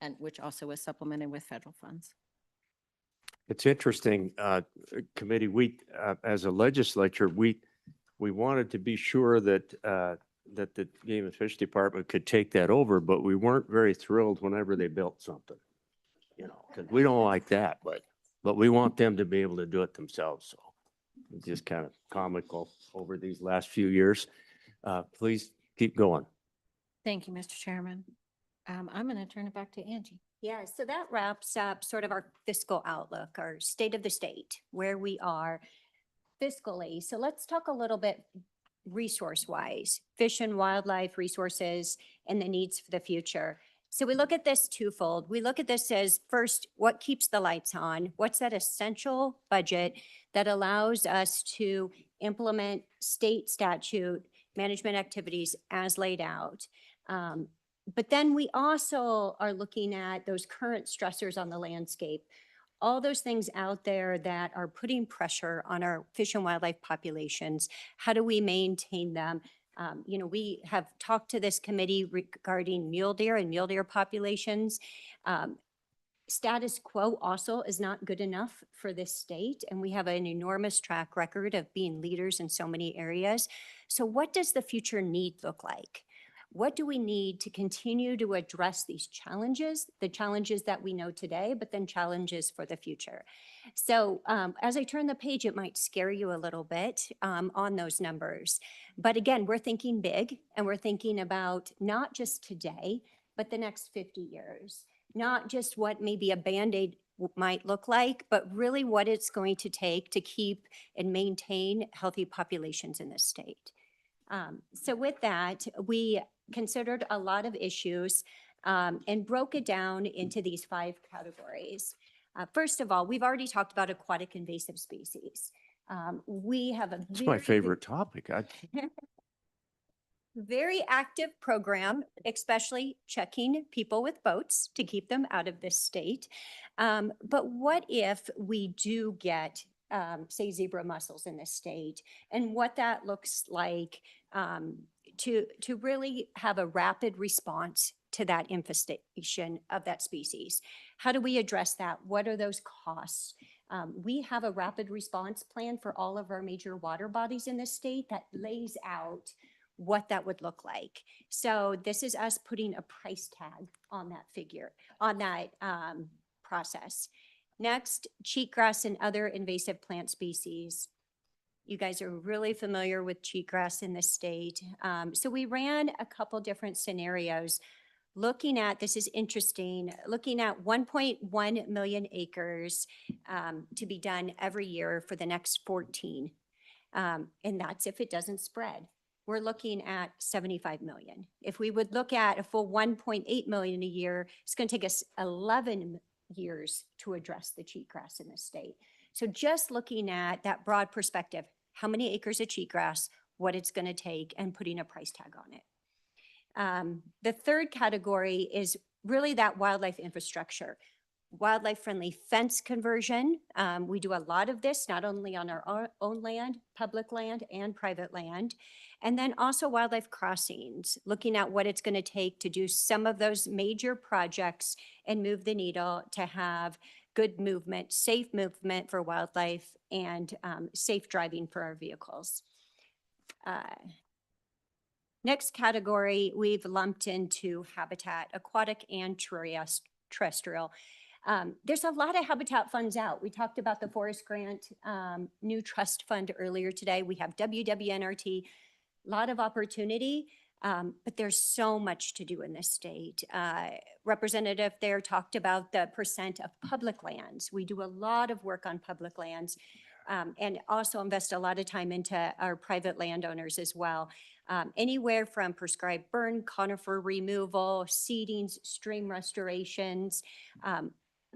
and which also was supplemented with federal funds. It's interesting, committee, we, as a legislature, we wanted to be sure that, that the Game and Fish Department could take that over, but we weren't very thrilled whenever they built something, you know, because we don't like that, but we want them to be able to do it themselves. So it's just kind of comical over these last few years. Please keep going. Thank you, Mr. Chairman. I'm going to turn it back to Angie. Yeah, so that wraps up sort of our fiscal outlook, our state of the state, where we are fiscally. So let's talk a little bit resource-wise, fish and wildlife resources and the needs for the future. So we look at this twofold. We look at this as first, what keeps the lights on? What's that essential budget that allows us to implement state statute management activities as laid out? But then we also are looking at those current stressors on the landscape, all those things out there that are putting pressure on our fish and wildlife populations. How do we maintain them? You know, we have talked to this committee regarding mule deer and mule deer populations. Status quo also is not good enough for this state, and we have an enormous track record of being leaders in so many areas. So what does the future need look like? What do we need to continue to address these challenges, the challenges that we know today, but then challenges for the future? So as I turn the page, it might scare you a little bit on those numbers. But again, we're thinking big, and we're thinking about not just today, but the next 50 years, not just what maybe a Band-Aid might look like, but really what it's going to take to keep and maintain healthy populations in this state. So with that, we considered a lot of issues and broke it down into these 5 categories. First of all, we've already talked about aquatic invasive species. We have a It's my favorite topic. very active program, especially checking people with boats to keep them out of this state. But what if we do get, say, zebra mussels in this state, and what that looks like to really have a rapid response to that infestation of that species? How do we address that? What are those costs? We have a rapid response plan for all of our major water bodies in this state that lays out what that would look like. So this is us putting a price tag on that figure, on that process. Next, cheatgrass and other invasive plant species. You guys are really familiar with cheatgrass in the state. So we ran a couple different scenarios looking at, this is interesting, looking at 1.1 million acres to be done every year for the next 14. And that's if it doesn't spread. We're looking at 75 million. If we would look at a full 1.8 million a year, it's going to take us 11 years to address the cheatgrass in the state. So just looking at that broad perspective, how many acres of cheatgrass, what it's going to take, and putting a price tag on it. The third category is really that wildlife infrastructure. Wildlife friendly fence conversion. We do a lot of this, not only on our own land, public land, and private land. And then also wildlife crossings, looking at what it's going to take to do some of those major projects and move the needle to have good movement, safe movement for wildlife, and safe driving for our vehicles. Next category, we've lumped into habitat, aquatic and terrestrial. There's a lot of habitat funds out. We talked about the Forest Grant new trust fund earlier today. We have WWNRT, a lot of opportunity, but there's so much to do in this state. Representative there talked about the percent of public lands. We do a lot of work on public lands and also invest a lot of time into our private landowners as well. Anywhere from prescribed burn, conifer removal, seedings, stream restorations,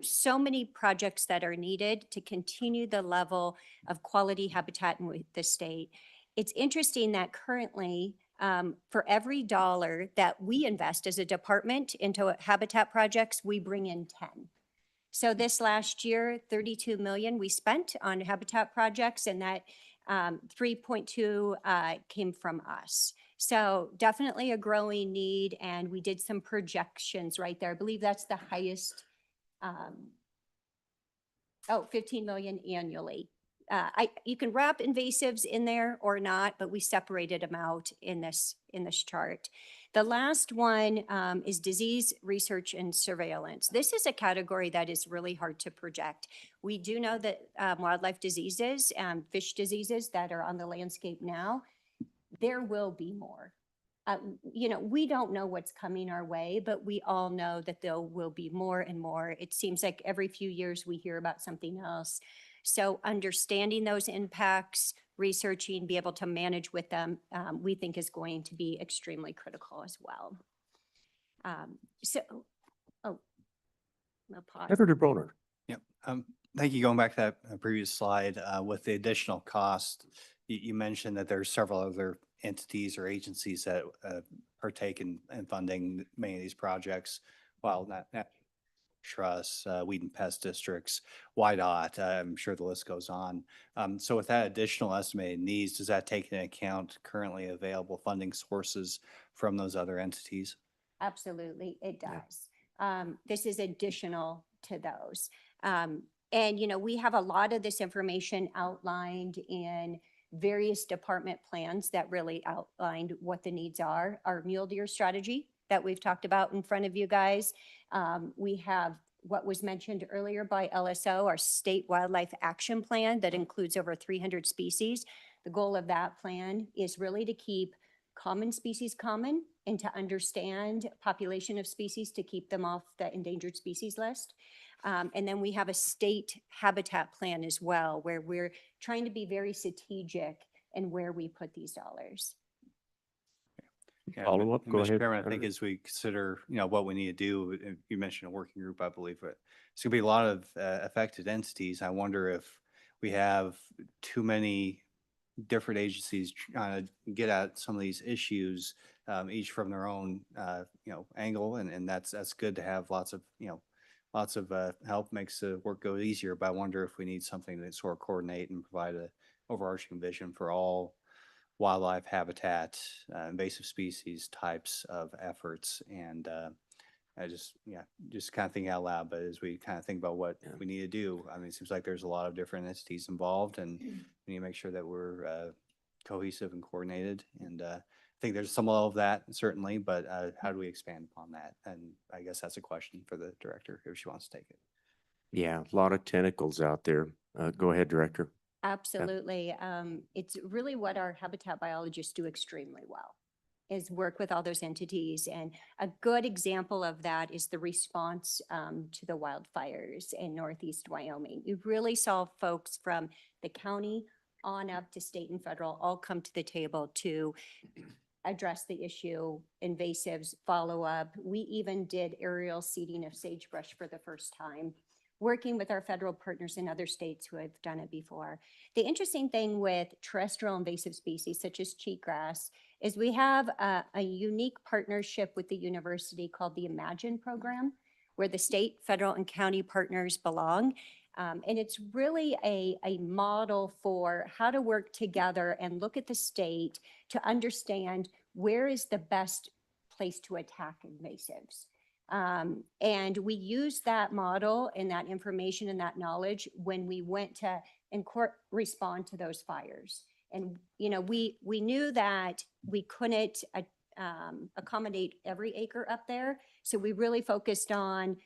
so many projects that are needed to continue the level of quality habitat in the state. It's interesting that currently, for every dollar that we invest as a department into habitat projects, we bring in 10. So this last year, 32 million we spent on habitat projects, and that 3.2 came from us. So definitely a growing need, and we did some projections right there. I believe that's the highest, 15 million annually. You can wrap invasives in there or not, but we separated them out in this chart. The last one is disease research and surveillance. This is a category that is really hard to project. We do know that wildlife diseases, fish diseases that are on the landscape now, there will be more. We don't know what's coming our way, but we all know that there will be more and more. It seems like every few years we hear about something else. So understanding those impacts, researching, be able to manage with them, we think is going to be extremely critical as well. I'll pause. Senator Broner. Yep. Thank you. Going back to that previous slide with the additional cost, you mentioned that there's several other entities or agencies that partake in funding many of these projects. While not Trust, weed and pest districts, YDOT, I'm sure the list goes on. So with that additional estimated needs, does that take into account currently available funding sources from those other entities? Absolutely, it does. This is additional to those. And, we have a lot of this information outlined in various department plans that really outlined what the needs are. Our mule deer strategy that we've talked about in front of you guys. We have what was mentioned earlier by LSO, our state wildlife action plan that includes over 300 species. The goal of that plan is really to keep common species common and to understand population of species to keep them off the endangered species list. And then we have a state habitat plan as well, where we're trying to be very strategic in where we put these dollars. Yeah, Follow up, go Mr. ahead. Chairman, I think as we consider, what we need to do, and you mentioned a working group, I believe, but it's gonna be a lot of affected entities. I wonder if we have too many different agencies trying to get at some of these issues, each from their own, angle, and that's good to have lots of help, makes the work go easier. But I wonder if we need something to sort of coordinate and provide a overarching vision for all wildlife habitat, invasive species types of efforts. And I just kind of thinking out loud, but as we kind of think about what we need to do, I mean, it seems like there's a lot of different entities involved, and we need to make sure that we're cohesive and coordinated. And I think there's some level of that, certainly, but how do we expand upon that? And I guess that's a question for the director if she wants to take it. Yeah, a lot of tentacles out there. Go ahead, Director. Absolutely. It's really what our habitat biologists do extremely well, is work with all those entities. And a good example of that is the response to the wildfires in Northeast Wyoming. You really saw folks from the county on up to state and federal all come to the table to address the issue, invasives, follow up. We even did aerial seeding of sagebrush for the first time, working with our federal partners in other states who have done it before. The interesting thing with terrestrial invasive species such as cheatgrass is we have a unique partnership with the university called the Imagine program, where the state, federal, and county partners belong. And it's really a model for how to work together and look at the state to understand where is the best place to attack invasives. And we used that model and that information and that knowledge when we went to respond to those fires. And, you know, we knew that we couldn't accommodate every acre up there. So we really focused on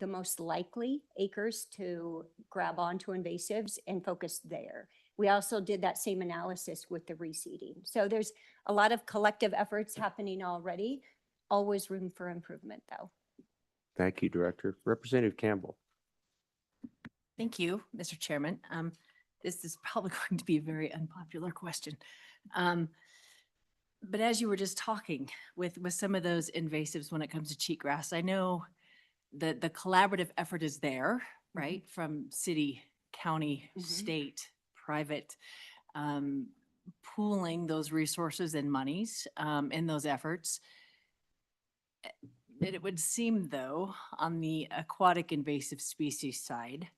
the most likely acres to grab onto invasives and focus there. We also did that same analysis with the reseeding. So there's a lot of collective efforts happening already. Always room for improvement, though. Thank you, Director. Representative Campbell. Thank you, Mr. Chairman. This is probably going to be a very unpopular question. But as you were just talking with some of those invasives when it comes to cheatgrass, I know that the collaborative effort is there, right? From city, county, state, private, pooling those resources and monies in those efforts. It would seem, though, on the aquatic invasive species side,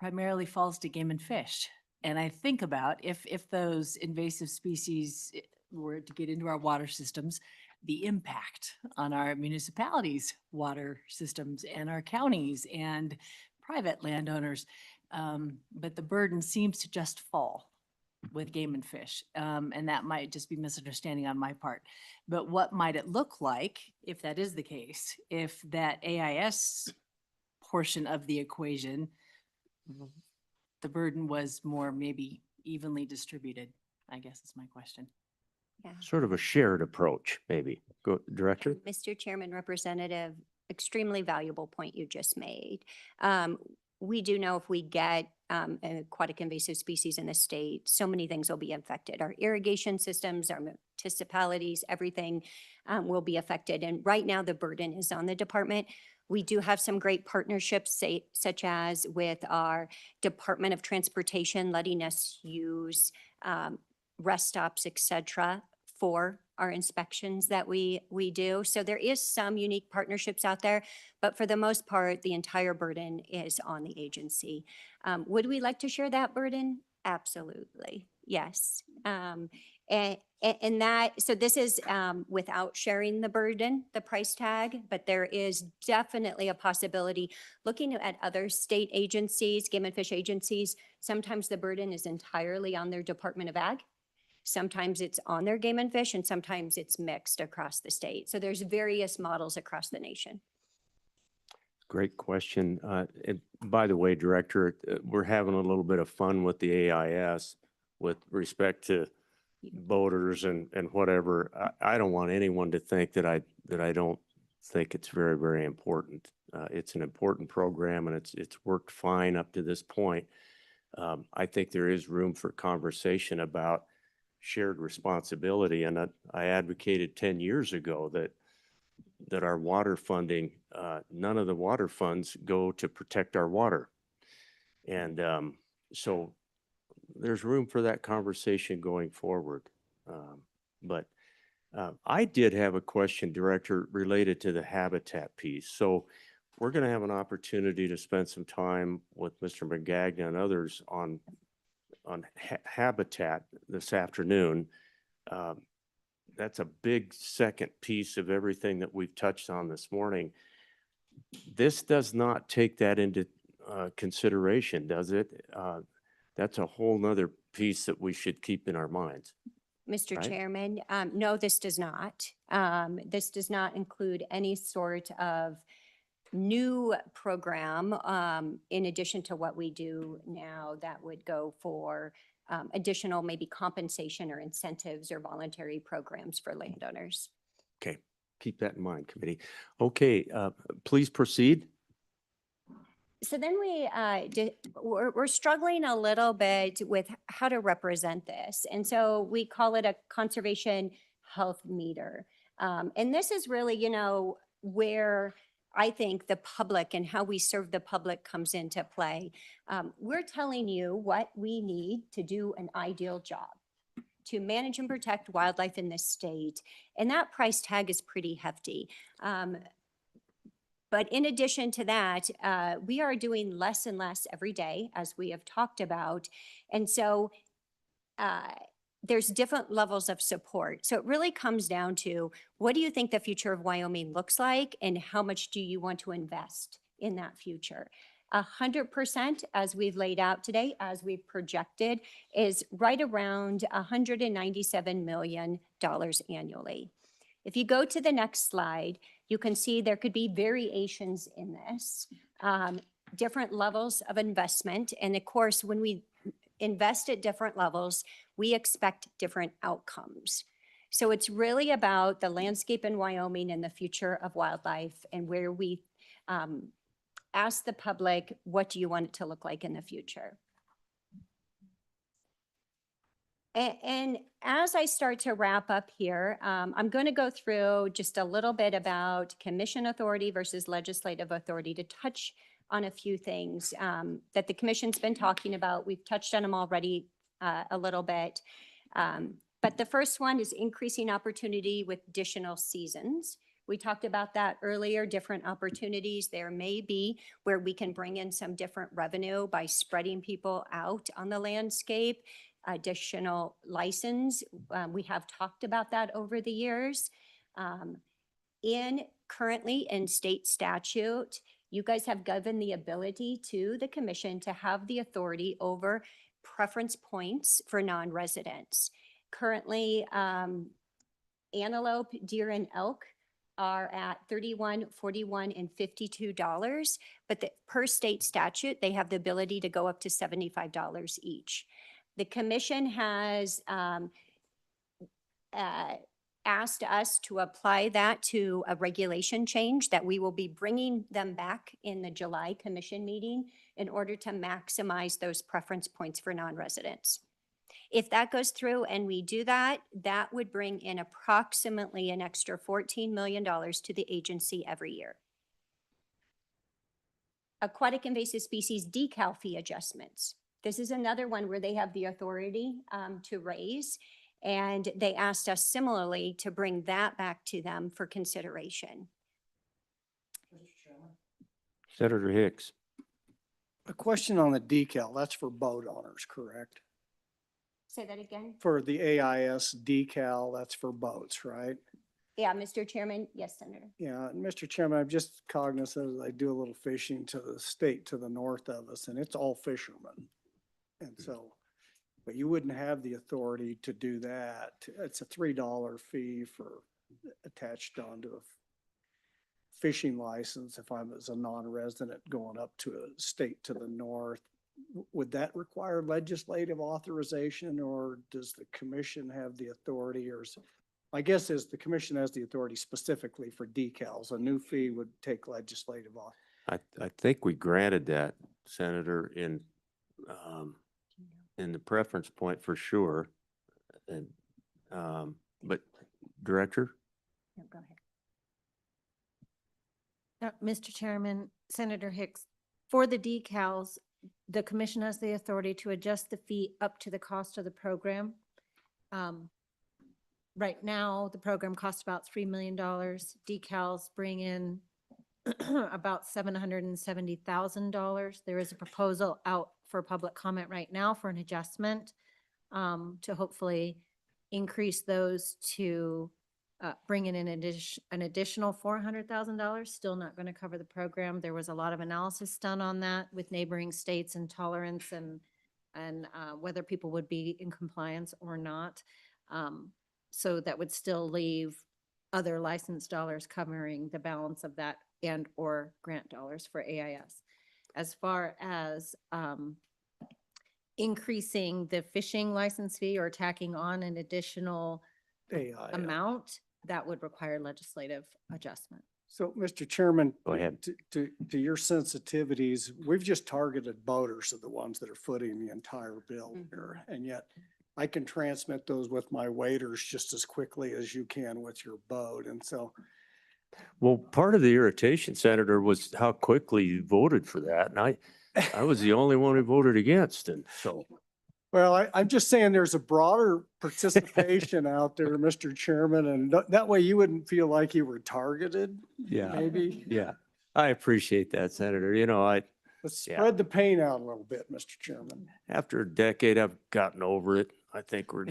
primarily falls to game and fish. And I think about if those invasive species were to get into our water systems, the impact on our municipalities' water systems and our counties and private landowners. But the burden seems to just fall with game and fish. And that might just be misunderstanding on my part. But what might it look like if that is the case? If that AIS portion of the equation, the burden was more maybe evenly distributed, I guess is my question. Yeah. Sort of a shared approach, maybe. Go, Director. Mr. Chairman, Representative, extremely valuable point you just made. We do know if we get an aquatic invasive species in the state, so many things will be affected. Our irrigation systems, our municipalities, everything will be affected. And right now the burden is on the department. We do have some great partnerships, such as with our Department of Transportation, letting us use rest stops, et cetera, for our inspections that we do. So there is some unique partnerships out there, but for the most part, the entire burden is on the agency. Would we like to share that burden? Absolutely, yes. And that, so this is without sharing the burden, the price tag, but there is definitely a possibility. Looking at other state agencies, game and fish agencies, sometimes the burden is entirely on their Department of Ag. Sometimes it's on their game and fish, and sometimes it's mixed across the state. So there's various models across the nation. Great question. And by the way, Director, we're having a little bit of fun with the AIS with respect to boaters and whatever. I don't want anyone to think that I don't think it's very, very important. It's an important program, and it's worked fine up to this point. I think there is room for conversation about shared responsibility, and I advocated 10 years ago that our water funding, none of the water funds go to protect our water. And so there's room for that conversation going forward. But I did have a question, Director, related to the habitat piece. So we're going to have an opportunity to spend some time with Mr. McGagnon and others on habitat this afternoon. That's a big second piece of everything that we've touched on this morning. This does not take that into consideration, does it? That's a whole nother piece that we should keep in our minds. Mr. Right? Chairman, no, this does not. This does not include any sort of new program, in addition to what we do now, that would go for additional maybe compensation or incentives or voluntary programs for landowners. Okay, keep that in mind, committee. Okay, please proceed. So then we're struggling a little bit with how to represent this. And so we call it a conservation health meter. And this is really, where I think the public and how we serve the public comes into play. We're telling you what we need to do an ideal job to manage and protect wildlife in this state. And that price tag is pretty hefty. But in addition to that, we are doing less and less every day, as we have talked about. And so there's different levels of support. So it really comes down to, what do you think the future of Wyoming looks like, and how much do you want to invest in that future? 100%, as we've laid out today, as we've projected, is right around $197 million annually. If you go to the next slide, you can see there could be variations in this, different levels of investment. And of course, when we invest at different levels, we expect different outcomes. So it's really about the landscape in Wyoming and the future of wildlife, and where we ask the public, what do you want it to look like in the future? And as I start to wrap up here, I'm going to go through just a little bit about commission authority versus legislative authority, to touch on a few things that the commission's been talking about. We've touched on them already a little bit. But the first one is increasing opportunity with additional seasons. We talked about that earlier, different opportunities there may be where we can bring in some different revenue by spreading people out on the landscape. Additional license, we have talked about that over the years. Currently in state statute, you guys have given the ability to the commission to have the authority over preference points for non-residents. Currently, antelope, deer, and elk are at $31, $41, and $52, but per state statute, they have the ability to go up to $75 each. The commission has asked us to apply that to a regulation change that we will be bringing them back in the July commission meeting in order to maximize those preference points for non-residents. If that goes through and we do that, that would bring in approximately an extra $14 million to the agency every year. Aquatic invasive species decal fee adjustments. This is another one where they have the authority to raise, and they asked us similarly to bring that back to them for consideration. Senator Hicks. A question on the decal, that's for boat owners, correct? Say that again? For the AIS decal, that's for boats, right? Yeah, Mr. Chairman. Yes, Senator. Yeah, and Mr. Chairman, I'm just cognizant as I do a little fishing to the state to the north of us, and it's all fishermen. And so, but you wouldn't have the authority to do that. It's a $3 fee for attached onto a fishing license if I was a non-resident going up to a state to the north. Would that require legislative authorization, or does the commission have the authority? Or my guess is the commission has the authority specifically for decals. A new fee would take legislative authorization. I think we granted that, Senator, in the preference point for sure. And, but Director? No, go ahead. Mr. Chairman, Senator Hicks, for the decals, the commission has the authority to adjust the fee up to the cost of the program. Right now, the program costs about $3 million. Decals bring in about $770,000. There is a proposal out for public comment right now for an adjustment to hopefully increase those to bring in an additional $400,000. Still not going to cover the program. There was a lot of analysis done on that with neighboring states and tolerance and whether people would be in compliance or not. So that would still leave other licensed dollars covering the balance of that and or grant dollars for AIS. As far as increasing the fishing license fee or tacking on an additional AI. amount, that would require legislative adjustment. So, Mr. Chairman. Go ahead. To your sensitivities, we've just targeted boaters are the ones that are footing the entire bill here. And yet I can transmit those with my waders just as quickly as you can with your boat. And so, Well, part of the irritation, Senator, was how quickly you voted for that. And I was the only one who voted against. And so, well, I'm just saying there's a broader participation out there, Mr. Chairman, and that way you wouldn't feel like you were targeted, yeah, maybe. yeah, I appreciate that, Senator. You know, Let's Yeah. spread the pain out a little bit, Mr. Chairman. after a decade, I've gotten over it. I think we're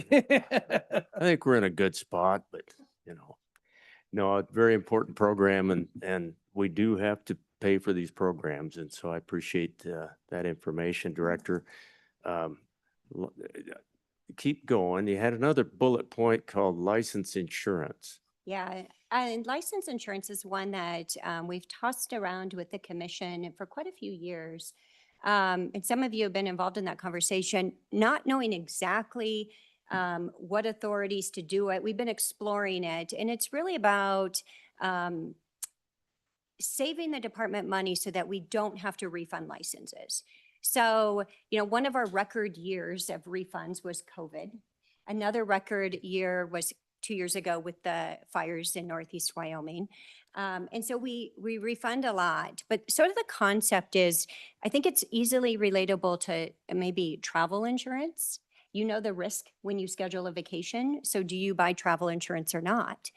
in a good spot, but you know, no, a very important program and we do have to pay for these programs. And so I appreciate that information, Director. Keep going. You had another bullet point called license insurance. Yeah, and license insurance is one that we've tossed around with the commission for quite a few years. And some of you have been involved in that conversation, not knowing exactly what authorities to do it. We've been exploring it, and it's really about saving the department money so that we don't have to refund licenses. So, one of our record years of refunds was COVID. Another record year was 2 years ago with the fires in Northeast Wyoming. And so we refund a lot, but sort of the concept is, I think it's easily relatable to maybe travel insurance. You know the risk when you schedule a vacation. So do you buy travel insurance or not?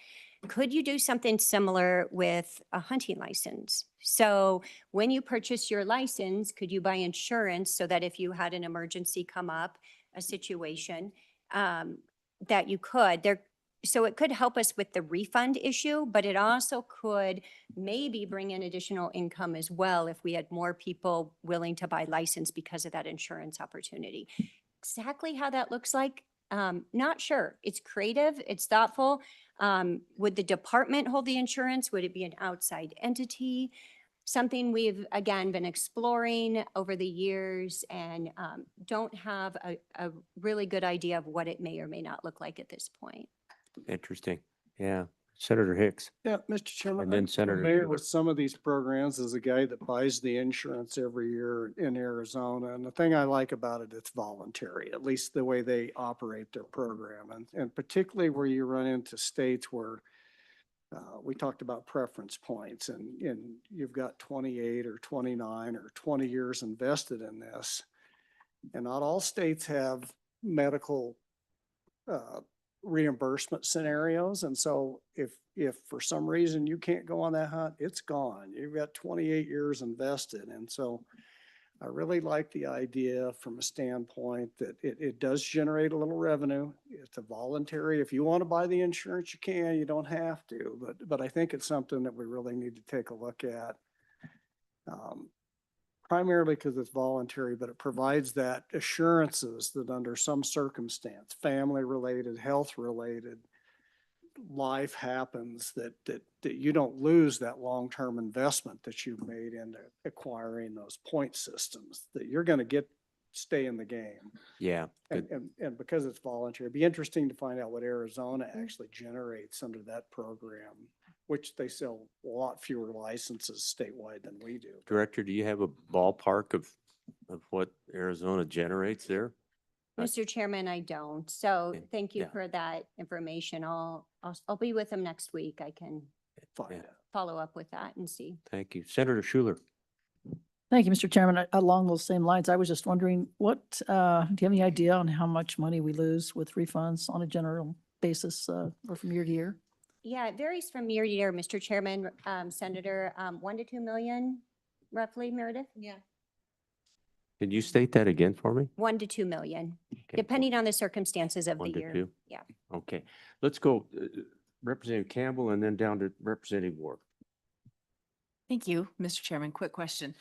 Could you do something similar with a hunting license? So when you purchase your license, could you buy insurance so that if you had an emergency come up, a situation, that you could? So it could help us with the refund issue, but it also could maybe bring in additional income as well if we had more people willing to buy license because of that insurance opportunity. Exactly how that looks like, not sure. It's creative, it's thoughtful. Would the department hold the insurance? Would it be an outside entity? Something we've, again, been exploring over the years and don't have a really good idea of what it may or may not look like at this point. Interesting. Yeah. Senator Hicks. Yeah, Mr. Chairman, And then I'm Senator familiar Schuler. with some of these programs as a guy that buys the insurance every year in Arizona. And the thing I like about it, it's voluntary, at least the way they operate their program. And particularly where you run into states where we talked about preference points and you've got 28 or 29 or 20 years invested in this. And not all states have medical reimbursement scenarios. And so if for some reason you can't go on that hunt, it's gone. You've got 28 years invested. And so I really like the idea from a standpoint that it does generate a little revenue. It's a voluntary. If you want to buy the insurance, you can, you don't have to, but I think it's something that we really need to take a look at. Primarily because it's voluntary, but it provides that assurances that under some circumstance, family related, health related, life happens, that you don't lose that long-term investment that you've made into acquiring those point systems, that you're going to stay in the game. Yeah. Good. And because it's voluntary, it'd be interesting to find out what Arizona actually generates under that program, which they sell a lot fewer licenses statewide than we do. Director, do you have a ballpark of what Arizona generates there? Mr. Chairman, I don't. So Okay. thank you Yeah. for that information. I'll be with them next week. I can Yeah. follow up with that and see. Thank you. Senator Schuler. Thank you, Mr. Chairman. Along those same lines, I was just wondering, do you have any idea on how much money we lose with refunds on a general basis or from year to year? Yeah, it varies from year to year, Mr. Chairman, Senator, 1 to 2 million roughly, Meredith? Yeah. Can you state that again for me? 1 to 2 million, Okay. depending on the circumstances of the 1 to year. 2? Yeah. Okay. Let's go Representative Campbell and then down to Representative Ward. Thank you, Mr. Chairman. Quick question.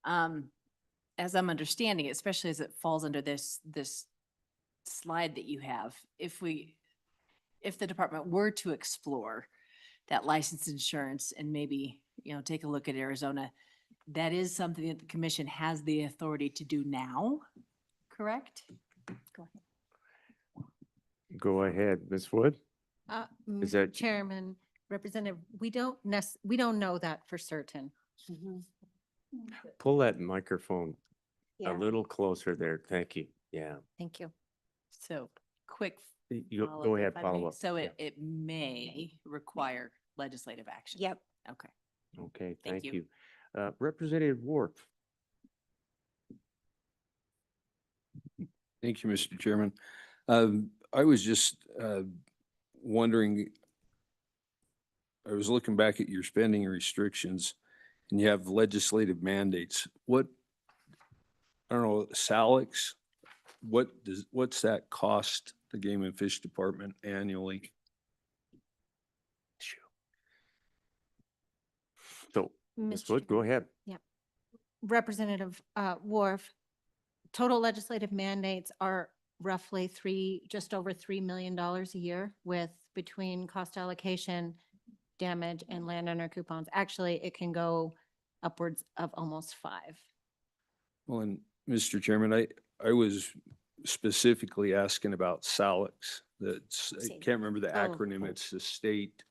As I'm understanding, especially as it falls under this slide that you have, if the department were to explore that license insurance and maybe take a look at Arizona. That is something that the commission has the authority to do now, correct? Go ahead. Go ahead, Ms. Wood. Is Mr. that- Chairman, Representative, we don't know that for certain. Pull that microphone a Yeah. little closer there. Thank you. Yeah. Thank you. So quick You follow-up, go ahead, if I may. follow up. So Yeah. it may require legislative action. Yep. Okay. Okay, Thank thank you. you. Representative Wharf. Thank you, Mr. Chairman. I was just wondering, I was looking back at your spending restrictions and you have legislative mandates. What, I don't know, Salix, what's that cost the Game and Fish Department annually? So, Ms. Mr. Wood, go Chairman. ahead. Representative Wharf, total legislative mandates are roughly just over $3 million a year with between cost allocation, damage, and landowner coupons. Actually, it can go upwards of almost 5. Well, and Mr. Chairman, I was specifically asking about Salix. That's, I Same. can't remember the Oh. acronym. It's the state.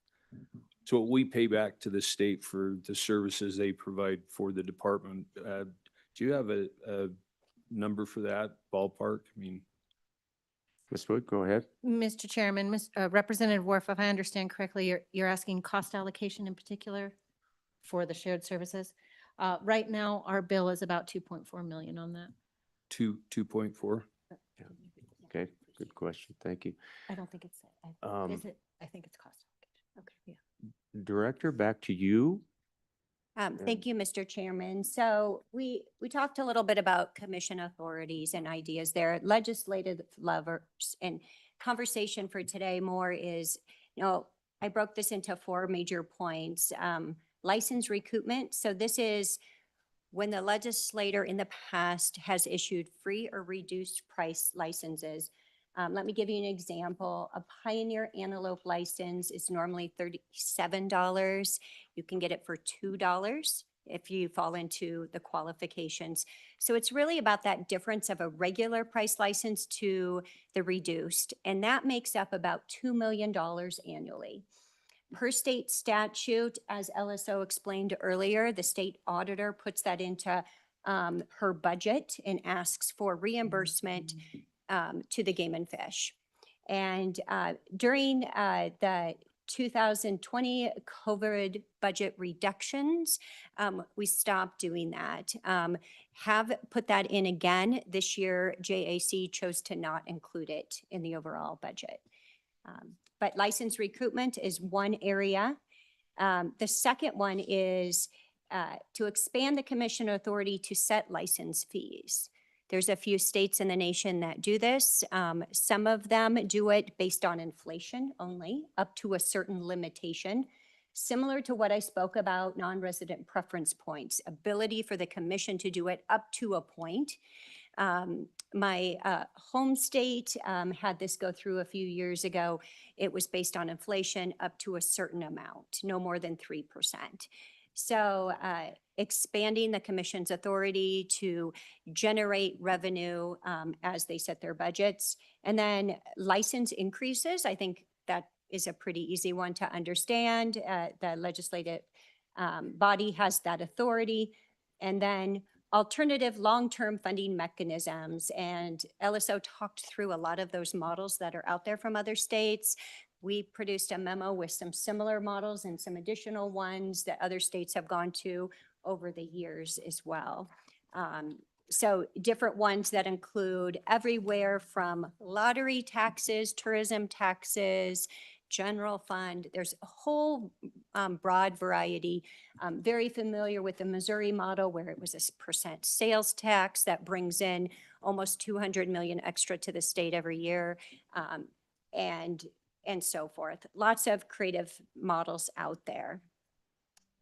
So we pay back to the state for the services they provide for the department. Do you have a number for that ballpark? I mean, Ms. Wood, go ahead. Mr. Chairman, Representative Wharf, if I understand correctly, you're asking cost allocation in particular for the shared services. Right now, our bill is about 2.4 million on that. 2.4? Okay, good question. Thank you. I don't think it's, is it? I think it's cost allocation. Okay, yeah. Director, back to you. Thank you, Mr. Chairman. So we talked a little bit about commission authorities and ideas there. Legislative levers and conversation for today more is, I broke this into 4 major points. License recoupment. So this is when the legislator in the past has issued free or reduced price licenses. Let me give you an example. A Pioneer Antelope license is normally $37. You can get it for $2 if you fall into the qualifications. So it's really about that difference of a regular price license to the reduced, and that makes up about $2 million annually. Per state statute, as LSO explained earlier, the state auditor puts that into her budget and asks for reimbursement to the Game and Fish. And during the 2020 COVID budget reductions, we stopped doing that. Have put that in again this year. JAC chose to not include it in the overall budget. But license recoupment is one area. The second one is to expand the commission authority to set license fees. There's a few states in the nation that do this. Some of them do it based on inflation only, up to a certain limitation. Similar to what I spoke about, non-resident preference points, ability for the commission to do it up to a point. My home state had this go through a few years ago. It was based on inflation up to a certain amount, no more than 3%. So expanding the commission's authority to generate revenue as they set their budgets. And then license increases, I think that is a pretty easy one to understand. The legislative body has that authority. And then alternative long-term funding mechanisms. And LSO talked through a lot of those models that are out there from other states. We produced a memo with some similar models and some additional ones that other states have gone to over the years as well. So different ones that include everywhere from lottery taxes, tourism taxes, general fund. There's a whole broad variety. Very familiar with the Missouri model where it was a percent sales tax that brings in almost 200 million extra to the state every year. And so forth. Lots of creative models out there.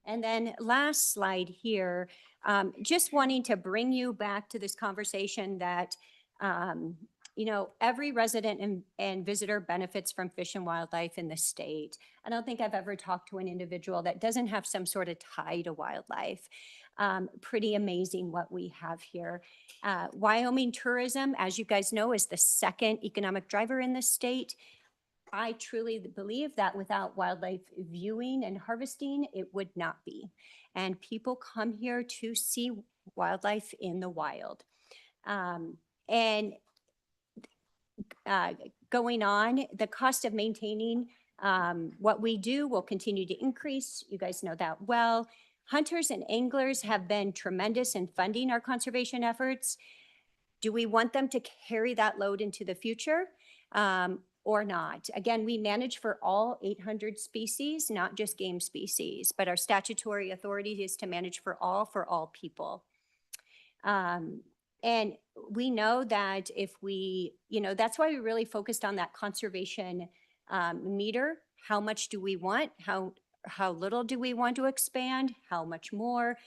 And then last slide here, just wanting to bring you back to this conversation that, You know, every resident and visitor benefits from fish and wildlife in the state. I don't think I've ever talked to an individual that doesn't have some sort of tie to wildlife. Pretty amazing what we have here. Wyoming tourism, as you guys know, is the second economic driver in the state. I truly believe that without wildlife viewing and harvesting, it would not be. And people come here to see wildlife in the wild. And going on, the cost of maintaining what we do will continue to increase. You guys know that well. Hunters and anglers have been tremendous in funding our conservation efforts. Do we want them to carry that load into the future or not? Again, we manage for all 800 species, not just game species, but our statutory authority is to manage for all people. And we know that if we, you know, that's why we really focused on that conservation meter. How much do we want? How little do we want to expand? How much more?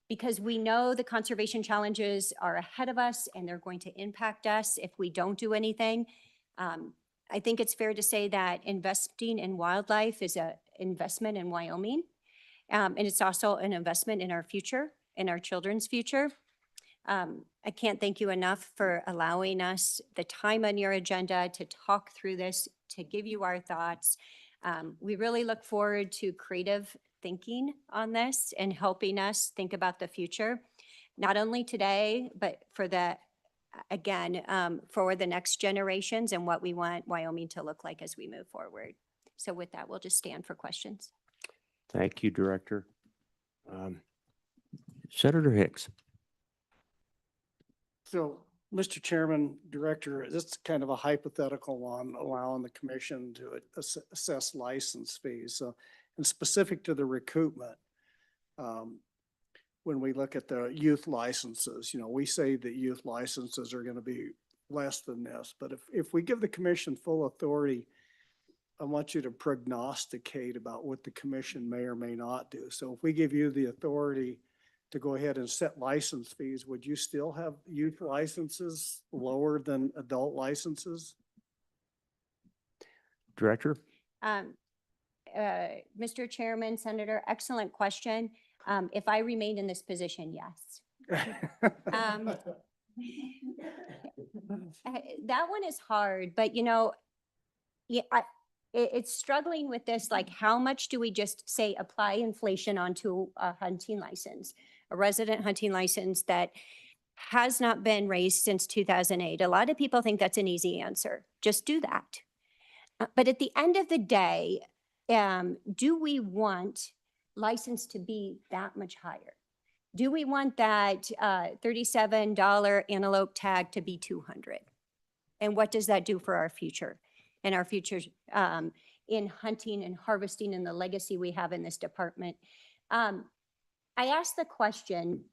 Because we know the conservation challenges are ahead of us and they're going to impact us if we don't do anything. I think it's fair to say that investing in wildlife is an investment in Wyoming. And it's also an investment in our future, in our children's future. I can't thank you enough for allowing us the time on your agenda to talk through this, to give you our thoughts. We really look forward to creative thinking on this and helping us think about the future, not only today, but for the, again, for the next generations and what we want Wyoming to look like as we move forward. So with that, we'll just stand for questions. Thank you, Director. Senator Hicks. So, Mr. Chairman, Director, this is kind of a hypothetical one, allowing the commission to assess license fees. So, and specific to the recoupment, when we look at the youth licenses, you know, we say that youth licenses are going to be less than this, but if we give the commission full authority, I want you to prognosticate about what the commission may or may not do. So if we give you the authority to go ahead and set license fees, would you still have youth licenses lower than adult licenses? Director? Mr. Chairman, Senator, excellent question. If I remained in this position, yes. That one is hard, but you know, yeah, it's struggling with this, like how much do we just say apply inflation onto a hunting license, a resident hunting license that has not been raised since 2008. A lot of people think that's an easy answer. Just do that. But at the end of the day, do we want license to be that much higher? Do we want that $37 antelope tag to be $200? And what does that do for our future and our future in hunting and harvesting and the legacy we have in this department? I asked the question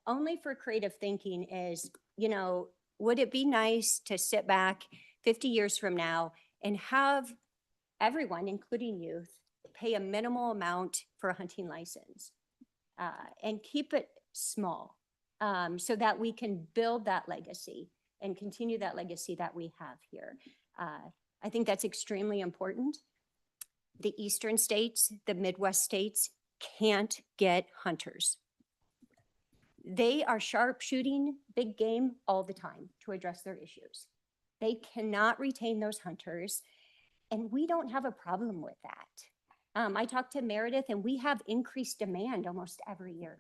only for creative thinking is, you know, would it be nice to sit back 50 years from now and have everyone, including youth, pay a minimal amount for a hunting license and keep it small so that we can build that legacy and continue that legacy that we have here. I think that's extremely important. The eastern states, the Midwest states can't get hunters. They are sharpshooting big game all the time to address their issues. They cannot retain those hunters, and we don't have a problem with that. I talked to Meredith, and we have increased demand almost every year.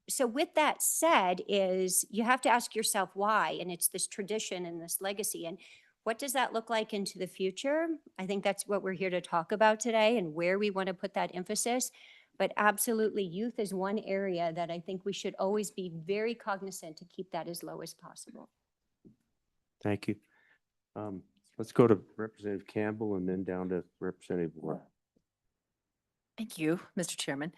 So with that said, is you have to ask yourself why, and it's this tradition and this legacy, and what does that look like into the future? I think that's what we're here to talk about today and where we want to put that emphasis. But absolutely, youth is one area that I think we should always be very cognizant to keep that as low as possible. Thank you. Let's go to Representative Campbell and then down to Representative Ward. Thank you, Mr. Chairman.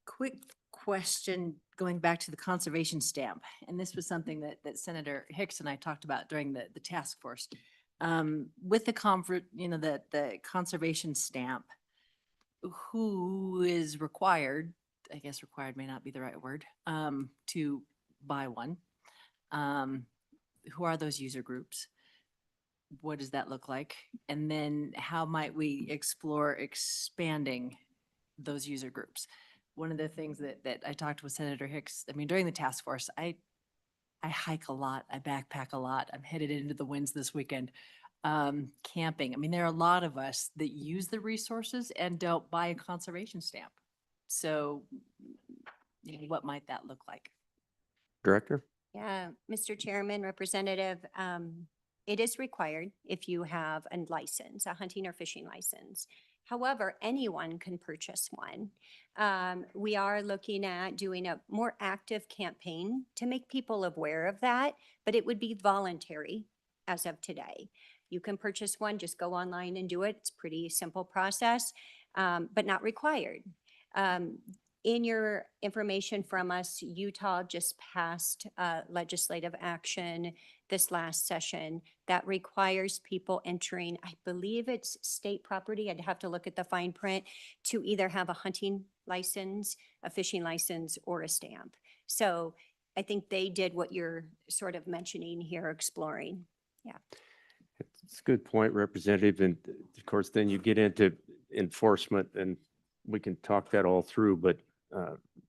Quick question going back to the conservation stamp. And this was something that Senator Hicks and I talked about during the task force. With the conservation stamp, who is required, I guess required may not be the right word, to buy one? who are those user groups? What does that look like? And then how might we explore expanding those user groups? One of the things that I talked with Senator Hicks, I mean, during the task force, I hike a lot, I backpack a lot. I'm headed into the winds this weekend. Camping. I mean, there are a lot of us that use the resources and don't buy a conservation stamp. So what might that look like? Director? Yeah, Mr. Chairman, Representative, it is required if you have a license, a hunting or fishing license. However, anyone can purchase one. We are looking at doing a more active campaign to make people aware of that, but it would be voluntary as of today. You can purchase one, just go online and do it. It's a pretty simple process, but not required. In your information from us, Utah just passed legislative action this last session that requires people entering, I believe it's state property, I'd have to look at the fine print, to either have a hunting license, a fishing license, or a stamp. So I think they did what you're sort of mentioning here, exploring. Yeah. It's a good point, Representative. And of course, then you get into enforcement and we can talk that all through, but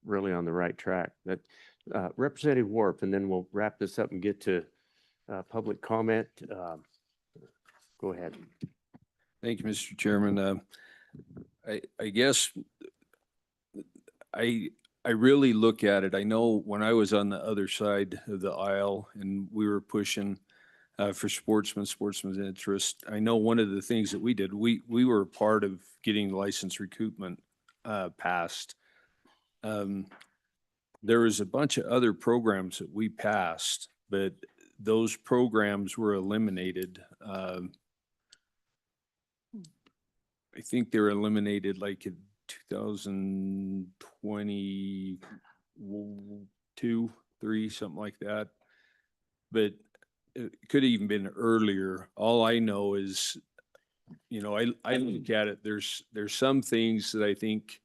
really on the right track. That Representative Warp, and then we'll wrap this up and get to public comment. Go ahead. Thank you, Mr. Chairman. I guess I really look at it. I know when I was on the other side of the aisle and we were pushing for sportsmen's interest, I know one of the things that we did, we were a part of getting license recoupment passed. There was a bunch of other programs that we passed, but those programs were eliminated. I think they were eliminated like in 2022, 3, something like that. But it could have even been earlier. All I know is, you know, I look at it, there's some things that I think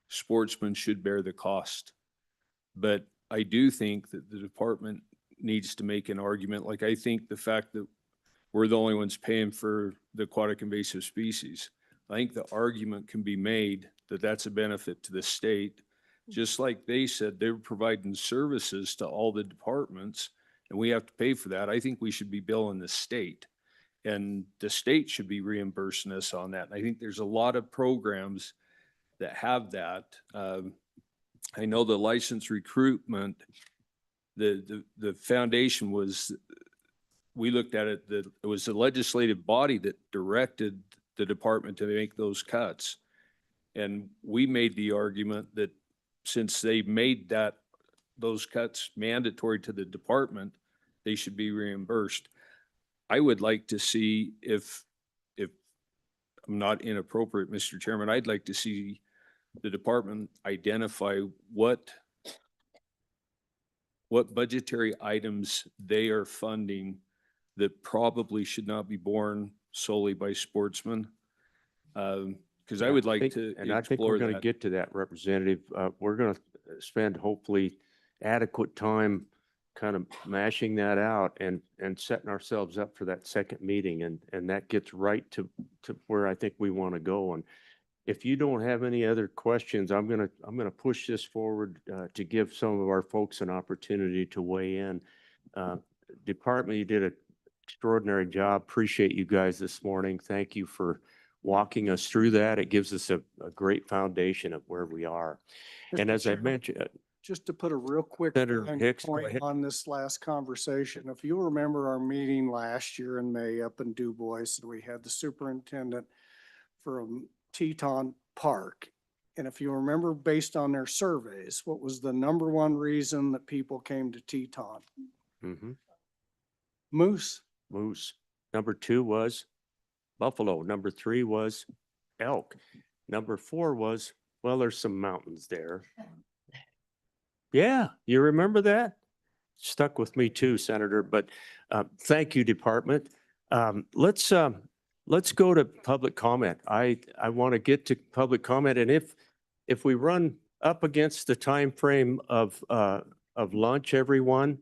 sportsmen should bear the cost. But I do think that the department needs to make an argument. Like, I think the fact that we're the only ones paying for the aquatic invasive species, I think the argument can be made that that's a benefit to the state. Just like they said, they're providing services to all the departments and we have to pay for that. I think we should be billing the state and the state should be reimbursing us on that. And I think there's a lot of programs that have that. I know the license recruitment, the foundation was, we looked at it, that it was the legislative body that directed the department to make those cuts. And we made the argument that since they made those cuts mandatory to the department, they should be reimbursed. I would like to see, if I'm not inappropriate, Mr. Chairman, I'd like to see the department identify what budgetary items they are funding that probably should not be borne solely by sportsmen. Because I would like to and I think we're explore going to that. get to that, Representative. We're going to spend hopefully adequate time kind of mashing that out and setting ourselves up for that second meeting. And that gets right to where I think we want to go. And if you don't have any other questions, I'm going to push this forward to give some of our folks an opportunity to weigh in. Department, you did an extraordinary job. Appreciate you guys this morning. Thank you for walking us through that. It gives us a great foundation of where we are. And Mr. as I Chairman, mentioned, just to put a real quick Senator fine Hicks, go point ahead. on this last conversation, if you remember our meeting last year in May up in Du Bois, and we had the superintendent from Teton Park. And if you remember, based on their surveys, what was the number one reason that people came to Teton? Moose. Moose. Number 2 was buffalo. Number 3 was elk. Number 4 was, well, there's some mountains there. Yeah, you remember that? Stuck with me too, Senator, but thank you, Department. Let's go to public comment. I want to get to public comment, and if we run up against the time frame of lunch, everyone,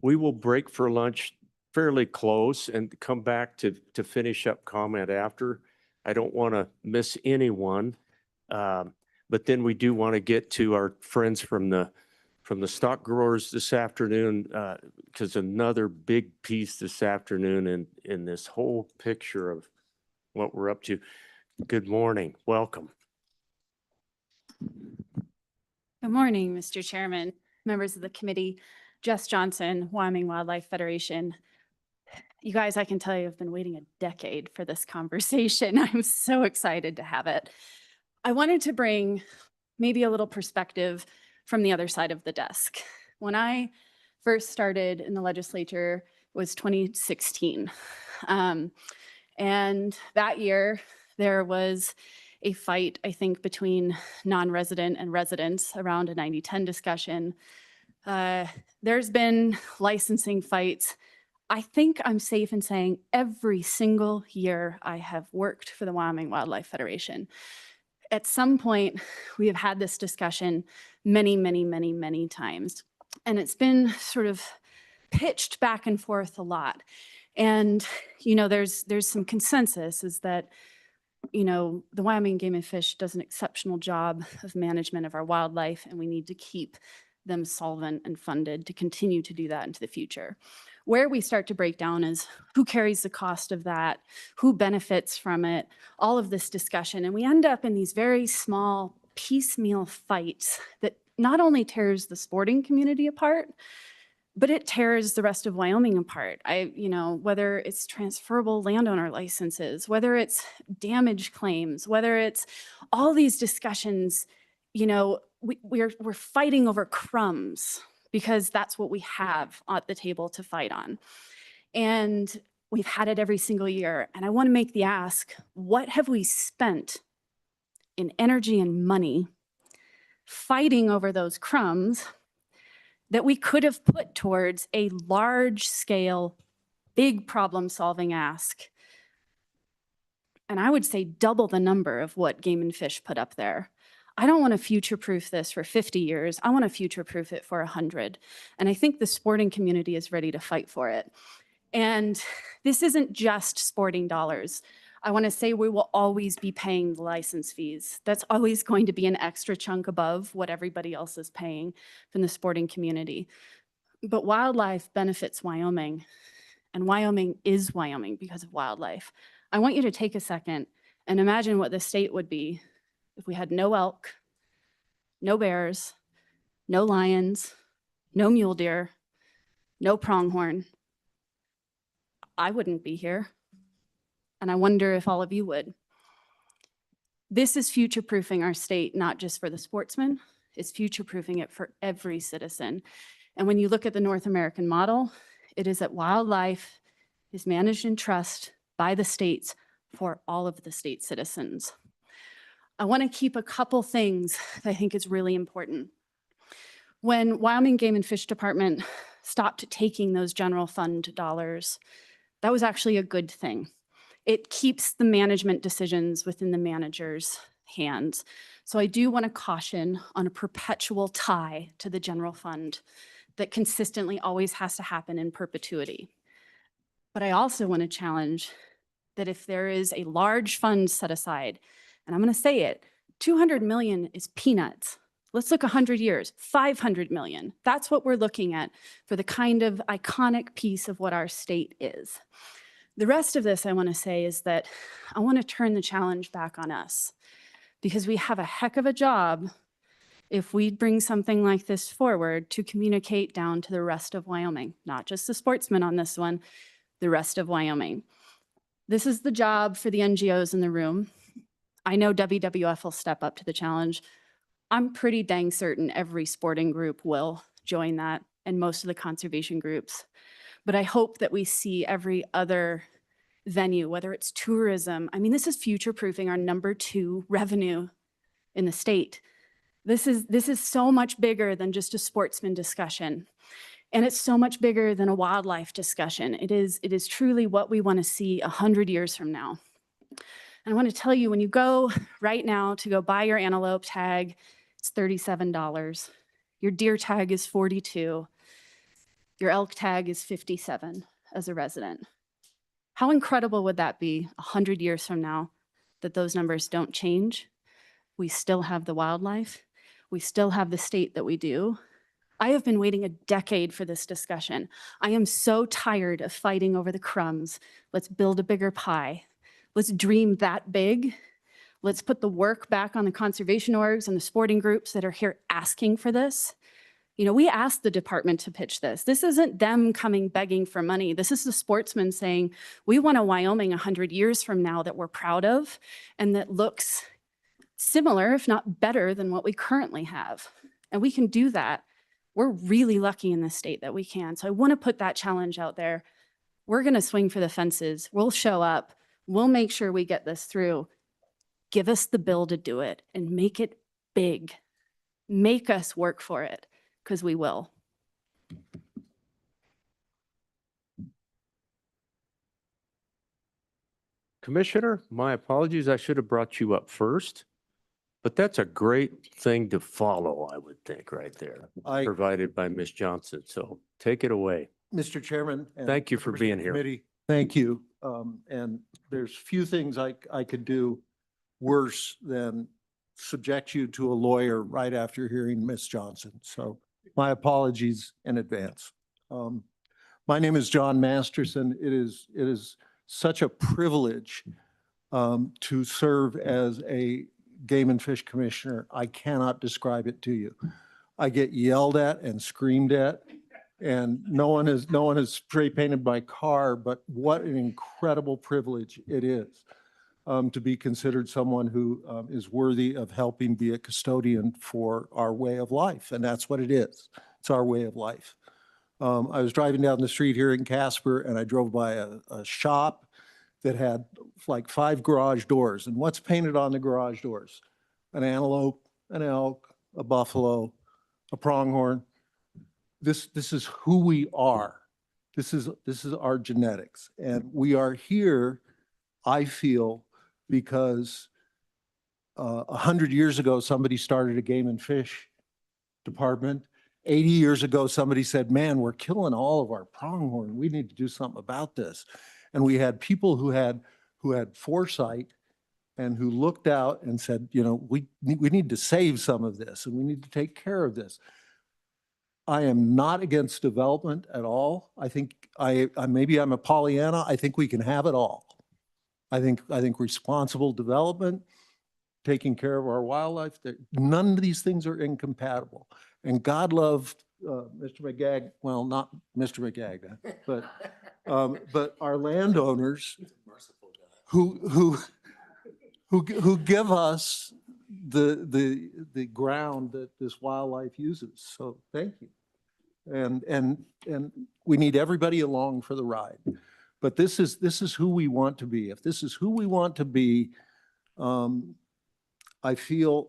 we will break for lunch fairly close and come back to finish up comment after. I don't want to miss anyone. But then we do want to get to our friends from the stock growers this afternoon, because another big piece this afternoon in this whole picture of what we're up to. Good morning. Welcome. Good morning, Mr. Chairman, members of the committee. Jess Johnson, Wyoming Wildlife Federation. You guys, I can tell you, I've been waiting a decade for this conversation. I'm so excited to have it. I wanted to bring maybe a little perspective from the other side of the desk. When I first started in the legislature was 2016. And that year, there was a fight, I think, between non-resident and residents around a 90-10 discussion. There's been licensing fights. I think I'm safe in saying every single year I have worked for the Wyoming Wildlife Federation. At some point, we have had this discussion many, many, many, many times. And it's been sort of pitched back and forth a lot. And, you know, there's some consensus is that, you know, the Wyoming Game and Fish does an exceptional job of management of our wildlife, and we need to keep them solvent and funded to continue to do that into the future. Where we start to break down is who carries the cost of that, who benefits from it, all of this discussion. And we end up in these very small piecemeal fights that not only tears the sporting community apart, but it tears the rest of Wyoming apart. You know, whether it's transferable landowner licenses, whether it's damage claims, whether it's all these discussions, you know, we're fighting over crumbs because that's what we have at the table to fight on. And we've had it every single year. And I want to make the ask, what have we spent in energy and money fighting over those crumbs that we could have put towards a large scale, big problem solving ask? And I would say double the number of what Game and Fish put up there. I don't want to future-proof this for 50 years. I want to future-proof it for 100. And I think the sporting community is ready to fight for it. And this isn't just sporting dollars. I want to say we will always be paying the license fees. That's always going to be an extra chunk above what everybody else is paying from the sporting community. But wildlife benefits Wyoming, and Wyoming is Wyoming because of wildlife. I want you to take a second and imagine what the state would be if we had no elk, no bears, no lions, no mule deer, no pronghorn. I wouldn't be here. And I wonder if all of you would. This is future-proofing our state, not just for the sportsmen, it's future-proofing it for every citizen. And when you look at the North American model, it is that wildlife is managed in trust by the states for all of the state citizens. I want to keep a couple things that I think is really important. When Wyoming Game and Fish Department stopped taking those general fund dollars, that was actually a good thing. It keeps the management decisions within the manager's hands. So I do want to caution on a perpetual tie to the general fund that consistently always has to happen in perpetuity. But I also want to challenge that if there is a large fund set aside, and I'm going to say it, 200 million is peanuts. Let's look 100 years, 500 million. That's what we're looking at for the kind of iconic piece of what our state is. The rest of this I want to say is that I want to turn the challenge back on us because we have a heck of a job if we bring something like this forward to communicate down to the rest of Wyoming, not just the sportsmen on this one, the rest of Wyoming. This is the job for the NGOs in the room. I know WWF will step up to the challenge. I'm pretty dang certain every sporting group will join that and most of the conservation groups. But I hope that we see every other venue, whether it's tourism. I mean, this is future-proofing our #2 revenue in the state. This is so much bigger than just a sportsman discussion. And it's so much bigger than a wildlife discussion. It is truly what we want to see 100 years from now. And I want to tell you, when you go right now to go buy your antelope tag, it's $37. Your deer tag is $42. Your elk tag is $57. as a resident. How incredible would that be 100 years from now that those numbers don't change? We still have the wildlife. We still have the state that we do. I have been waiting a decade for this discussion. I am so tired of fighting over the crumbs. Let's build a bigger pie. Let's dream that big. Let's put the work back on the conservation orgs and the sporting groups that are here asking for this. You know, we asked the department to pitch this. This isn't them coming begging for money. This is the sportsmen saying, we want a Wyoming 100 years from now that we're proud of and that looks similar, if not better than what we currently have. And we can do that. We're really lucky in this state that we can. So I want to put that challenge out there. We're going to swing for the fences. We'll show up. We'll make sure we get this through. Give us the bill to do it and make it big. Make us work for it, because we will. Commissioner, my apologies. I should have brought you up first. But that's a great thing to follow, I would think, right there, provided by Ms. Johnson. So take it away. Mr. Chairman. and Thank you for members of being the here. committee, thank you. And there's few things I could do worse than subject you to a lawyer right after hearing Ms. Johnson. So my apologies in advance. My name is John Masterson. It is such a privilege to serve as a Game and Fish Commissioner. I cannot describe it to you. I get yelled at and screamed at, and no one has spray painted my car, but what an incredible privilege it is to be considered someone who is worthy of helping be a custodian for our way of life. And that's what it is. It's our way of life. I was driving down the street here in Casper, and I drove by a shop that had like 5 garage doors. And what's painted on the garage doors? An antelope, an elk, a buffalo, a pronghorn. This is who we are. This is our genetics. And we are here, I feel, because 100 years ago, somebody started a game and fish department. 80 years ago, somebody said, man, we're killing all of our pronghorn. We need to do something about this. And we had people who had foresight and who looked out and said, you know, we need to save some of this and we need to take care of this. I am not against development at all. I think maybe I'm a Pollyanna. I think we can have it all. I think responsible development, taking care of our wildlife, none of these things are incompatible. And God loved Mr. McGagg, well, not Mr. McGagg, but our landowners who give us the ground that this wildlife uses. So thank you. And we need everybody along for the ride. But this is who we want to be. If this is who we want to be, I feel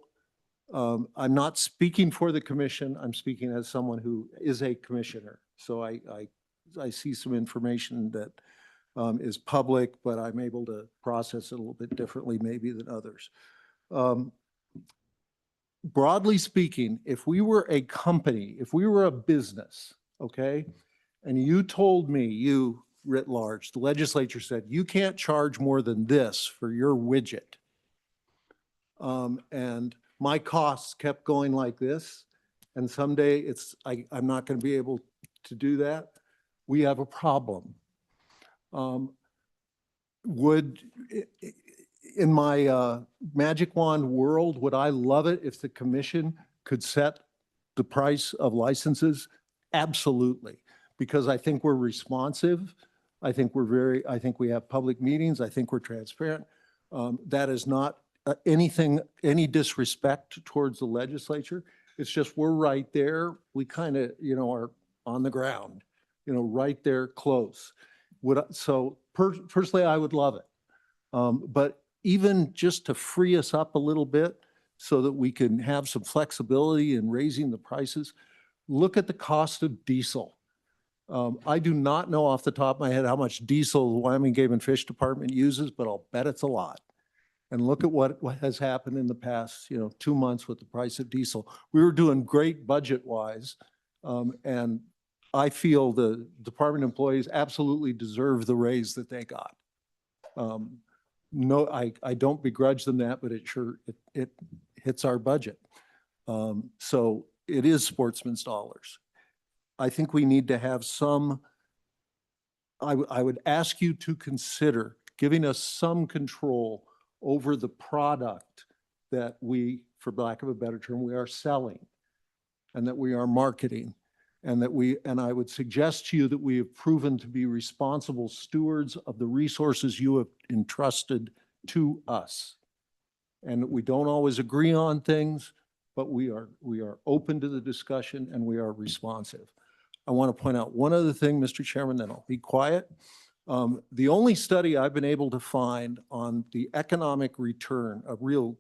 I'm not speaking for the commission. I'm speaking as someone who is a commissioner. So I see some information that is public, but I'm able to process it a little bit differently maybe than others. Broadly speaking, if we were a company, if we were a business, okay, and you told me, you writ large, the legislature said, you can't charge more than this for your widget. And my costs kept going like this, and someday I'm not going to be able to do that. We have a problem. In my magic wand world, would I love it if the commission could set the price of licenses? Absolutely, because I think we're responsive. I think we have public meetings. I think we're transparent. That is not any disrespect towards the legislature. It's just we're right there. We kind of, are on the ground, right there close. Personally, I would love it. But even just to free us up a little bit so that we can have some flexibility in raising the prices, look at the cost of diesel. I do not know off the top of my head how much diesel the Wyoming Game and Fish Department uses, but I'll bet it's a lot. And look at what has happened in the past, 2 months with the price of diesel. We were doing great budget-wise, and I feel the department employees absolutely deserve the raise that they got. No, I don't begrudge them that, but it hits our budget. So it is sportsman's dollars. I think we need to have some, I would ask you to consider giving us some control over the product that we, for lack of a better term, we are selling and that we are marketing. And I would suggest to you that we have proven to be responsible stewards of the resources you have entrusted to us. And that we don't always agree on things, but we are open to the discussion and we are responsive. I want to point out one other thing, Mr. Chairman, then I'll be quiet. The only study I've been able to find on the economic return, a real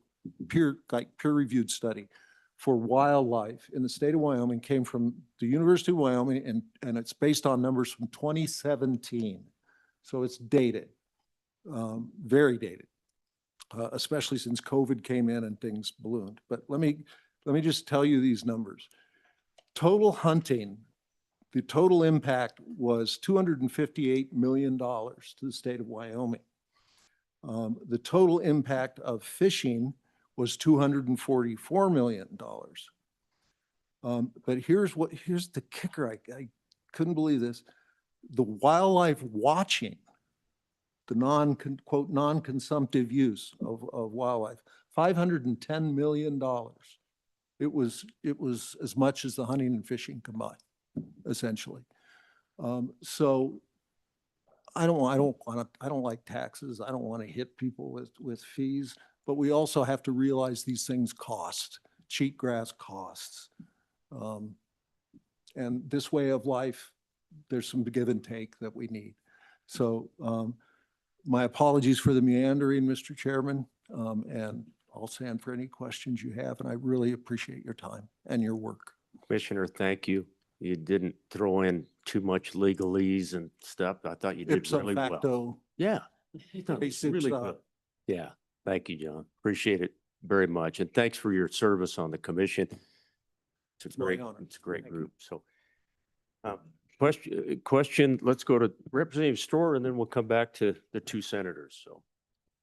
peer-reviewed study for wildlife in the state of Wyoming came from the University of Wyoming, and it's based on numbers from 2017. So it's dated, very dated, especially since COVID came in and things ballooned. But let me just tell you these numbers. Total hunting, the total impact was $258 million to the state of Wyoming. The total impact of fishing was $244 million. But here's the kicker. I couldn't believe this. The wildlife watching, the quote, non-consumptive use of wildlife, $510 million. It was as much as the hunting and fishing combined, essentially. So I don't like taxes. I don't want to hit people with fees. But we also have to realize these things cost. Cheatgrass costs. And this way of life, there's some give and take that we need. So my apologies for the meandering, Mr. Chairman, and I'll stand for any questions you have. And I really appreciate your time and your work. Commissioner, thank you. You didn't throw in too much legalese and stuff. I thought you did Ipso really well. facto. Yeah. You done really good. Yeah. Thank you, John. Appreciate it very much. And thanks for your service on the commission. It's a my great, honor. it's a great Thank you. group. So question, let's go to Representative Storer and then we'll come back to the two senators. So.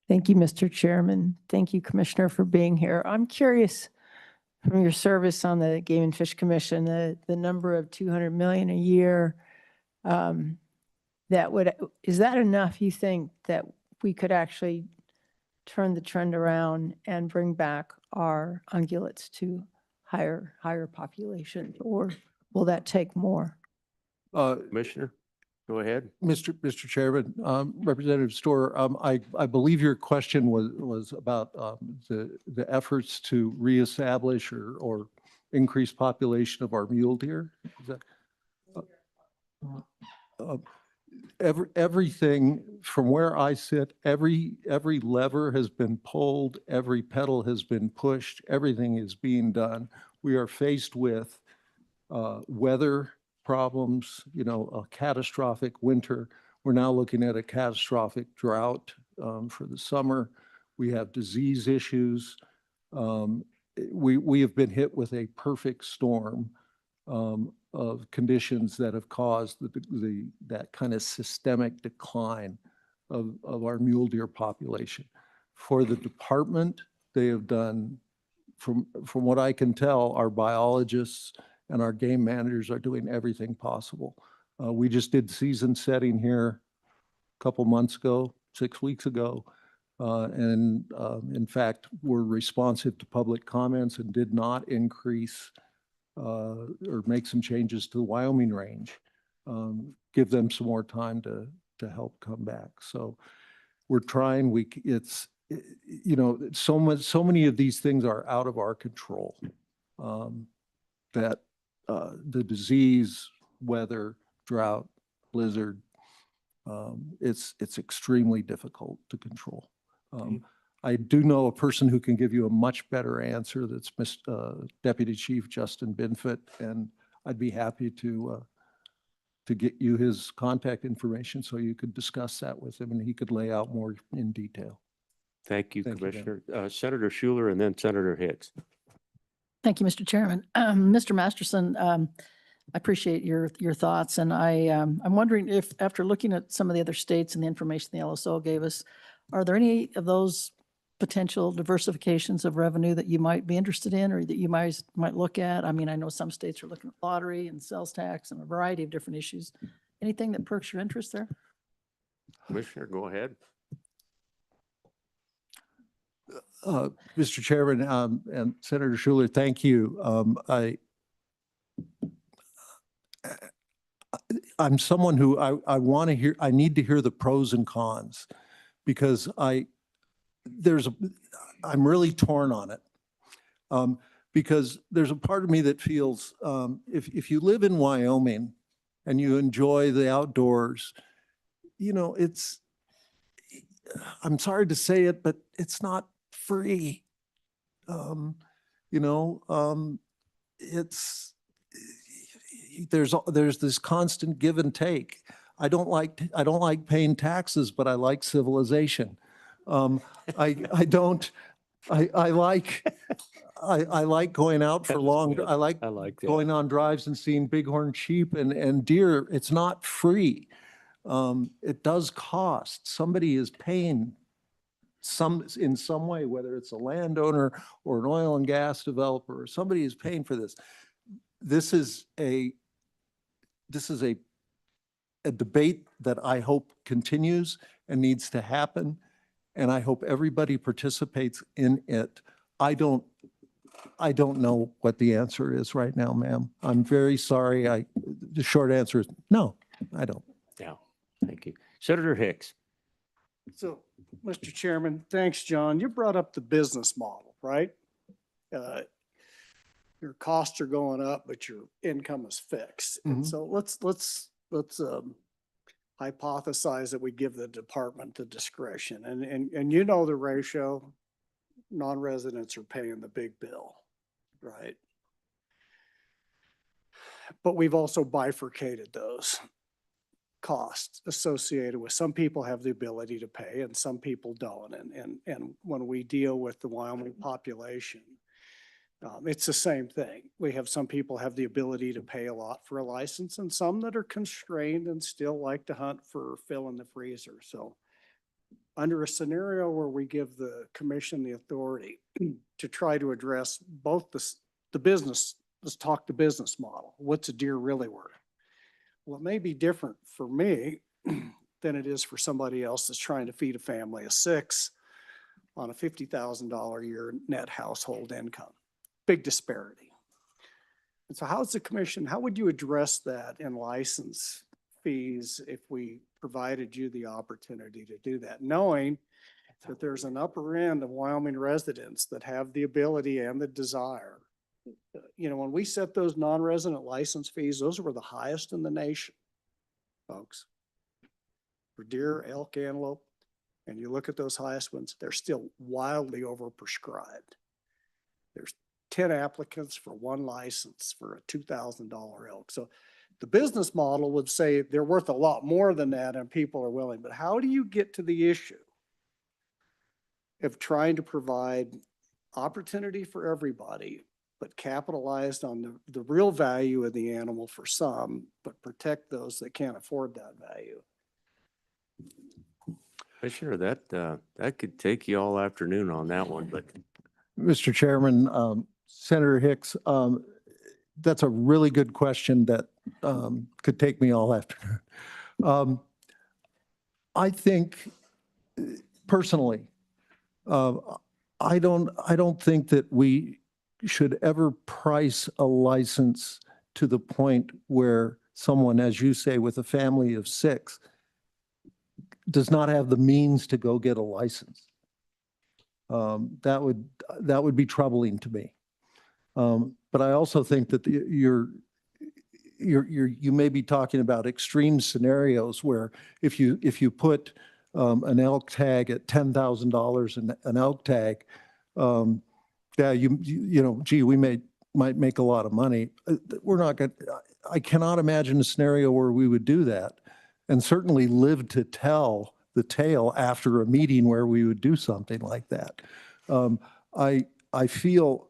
Thank you, Mr. Chairman. Thank you, Commissioner, for being here. I'm curious from your service on the Game and Fish Commission, the number of 200 million a year, is that enough, you think, that we could actually turn the trend around and bring back our ungulates to higher population, or will that take more? Commissioner, go ahead. Mr. Chairman, Representative Storer, I believe your question was about the efforts to reestablish or increase population of our mule deer. Is that, everything from where I sit, every lever has been pulled, every pedal has been pushed, everything is being done. We are faced with weather problems, a catastrophic winter. We're now looking at a catastrophic drought for the summer. We have disease issues. We have been hit with a perfect storm of conditions that have caused that kind of systemic decline of our mule deer population. For the department, they have done, from what I can tell, our biologists and our game managers are doing everything possible. We just did season setting here a couple months ago, 6 weeks ago. And in fact, we're responsive to public comments and did not increase or make some changes to the Wyoming range, give them some more time to help come back. So we're trying. So many of these things are out of our control. That the disease, weather, drought, blizzard, it's extremely difficult to control. I do know a person who can give you a much better answer. That's Deputy Chief Justin Binfit, and I'd be happy to get you his contact information so you could discuss that with him and he could lay out more in detail. Thank you, Thank you, Commissioner. Senator Schuler and then Senator Hicks. Thank you, Mr. Chairman. Mr. Masterson, I appreciate your thoughts, and I'm wondering if, after looking at some of the other states and the information the LSO gave us, are there any of those potential diversifications of revenue that you might be interested in or that you might look at? I mean, I know some states are looking at lottery and sales tax and a variety of different issues. Anything that perks your interest there? Commissioner, go ahead. Mr. Chairman, and Senator Schuler, thank you. I'm someone who I want to hear, I need to hear the pros and cons because I'm really torn on it. Because there's a part of me that feels, if you live in Wyoming and you enjoy the outdoors, you know, I'm sorry to say it, but it's not free. There's this constant give and take. I don't like paying taxes, but I like civilization. I like going out for long. I like going on drives and seeing bighorn sheep and deer. It's not free. It does cost. Somebody is paying in some way, whether it's a landowner or an oil and gas developer, or somebody is paying for this. This is a debate that I hope continues and needs to happen, and I hope everybody participates in it. I don't know what the answer is right now, ma'am. I'm very sorry. The short answer is no, I don't. Yeah, thank you. Senator Hicks. So, Mr. Chairman, thanks, John. You brought up the business model, right? Your costs are going up, but your income is fixed. And so let's hypothesize that we give the department the discretion. And you know the ratio, non-residents are paying the big bill, right? But we've also bifurcated those costs associated with, some people have the ability to pay and some people don't. And when we deal with the Wyoming population, it's the same thing. We have some people have the ability to pay a lot for a license and some that are constrained and still like to hunt for fill in the freezer. So under a scenario where we give the commission the authority to try to address both the business, let's talk the business model. What's a deer really worth? Well, it may be different for me than it is for somebody else that's trying to feed a family of 6 on a $50,000 a year net household income. Big disparity. And so how would you address that in license fees if we provided you the opportunity to do that, knowing that there's an upper end of Wyoming residents that have the ability and the desire? You know, when we set those non-resident license fees, those were the highest in the nation, folks. For deer, elk, antelope, and you look at those highest ones, they're still wildly overprescribed. There's 10 applicants for one license for a $2,000 elk. So the business model would say they're worth a lot more than that and people are willing. But how do you get to the issue of trying to provide opportunity for everybody, but capitalized on the real value of the animal for some, but protect those that can't afford that value? Sure, that could take you all afternoon on that one, but. Mr. Chairman, Senator Hicks, that's a really good question that could take me all afternoon. I think personally, I don't think that we should ever price a license to the point where someone, as you say, with a family of 6 does not have the means to go get a license. That would be troubling to me. But I also think that you may be talking about extreme scenarios where if you put an elk tag at $10,000 and an elk tag, yeah, you know, gee, we might make a lot of money. We're not going. I cannot imagine a scenario where we would do that, and certainly live to tell the tale after a meeting where we would do something like that. I feel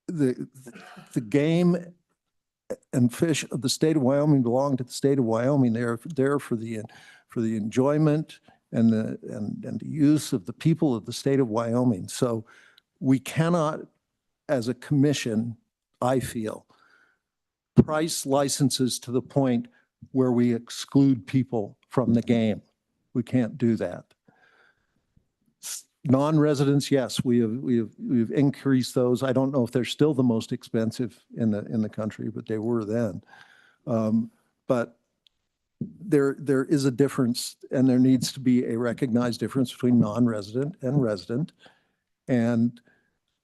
the game and fish of the state of Wyoming belong to the state of Wyoming. They're there for the enjoyment and the use of the people of the state of Wyoming. So we cannot, as a commission, I feel, price licenses to the point where we exclude people from the game. We can't do that. Non-residents, yes, we've increased those. I don't know if they're still the most expensive in the country, but they were then. But there is a difference, and there needs to be a recognized difference between non-resident and resident. And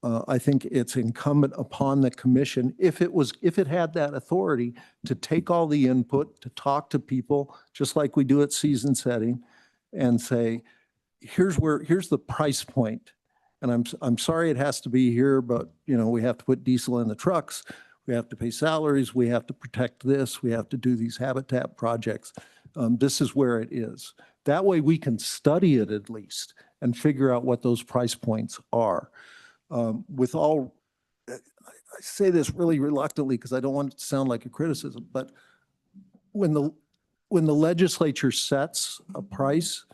I think it's incumbent upon the commission, if it had that authority, to take all the input, to talk to people, just like we do at season setting, and say, here's the price point. And I'm sorry it has to be here, but we have to put diesel in the trucks. We have to pay salaries. We have to protect this. We have to do these habitat projects. This is where it is. That way we can study it at least and figure out what those price points are. I say this really reluctantly because I don't want it to sound like a criticism, but when the legislature sets a price,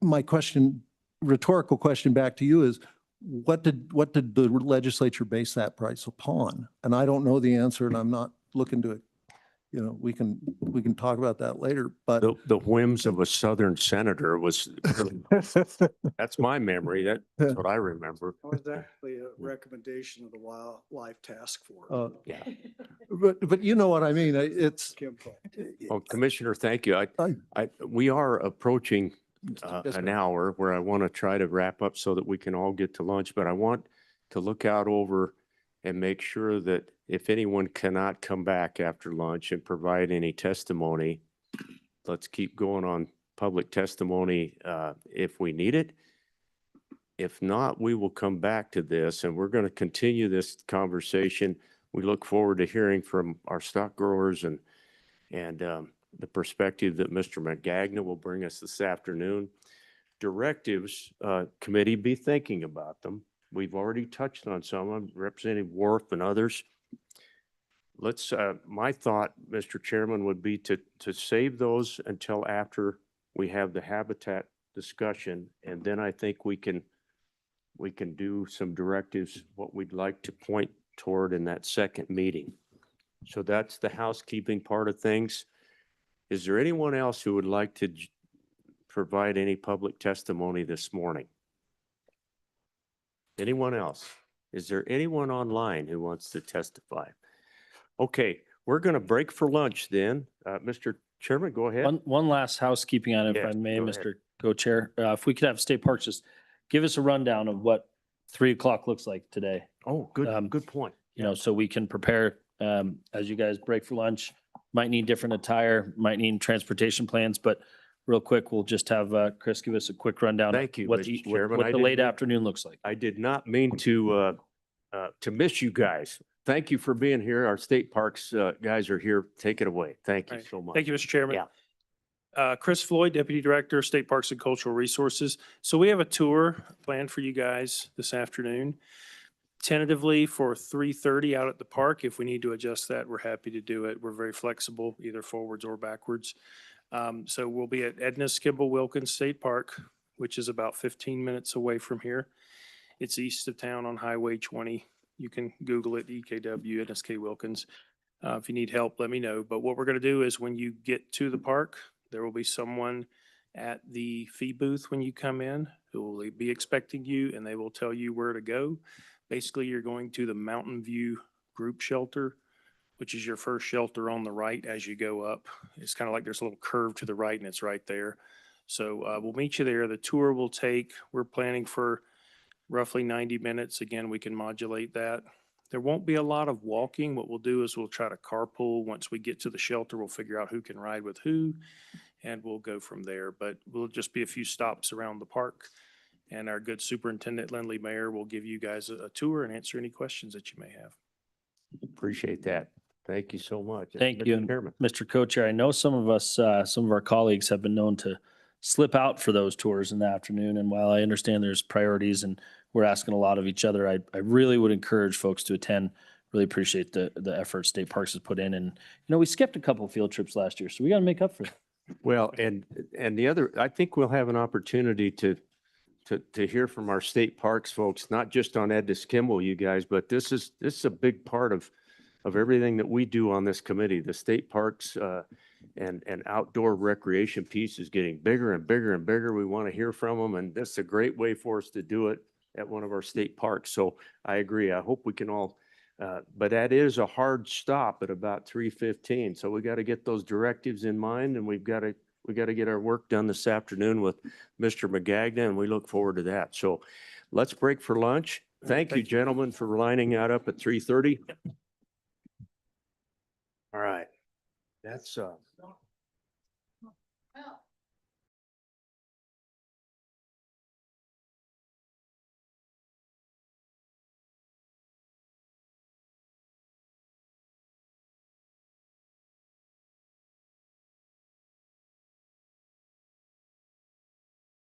my rhetorical question back to you is, what did the legislature base that price upon? And I don't know the answer, and I'm not looking to, we can talk about that later, but. The whims of a Southern senator was, that's my memory. That's what I remember. It was actually a recommendation of the Wildlife Task Force. Yeah. But you know what I mean? It's. Well, Commissioner, thank you. We are approaching an hour where I want to try to wrap up so that we can all get to lunch, but I want to look out over and make sure that if anyone cannot come back after lunch and provide any testimony, let's keep going on public testimony if we need it. If not, we will come back to this, and we're going to continue this conversation. We look forward to hearing from our stock growers and the perspective that Mr. McGagnon will bring us this afternoon. Directives, committee, be thinking about them. We've already touched on some of them, Representative Worf and others. Let's, my thought, Mr. Chairman, would be to save those until after we have the habitat discussion. And then I think we can do some directives, what we'd like to point toward in that second meeting. So that's the housekeeping part of things. Is there anyone else who would like to provide any public testimony this morning? Anyone else? Is there anyone online who wants to testify? Okay, we're going to break for lunch then. Mr. Chairman, go ahead. One last housekeeping item, if Yes, I may, go ahead. Mr. Co-Chair. If we could have State Parks just give us a rundown of what 3 o'clock looks like today. Oh, good point. So we can prepare as you guys break for lunch. Might need different attire, might need transportation plans, but real quick, we'll just have Chris give us a quick rundown. Thank you, What Mr. the Chairman. what I the didn't late mean- afternoon looks like. I did not mean to miss you guys. Thank you for being here. Our state parks guys are here. Take it away. Thank you Right. so much. Thank you, Mr. Chairman. Yeah. Chris Floyd, Deputy Director, State Parks and Cultural Resources. So we have a tour planned for you guys this afternoon. Tentatively for 3:30 out at the park. If we need to adjust that, we're happy to do it. We're very flexible, either forwards or backwards. So we'll be at Edna Skibble Wilkins State Park, which is about 15 minutes away from here. It's east of town on Highway 20. You can Google it, EKW, NSK Wilkins. If you need help, let me know. But what we're going to do is when you get to the park, there will be someone at the fee booth when you come in who will be expecting you, and they will tell you where to go. Basically, you're going to the Mountain View Group Shelter, which is your first shelter on the right as you go up. It's kind of like there's a little curve to the right, and it's right there. So we'll meet you there. The tour will take, we're planning for roughly 90 minutes. Again, we can modulate that. There won't be a lot of walking. What we'll do is we'll try to carpool. Once we get to the shelter, we'll figure out who can ride with who, and we'll go from there. But we'll just be a few stops around the park. And our good Superintendent Lindley Mayer will give you guys a tour and answer any questions that you may have. Appreciate that. Thank you so much. Thank Mr. you. And Chairman. Mr. Co-Chair, I know some of us, some of our colleagues have been known to slip out for those tours in the afternoon. And while I understand there's priorities and we're asking a lot of each other, I really would encourage folks to attend really appreciate the effort State Parks has put in. And, we skipped a couple of field trips last year, so we got to make up for it. Well, and the other, I think we'll have an opportunity to hear from our state parks folks, not just on Ed Kimball, you guys, but this is a big part of everything that we do on this committee. The state parks and outdoor recreation piece is getting bigger and bigger and bigger. We want to hear from them, and that's a great way for us to do it at one of our state parks. So I agree. I hope we can all, but that is a hard stop at about 3:15. So we got to get those directives in mind, and we got to get our work done this afternoon with Mr. Magagna, and we look forward to that. So let's break for lunch. Thank you, gentlemen, for lining that up at 3:30. All right. That's